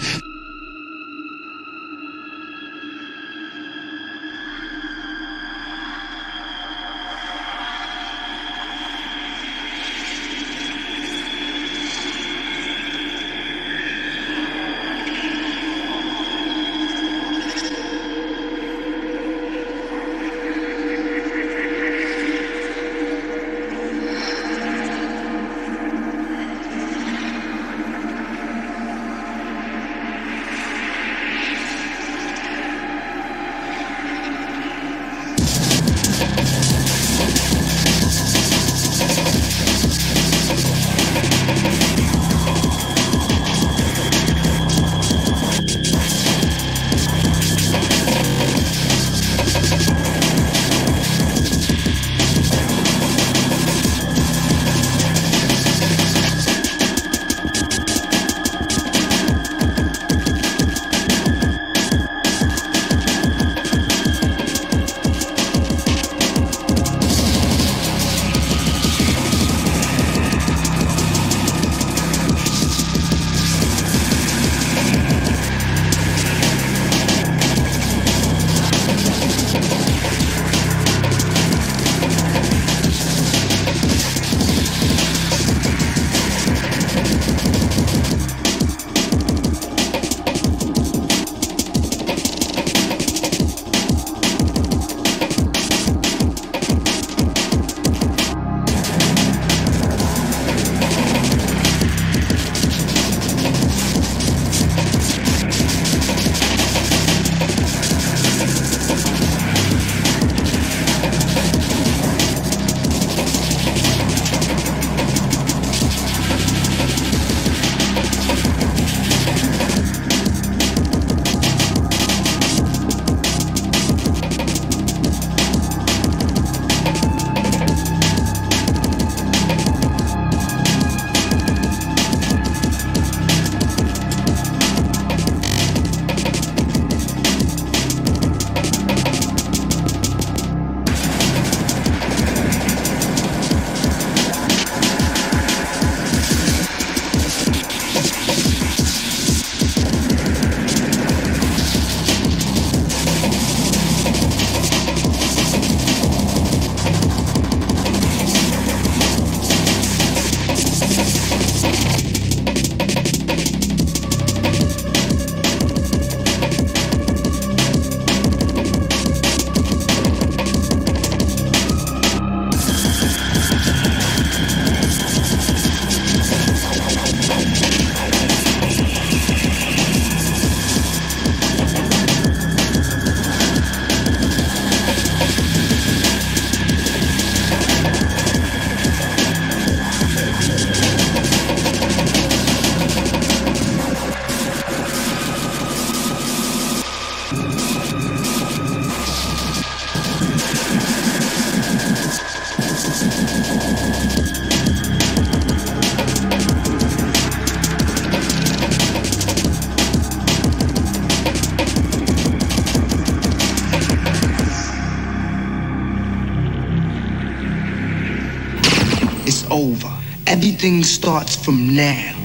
over. Everything starts from now.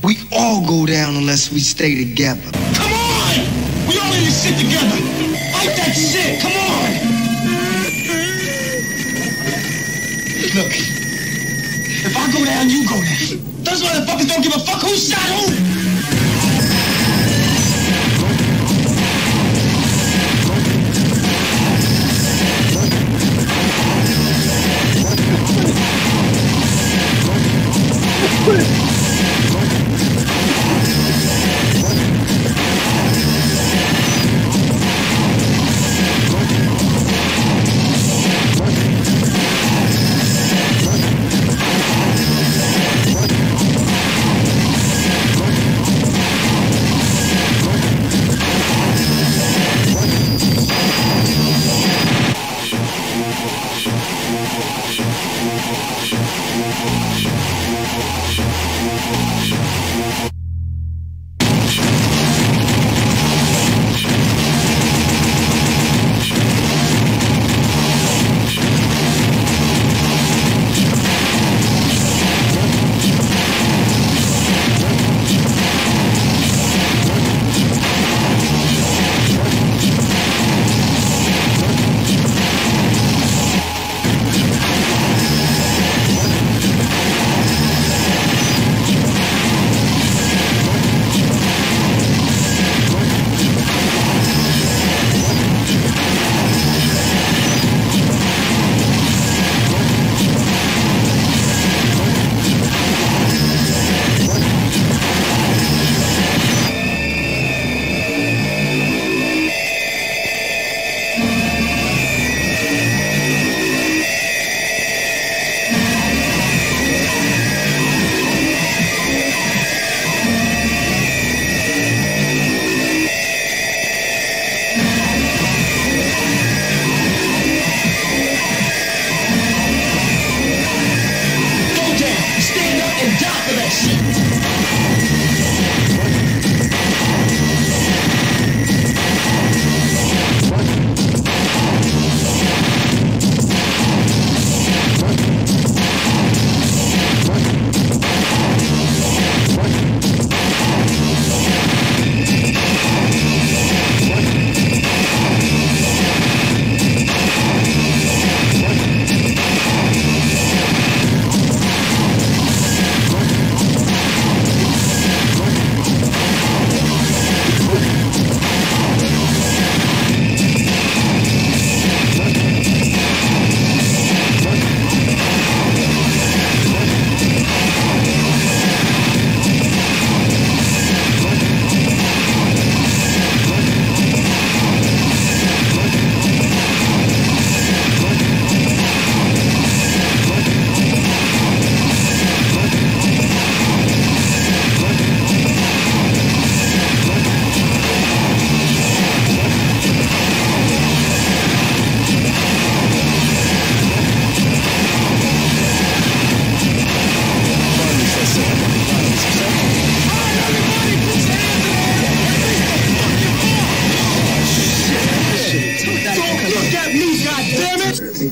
We all go down unless we stay together. Come on! We all in this shit together. Fight that shit. Come on! Look, if I go down, you go down. Those motherfuckers don't give a fuck who shot who.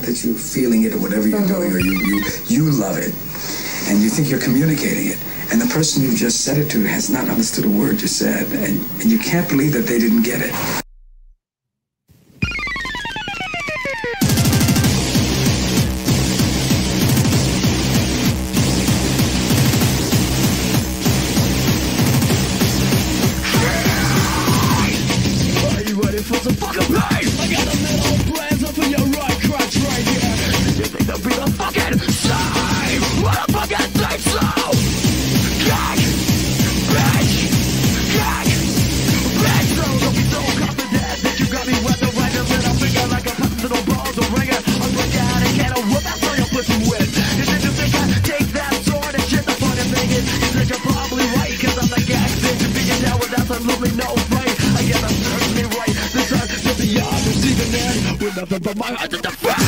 That you're feeling it or whatever you're doing, or you love it, and you think you're communicating it, and the person you just said it to has not understood a word you said, and you can't believe that they didn't get it. Are you ready for some fucking pain? I got a metal plans up in your right crotch right here. You think they'll be the fucking same? What the fucking think so? Gag! Bitch! Gag! Bitch! So don't be so confident that you got me weather right a little finger like a little balls or ringer. I'll break you out and get a whoop after your pussy with. And then you think I take that sword and shit the funny thing is that you're probably right, cause I'm the gas bitch and being down with absolutely no fight. I guess I'm certainly right. This time to be honest, receiving end with nothing but my heart to defend.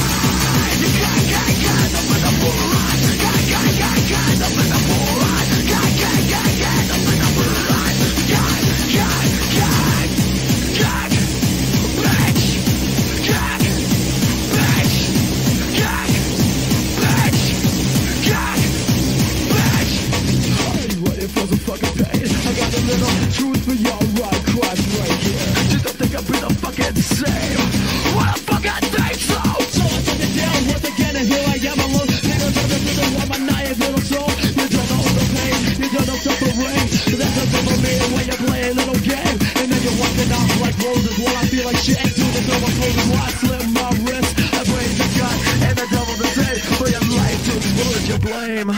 like shit. Do the double folding while I slip my wrist. I raise the gun and I double the day for your life to explode your blame.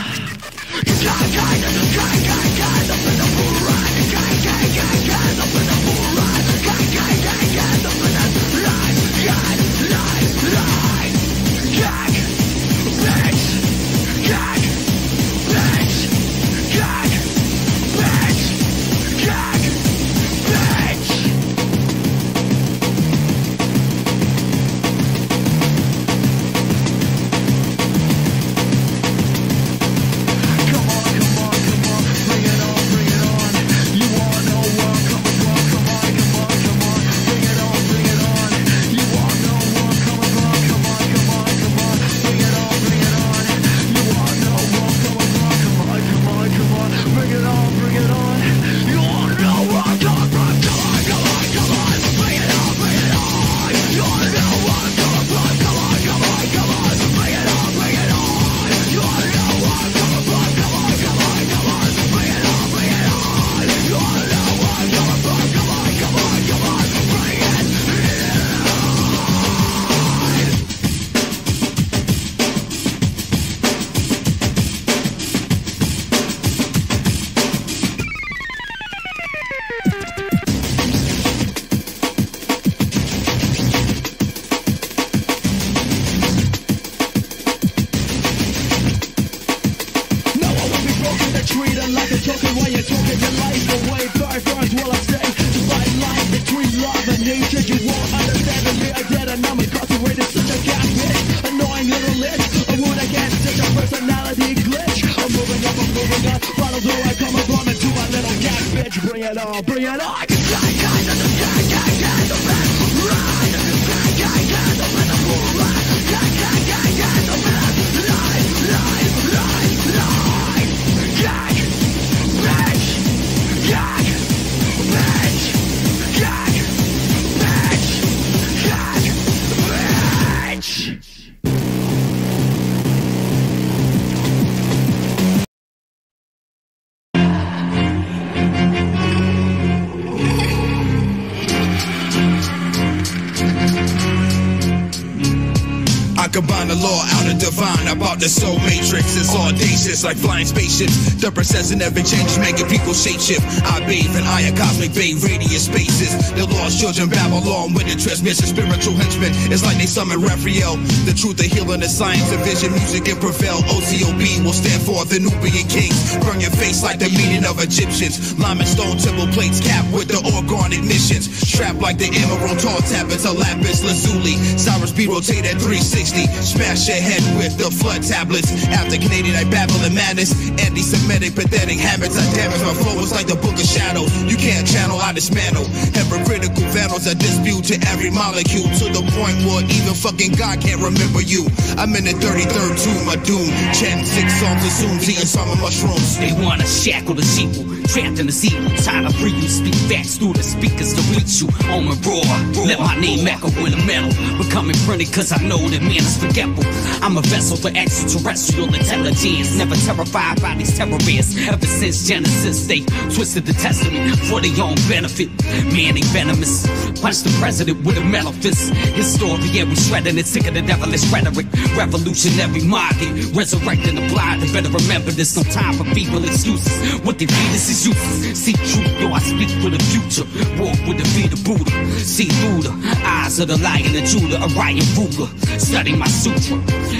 Combine the law out of divine about the soul matrix. It's audacious like flying spaceships. The process and every change is making people shapeshift. I bathe in iron cosmic bay radius spaces. The lost children babble along with the transmission. Spiritual henchmen, it's like they summon Raphael. The truth of healing, the science of vision, music and prevail. OCOB will stand for the Nubian kings. Burn your face like the meaning of Egyptians. Lime and stone temple plates capped with the organ ignitions. Strapped like the emerald tall tablets of lapis lazuli. Cyrus B rotate at 360. Smash your head with the flood tablets. After Canadian, I babble in madness. Anti-Semitic, pathetic habits. I damage my flow. It's like the book of shadows. You can't channel, I dismantle. Hypocritical vandals I dispute to every molecule. To the point where even fucking God can't remember you. I'm in the 33rd tomb of doom. Chanting 6 songs of Zooms, eating summer mushrooms. They wanna shackle the sheeple, trapped in the sea. Time to free you, speak facts through the speakers to reach you. On my roar, let my name echo in the metal. Becoming printed cause I know that man is forgetful. I'm a vessel for extraterrestrial intelligence. Never terrified by these terrorists. Ever since Genesis, they twisted the testament for their own benefit. Man, they venomous. Punch the president with a metal fist. His story, yeah, we shredding it. Sick of the devilish rhetoric. Revolutionary minded, resurrecting the blind. They better remember this. No time for feeble excuses. What they feed us is useless. See truth, though I speak for the future. Walk with the feet of Buddha. See through the eyes of the lion of Judah. Orion ruler. Study my sutra.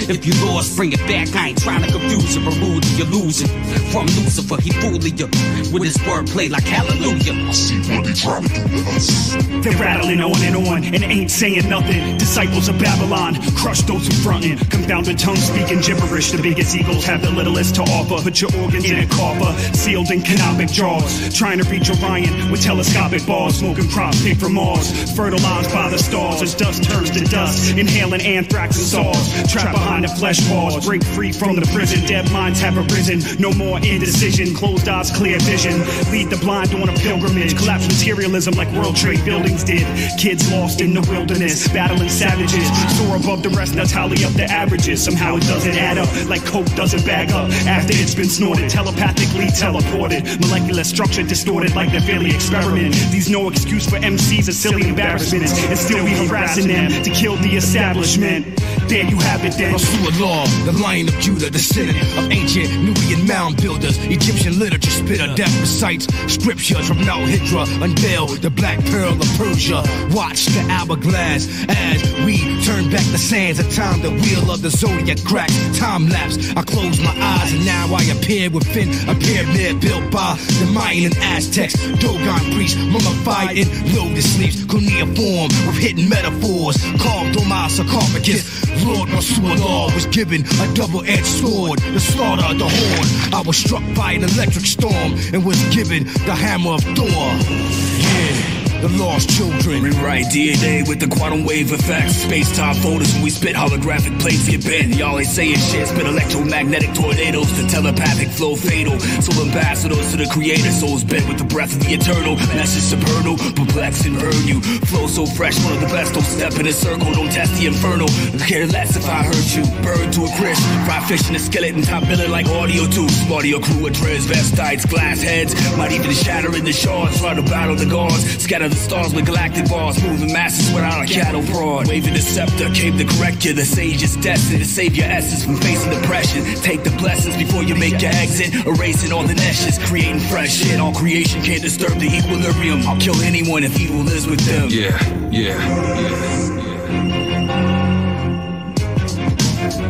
If you lost, bring it back. I ain't trying to confuse you, remove the illusion. From Lucifer, he fooling you with his wordplay like hallelujah. I see what they trying to do to us. They're rattling on and ain't saying nothing. Disciples of Babylon, crush those who frontin'. Confounded tongues speaking gibberish. The biggest eagles have the littlest to offer. Put your organs in a copper, sealed in canopic jaws. Trying to reach Orion with telescopic balls. Smoking crops picked from Mars, fertilized by the stars as dust turns to dust. Inhaling anthrax and saws. Trapped behind the flesh walls, break free from the prison. Dead minds have arisen, no more indecision. Closed eyes, clear vision. Lead the blind on a pilgrimage. Collapse materialism like World Trade buildings did. Kids lost in the wilderness, battling savages. Soar above the rest, now tally up the averages. Somehow it doesn't add up, like coke doesn't bag up after it's been snorted. Telepathically teleported, molecular structure distorted like the Bailey experiment. These no excuse for MCs or silly embarrassments, and still be harassing them to kill the establishment. There you have it then. Rasulullah, the Lion of Judah, descendant of ancient Nubian mound builders, Egyptian literature spitter, death recites scriptures from Mount Hidra, unveil the black pearl of Persia. Watch the hourglass as we turn back the sands of time. The wheel of the zodiac cracks, time lapse. I close my eyes and now I appear within a pyramid built by the Mayan and Aztecs. Dogon priests mummified in lotus sleeves, cuneiform with hidden metaphors carved on my sarcophagus. Lord Rasulullah was given a double-edged sword, the slaughter of the horn. I was struck by an electric storm and was given the hammer of Thor. Yeah. The lost children. Rewrite DNA with the quantum wave effects. Space-time folders when we spit holographic plates get bent. Y'all ain't saying shit. Spit electromagnetic tornadoes to telepathic flow fatal. Soul ambassadors to the creator. Souls bent with the breath of the eternal. Message supernal, perplex and burn you. Flow so fresh, one of the best. Don't step in a circle, don't test the infernal. Care less if I hurt you. Bird to a crisp. Fry fish in a skeleton, top billing like audio tubes. Audio crew of transvestites, glass heads. Might even shatter in the shards. Try to battle the gods. Scatter the stars with galactic bars, moving masses without a cattle prod. Waving the scepter came to correct you. The sage is destined to save your essence from facing depression. Take the blessings before you make your exit, erasing all the meshes, creating fresh shit. All creation can't disturb the equilibrium. I'll kill anyone if evil is with them.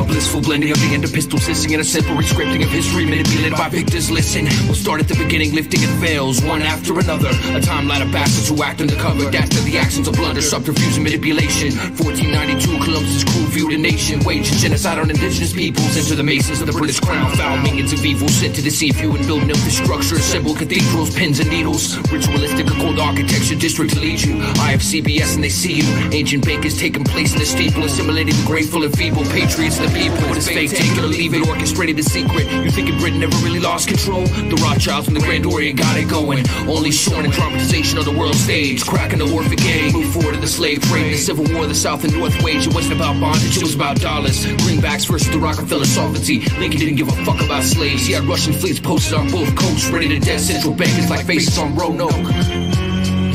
A blissful blending of the end of pistols, hissing in a simple rescripting of history, manipulated by victors. Listen, we'll start at the beginning, lifting its veils, one after another. A timeline of bastards who act undercover, dash to the actions of blunder, subterfuge and manipulation. 1492, Columbus's crew viewed a nation, waged genocide on indigenous peoples. Enter the masons of the British crown, foul minions of evil, sent to deceive you and build infrastructure, assemble cathedrals, pins and needles. Ritualistic occult architecture, district to lead you. I have CBS and they see you. Ancient bakers taking place in the steeple, assimilating the grateful and feeble patriots and the people. What is fake, take it or leave it, orchestrated in secret. You thinking Britain never really lost control? The Rothschilds and the Grand Orient got it going. Only showing a dramatization of the world stage. Cracking the orphan game, move forward to the slave trade. The Civil War, the South and North wage. It wasn't about bondage, it was about dollars. Greenbacks versus the Rockefeller sovereignty. Lincoln didn't give a fuck about slaves. He had Russian fleets posted on both coasts, ready to death central bankers like faces on Roanoke.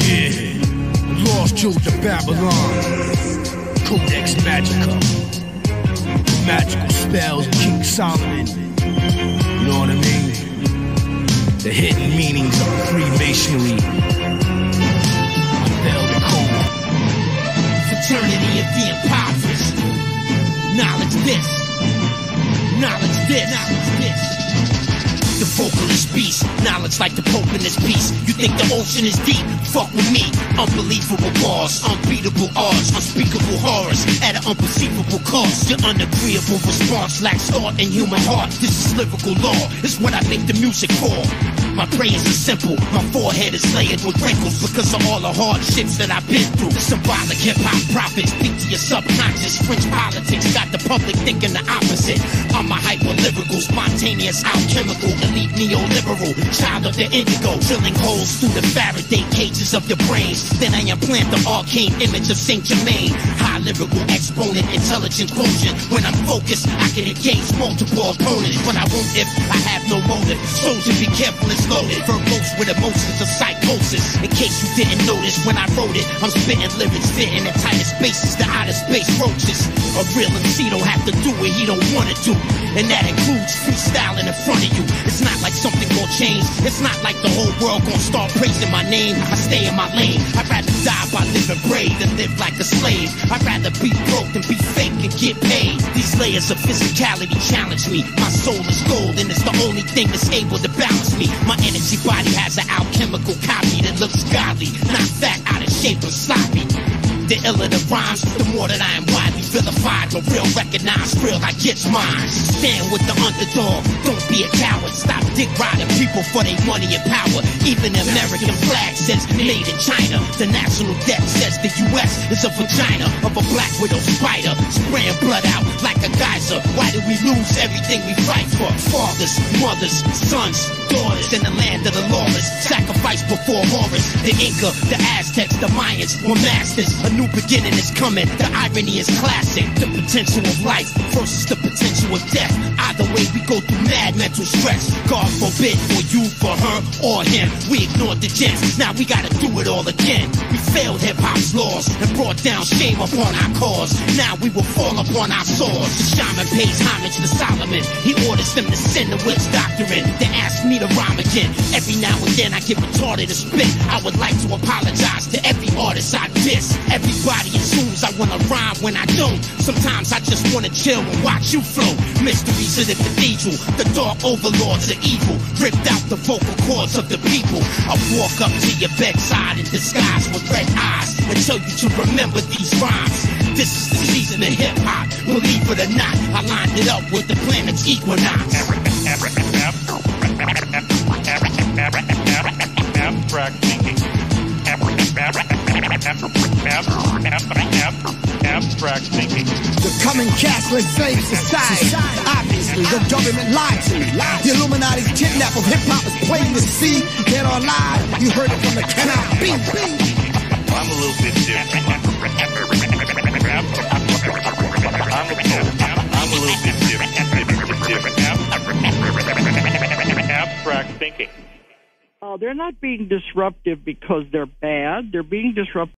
Yeah, lost children of Babylon. Codex Magica. Magical spells of King Solomon. You know what I mean? The hidden meanings of Freemasonry. Unveil the code. Fraternity of the impoverished. Knowledge this. Knowledge this. Knowledge this. The vocalist beast, knowledge like the Pope in this piece. You think the ocean is deep? Fuck with me. Unbelievable bars, unbeatable odds, unspeakable horrors at an unperceivable cost. Your unagreeable response lacks thought and human heart. This is lyrical law, it's what I make the music for. My prayers are simple, my forehead is layered with wrinkles because of all the hardships that I've been through. The symbolic hip-hop prophets speak to your subconscious. French politics got the public thinking the opposite. I'm a hyper-lyrical, spontaneous, alchemical, elite neoliberal, child of the indigo, drilling holes through the Faraday cages of your brains. Then I implant the arcane image of Saint Germain. High lyrical exponent, intelligent quotient. When I'm focused, I can engage multiple opponents, but I won't if I have no motive. Soldier, be careful, it's loaded. Verbose with emotions of psychosis. In case you didn't notice when I wrote it, I'm spitting lyrics fitting in tighter spaces, the outer space roaches. A real MC don't have to do what he don't want to do, and that includes freestyling in front of you. It's not like something gon' change. It's not like the whole world gon' start praising my name. I stay in my lane. I'd rather die by living brave than live like a slave. I'd rather be broke than be fake and get paid. These layers of physicality challenge me. My soul is gold and it's the only thing that's able to balance me. My energy body has an alchemical copy that looks godly, not fat, out of shape, or sloppy. The iller the rhymes, the more that I am widely vilified. But real recognize real, I get mine. Stand with the underdog, don't be a coward. Stop dick riding people for their money and power. Even the American flag says made in China. The national debt says the US is a vagina of a black widow spider. Spraying blood out answer. Why did we lose everything we fight for? Fathers, mothers, sons, daughters in the land of the lawless. Sacrifice before horrors. The Inca, the Aztecs, the Mayans were masters. A new beginning is coming. The irony is classic. The potential of life versus the potential of death. Either way, we go through mad mental stress. God forbid for you, for her, or him. We ignored the gems. Now we gotta do it all again. We failed hip-hop's laws and brought down shame upon our cause. Now we will fall upon our swords. The shaman pays homage to Solomon. He orders them to send the witch doctrine. They ask me to rhyme again. Every now and then I get retarded to spit. I would like to apologize to every artist I diss. Everybody assumes I wanna rhyme when I don't. Sometimes I just wanna chill and watch you flow. Mysteries of the cathedral, the dark overlords of evil. Ripped out the vocal cords of the people. I walk up to your bedside in disguise with red eyes and tell you to remember these rhymes. This is the season of hip-hop. Believe it or not, I lined it up with the planet's equinox. Abstract thinking. Abstract thinking. The coming cashless slave society. Obviously, the government lied to me. The Illuminati's kidnap of hip-hop is plain to see. Dead or alive, you heard it from the cannot be. I'm a little bit different. I'm a little bit different. Abstract thinking. They're not being disruptive because they're bad. They're being disruptive.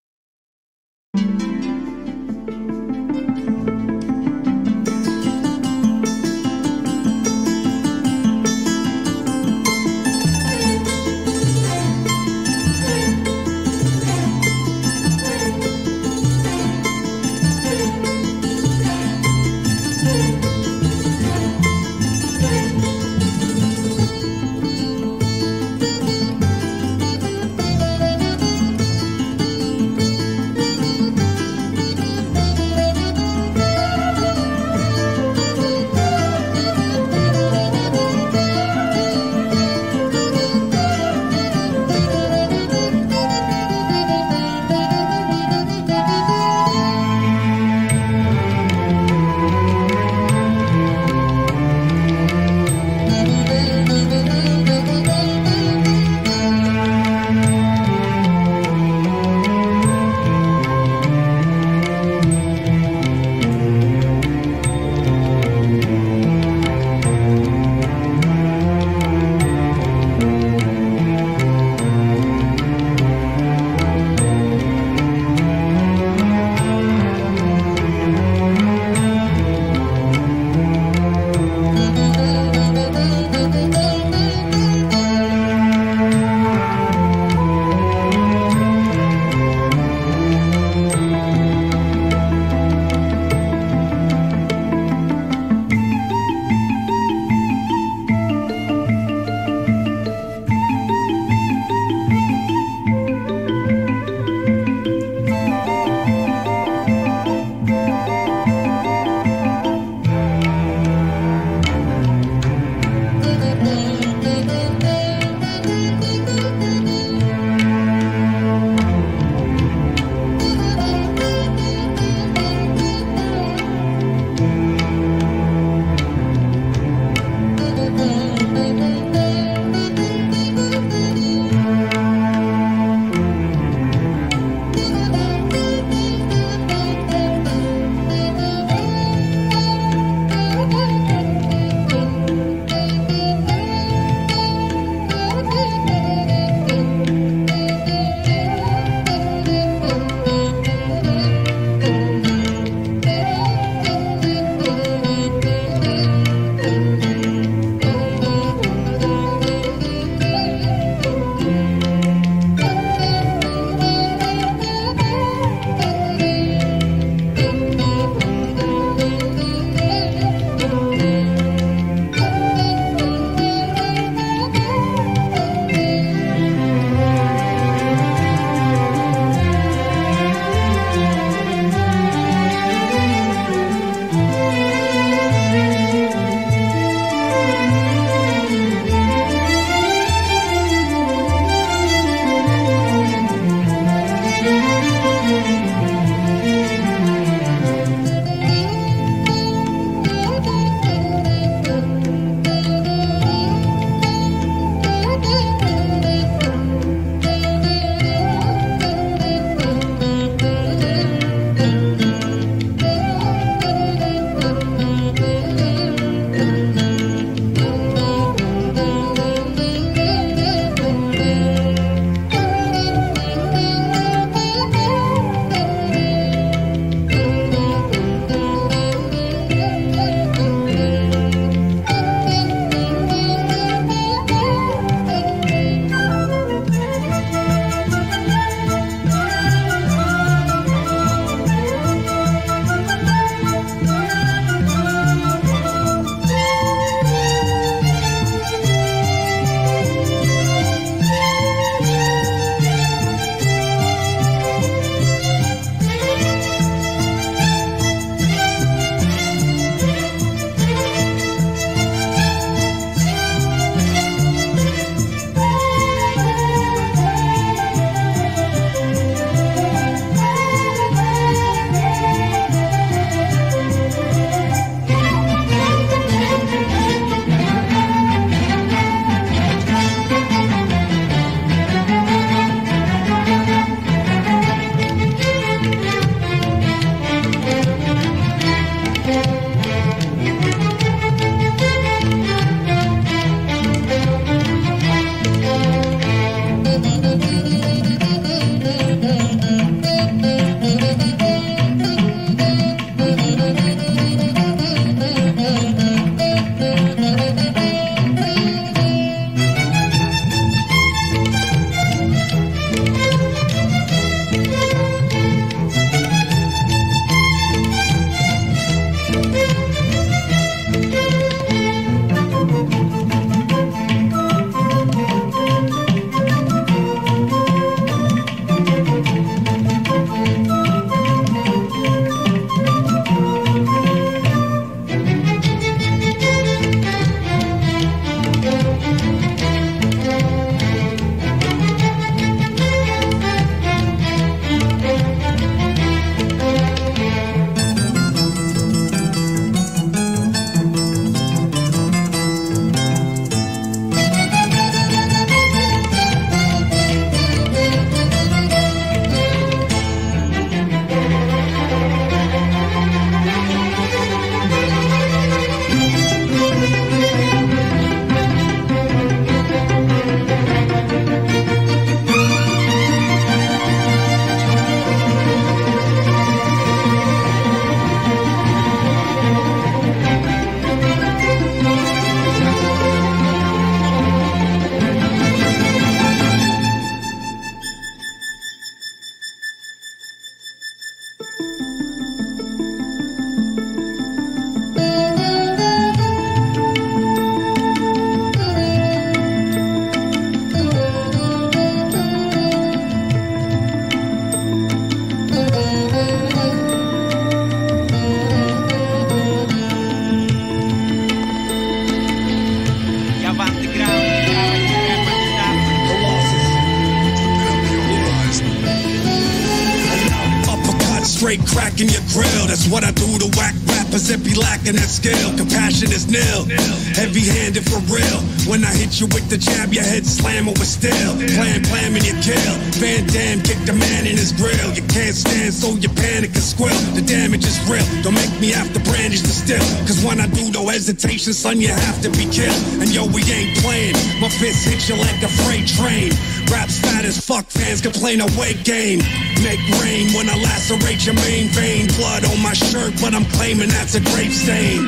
cracking your grill. That's what I do to whack rappers that be lacking that skill. Compassion is nil, heavy-handed for real. When I hit you with the jab, your head slam over still. Blam and you kill. Van Damme kicked the man in his grill. You can't stand, so you panic and squill. The damage is real. Don't make me have to brandish the still. Cause when I do, no hesitation, son, you have to be killed. And yo, we ain't playing. My fist hits you like a freight train. Rap's fat as fuck, fans complain a weight gain. Make rain when I lacerate your main vein. Blood on my shirt, but I'm claiming that's a grape stain.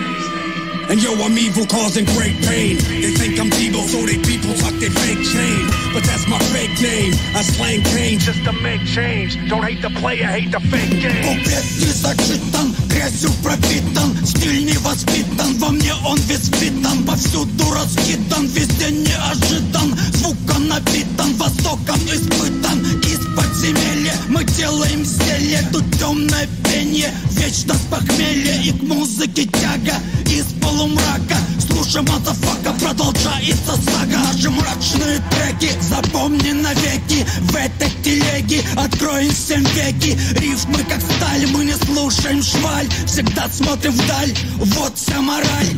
And yo, I'm evil, causing great pain. They think I'm Debo, so they people tuck their fake chain. But that's my fake name. I slang Kane just to make change. Don't hate the player, hate the fake game. Куплет не зачитан, грязью пропитан, стиль не воспитан, во мне он весь впитан, повсюду раскидан, везде неожидан, звуком напитан, востоком испытан. Из подземелья мы делаем зелье, тут темное пенье, вечно с похмелья, и к музыке тяга из полумрака. Слушай, мазафака, продолжается сага. Наши мрачные треки запомни навеки. В этой телеге откроем всем веки. Рифмы как сталь, мы не слушаем шваль, всегда смотрим вдаль, вот вся мораль.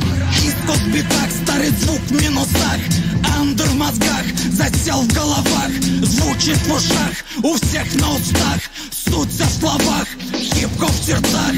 Искус в битах, старый звук в минусах. Андер в мозгах, засел в головах. Звучит в ушах, у всех на устах. Суть вся в словах, хип-хоп в сердцах.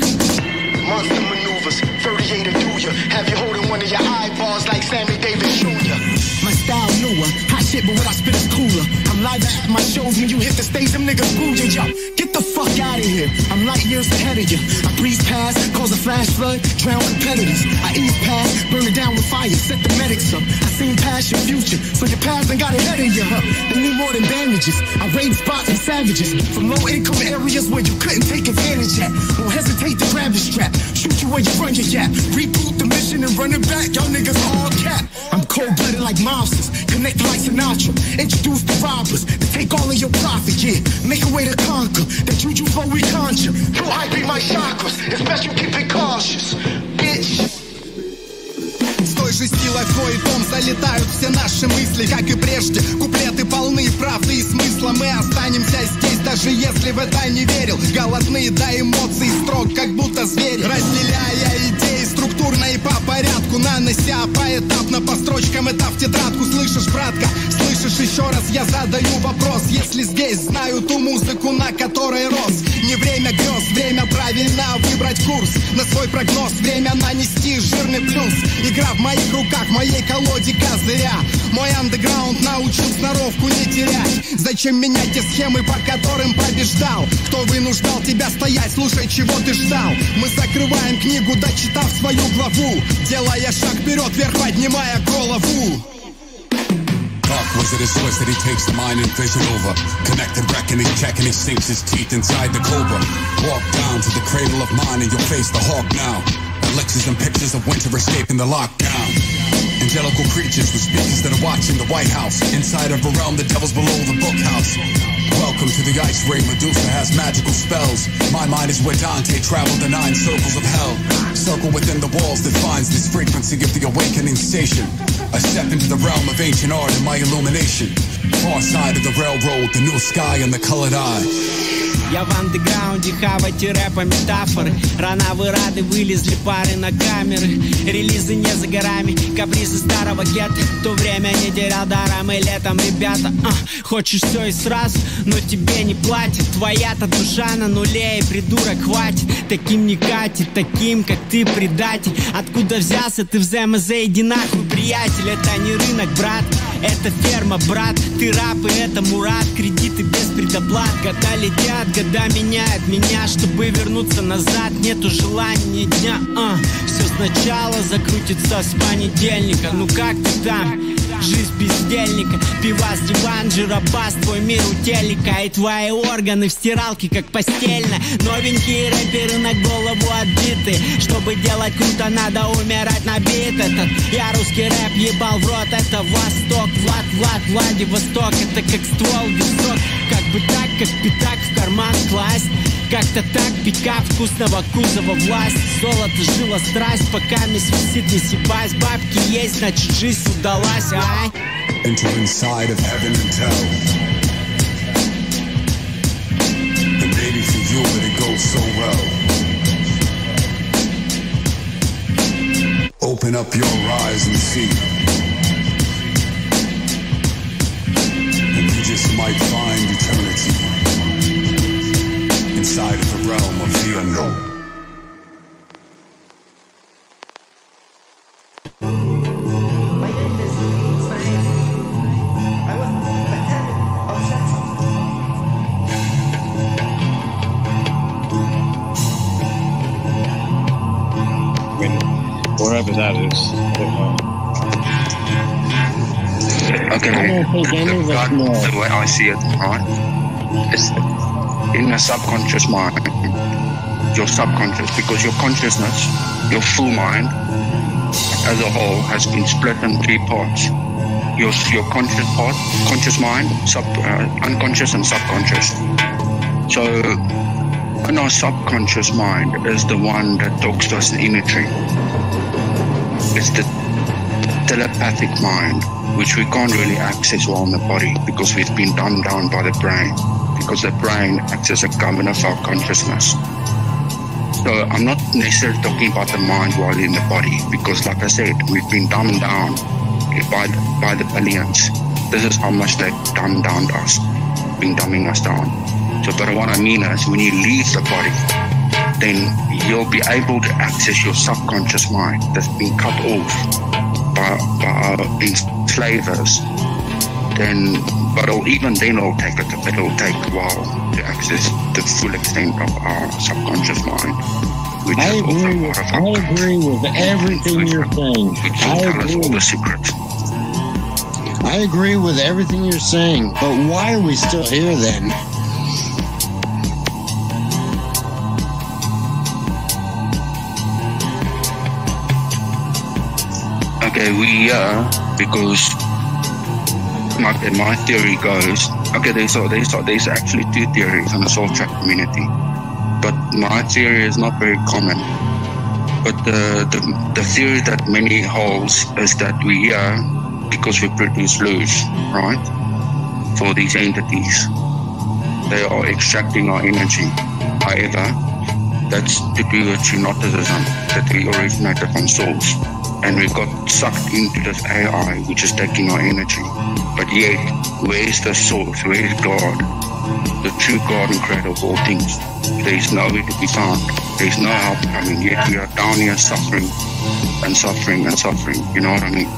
Monster maneuvers, 38 to do ya. Have you holding one of your eyeballs like Sammy Davis Jr. My style newer, hot shit, but what I spit is cooler. I'm live at my shows when you hit the stage, them niggas boo ya. Yo, get the fuck out of here. I'm light years ahead of you. I breeze past, cause a flash flood, drown competitors. I ease past, burn it down with fire, set the medics up. I seen past your future, so your past ain't got ahead of you. They need more than bandages. I raid spots with savages from low income areas where you couldn't take advantage at. Don't hesitate to grab the strap, shoot you where you run your yap. Reboot the mission and run it back. Y'all niggas all cap. I'm cold-blooded like monsters, connected like Sinatra. Introduce the robbers to take all of your profit, yeah. Make a way to conquer. That juju flow we conjure. You hyping my chakras, it's best you keep it cautious, bitch. С той же силой в твой дом залетают все наши мысли, как и прежде. Куплеты полны правды и смысла. Мы останемся здесь, даже если в это не верил. Голодные до эмоций, строг, как будто зверь. Разделяя идеи структурно и по порядку, нанося поэтапно по строчкам это в тетрадку. Слышишь, братка, слышишь еще раз, я задаю вопрос. Если здесь знаю ту музыку, на которой рос. Не время грез, время правильно выбрать курс. На свой прогноз, время нанести жирный плюс. Игра в моих руках, в моей колоде козыря. Мой андеграунд научил сноровку не терять. Зачем менять те схемы, по которым побеждал? Кто вынуждал тебя стоять, слушай, чего ты ждал? Мы закрываем книгу, дочитав свою главу, делая шаг вперед, вверх поднимая голову. Dark wizard is twisted, he takes the mind and vision over. Connected, reckoning, checking, he sinks his teeth inside the cobra. Walk down to the cradle of mine and you'll face the hawk now. Elixirs and pictures of winter escaping the lockdown. Angelical creatures with speakers that are watching the White House. Inside of a realm, the devil's below the bookhouse. Welcome to the ice ring, Medusa has magical spells. My mind is where Dante traveled the 9 circles of hell. Circle within the walls defines this frequency of the awakening station. I step into the realm of ancient art in my illumination. Far side of the railroad, the new sky and the colored eye. Я в андеграунде, хавайте рэпа метафоры. Рано вы рады, вылезли пары на камеры. Релизы не за горами, капризы старого гетто. То время не терял даром и летом, ребята. Хочешь все и сразу, но тебе не платят. Твоя-то душа на нуле, и придурок хватит. Таким не катит, таким как ты предатель. Откуда взялся ты в ЗМЗ, иди нахуй, приятель. Это не рынок, брат, это ферма, брат. Ты раб, и это Мурат. Кредиты без предоплат. Года летят, года меняют меня. Чтобы вернуться назад, нету желания дня. Все сначала закрутится с понедельника. Ну как ты там? Жизнь бездельника. Пивас, диван, жиробас, твой мир у телека. И твои органы в стиралке, как постельно. Новенькие рэперы на голову отбиты. Чтобы делать круто, надо умирать на бит этот. Я русский рэп ебал в рот, это Восток. Владивосток, это как ствол висок. Как бы так, как пятак в карман класть. Как-то так, пикап вкусного кузова, власть. Золото, жила, страсть, пока мисс висит, не сибась. Бабки есть, значит жизнь удалась, ай. Enter inside of heaven and tell. And baby, for you it goes so well. Open up your eyes and see. And you just might find eternity inside of the realm of the unknown. Wherever that is, I don't know. Okay, the way I see it, right, is in the subconscious mind, your subconscious, because your consciousness, your full mind, as a whole, has been split in 3 parts. Your conscious part, conscious mind, unconscious and subconscious. So, in our subconscious mind is the one that talks to us in imagery. It's the telepathic mind, which we can't really access while in the body because we've been dumbed down by the brain, because the brain acts as a governor of our consciousness. So I'm not necessarily talking about the mind while in the body, because like I said, we've been dumbed down by the billions. This is how much they've dumbed down us, been dumbing us down. So, but what I mean is, when you leave the body, then you'll be able to access your subconscious mind that's been cut off by our enslavers. Then, but even then, it'll take a while to access the full extent of our subconscious mind. Which I agree with everything you're saying. Tell us all the secrets. I agree with everything you're saying, but why are we still here then? Okay, we are because my theory goes. Okay, there's actually 2 theories in the soul track community, but my theory is not very common. But the theory that many holds is that we are because we produce luz, right? For these entities, they are extracting our energy. However, that's to do with hypnotism that we originated from souls. And we got sucked into this AI, which is taking our energy. But yet, where is the source? Where is God? The true God and creator of all things. There is nowhere to be found. There is no help coming. Yet we are down here suffering and suffering and suffering. You know what I mean?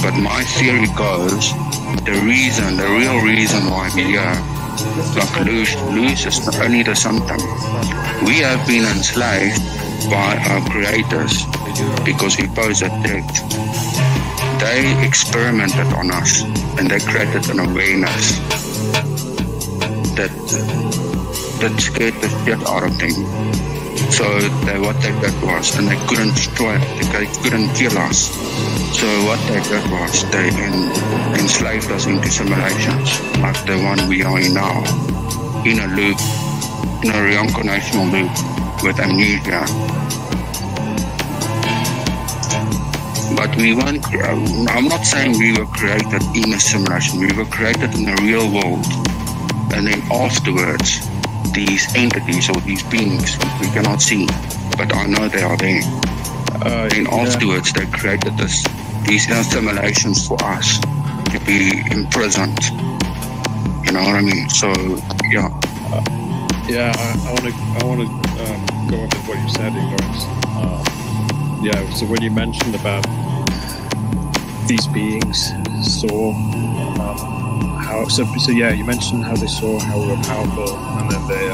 But my theory goes, the real reason why we are like lose is only the symptom. We have been enslaved by our creators because we pose a threat. They experimented on us and they created an awareness that scared the shit out of them. So what they did was, and they couldn't destroy it, they couldn't kill us. So what they did was, they enslaved us into simulations, like the one we are in now, in a loop, in a reincarnational loop with amnesia. But we weren't, I'm not saying we were created in a simulation, we were created in the real world. And then afterwards, these entities or these beings we cannot see, but I know they are there. Then afterwards, they created these simulations for us to be imprisoned. You know what I mean? So, yeah. I want to go off with what you said, Ignorance. So when you mentioned about these beings saw you mentioned how they saw how we were powerful, and then they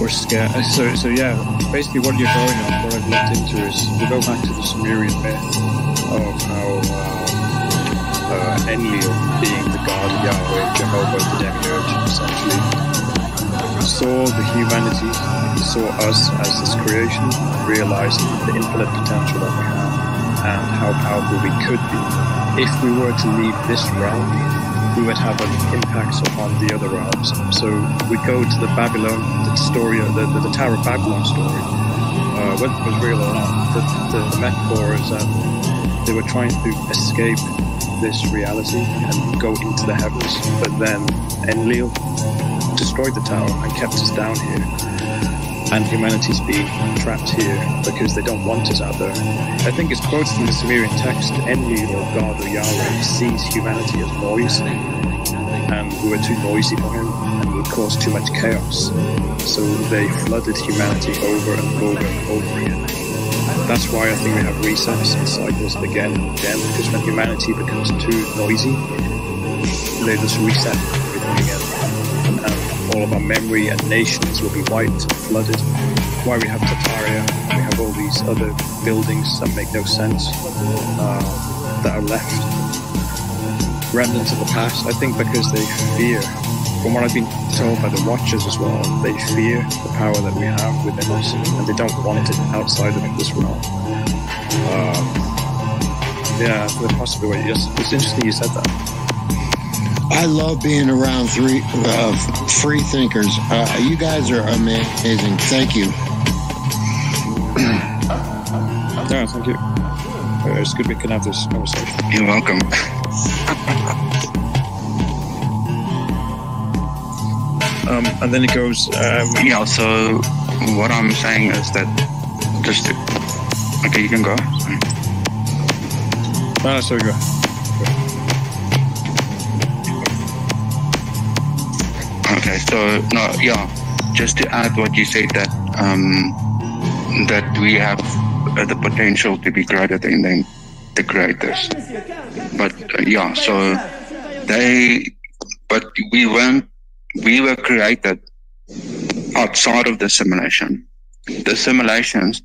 were scared. So basically what you're going on, what I've looked into is we go back to the Sumerian myth of how Enlil, being the god of Yahweh, Jehovah, the demiurge, essentially saw the humanity, he saw us as this creation, and realized the infinite potential that we have and how powerful we could be. If we were to leave this realm, we would have an impact upon the other realms. So we go to the Babylon, the story, the Tower of Babylon story, whether it was real or not. The metaphor is that they were trying to escape this reality and go into the heavens, but then Enlil destroyed the tower and kept us down here. and humanity's being trapped here because they don't want us out there. I think it's quotes from the Sumerian text, Enlil, or God, or Yahweh, sees humanity as noise, and we were too noisy for him, and would cause too much chaos. So they flooded humanity over and over and over again. That's why I think we have resets and cycles again and again, because when humanity becomes too noisy, they just reset everything again. And all of our memory and nations will be wiped and flooded. Why we have Tartaria, we have all these other buildings that make no sense, that are left. Remnants of the past, I think because they fear, from what I've been told by the Watchers as well, they fear the power that we have within us, and they don't want it outside of this realm. Yeah, the possibility. Yes, it's interesting you said that. I love being around free thinkers. You guys are amazing. Thank you. No, thank you. It's good we can have this conversation. You're welcome. And then it goes... yeah, so what I'm saying is that just... Okay, you can go. Sorry. No, sorry, go. Okay, so, no, yeah, just to add what you said, that that we have the potential to be greater than the creators. But, yeah, so but we were created outside of the simulation. The simulations,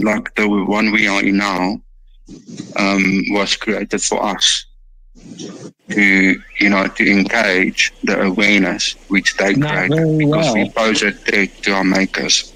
like the one we are in now, was created for us to engage the awareness which they create, because we pose a threat to our makers.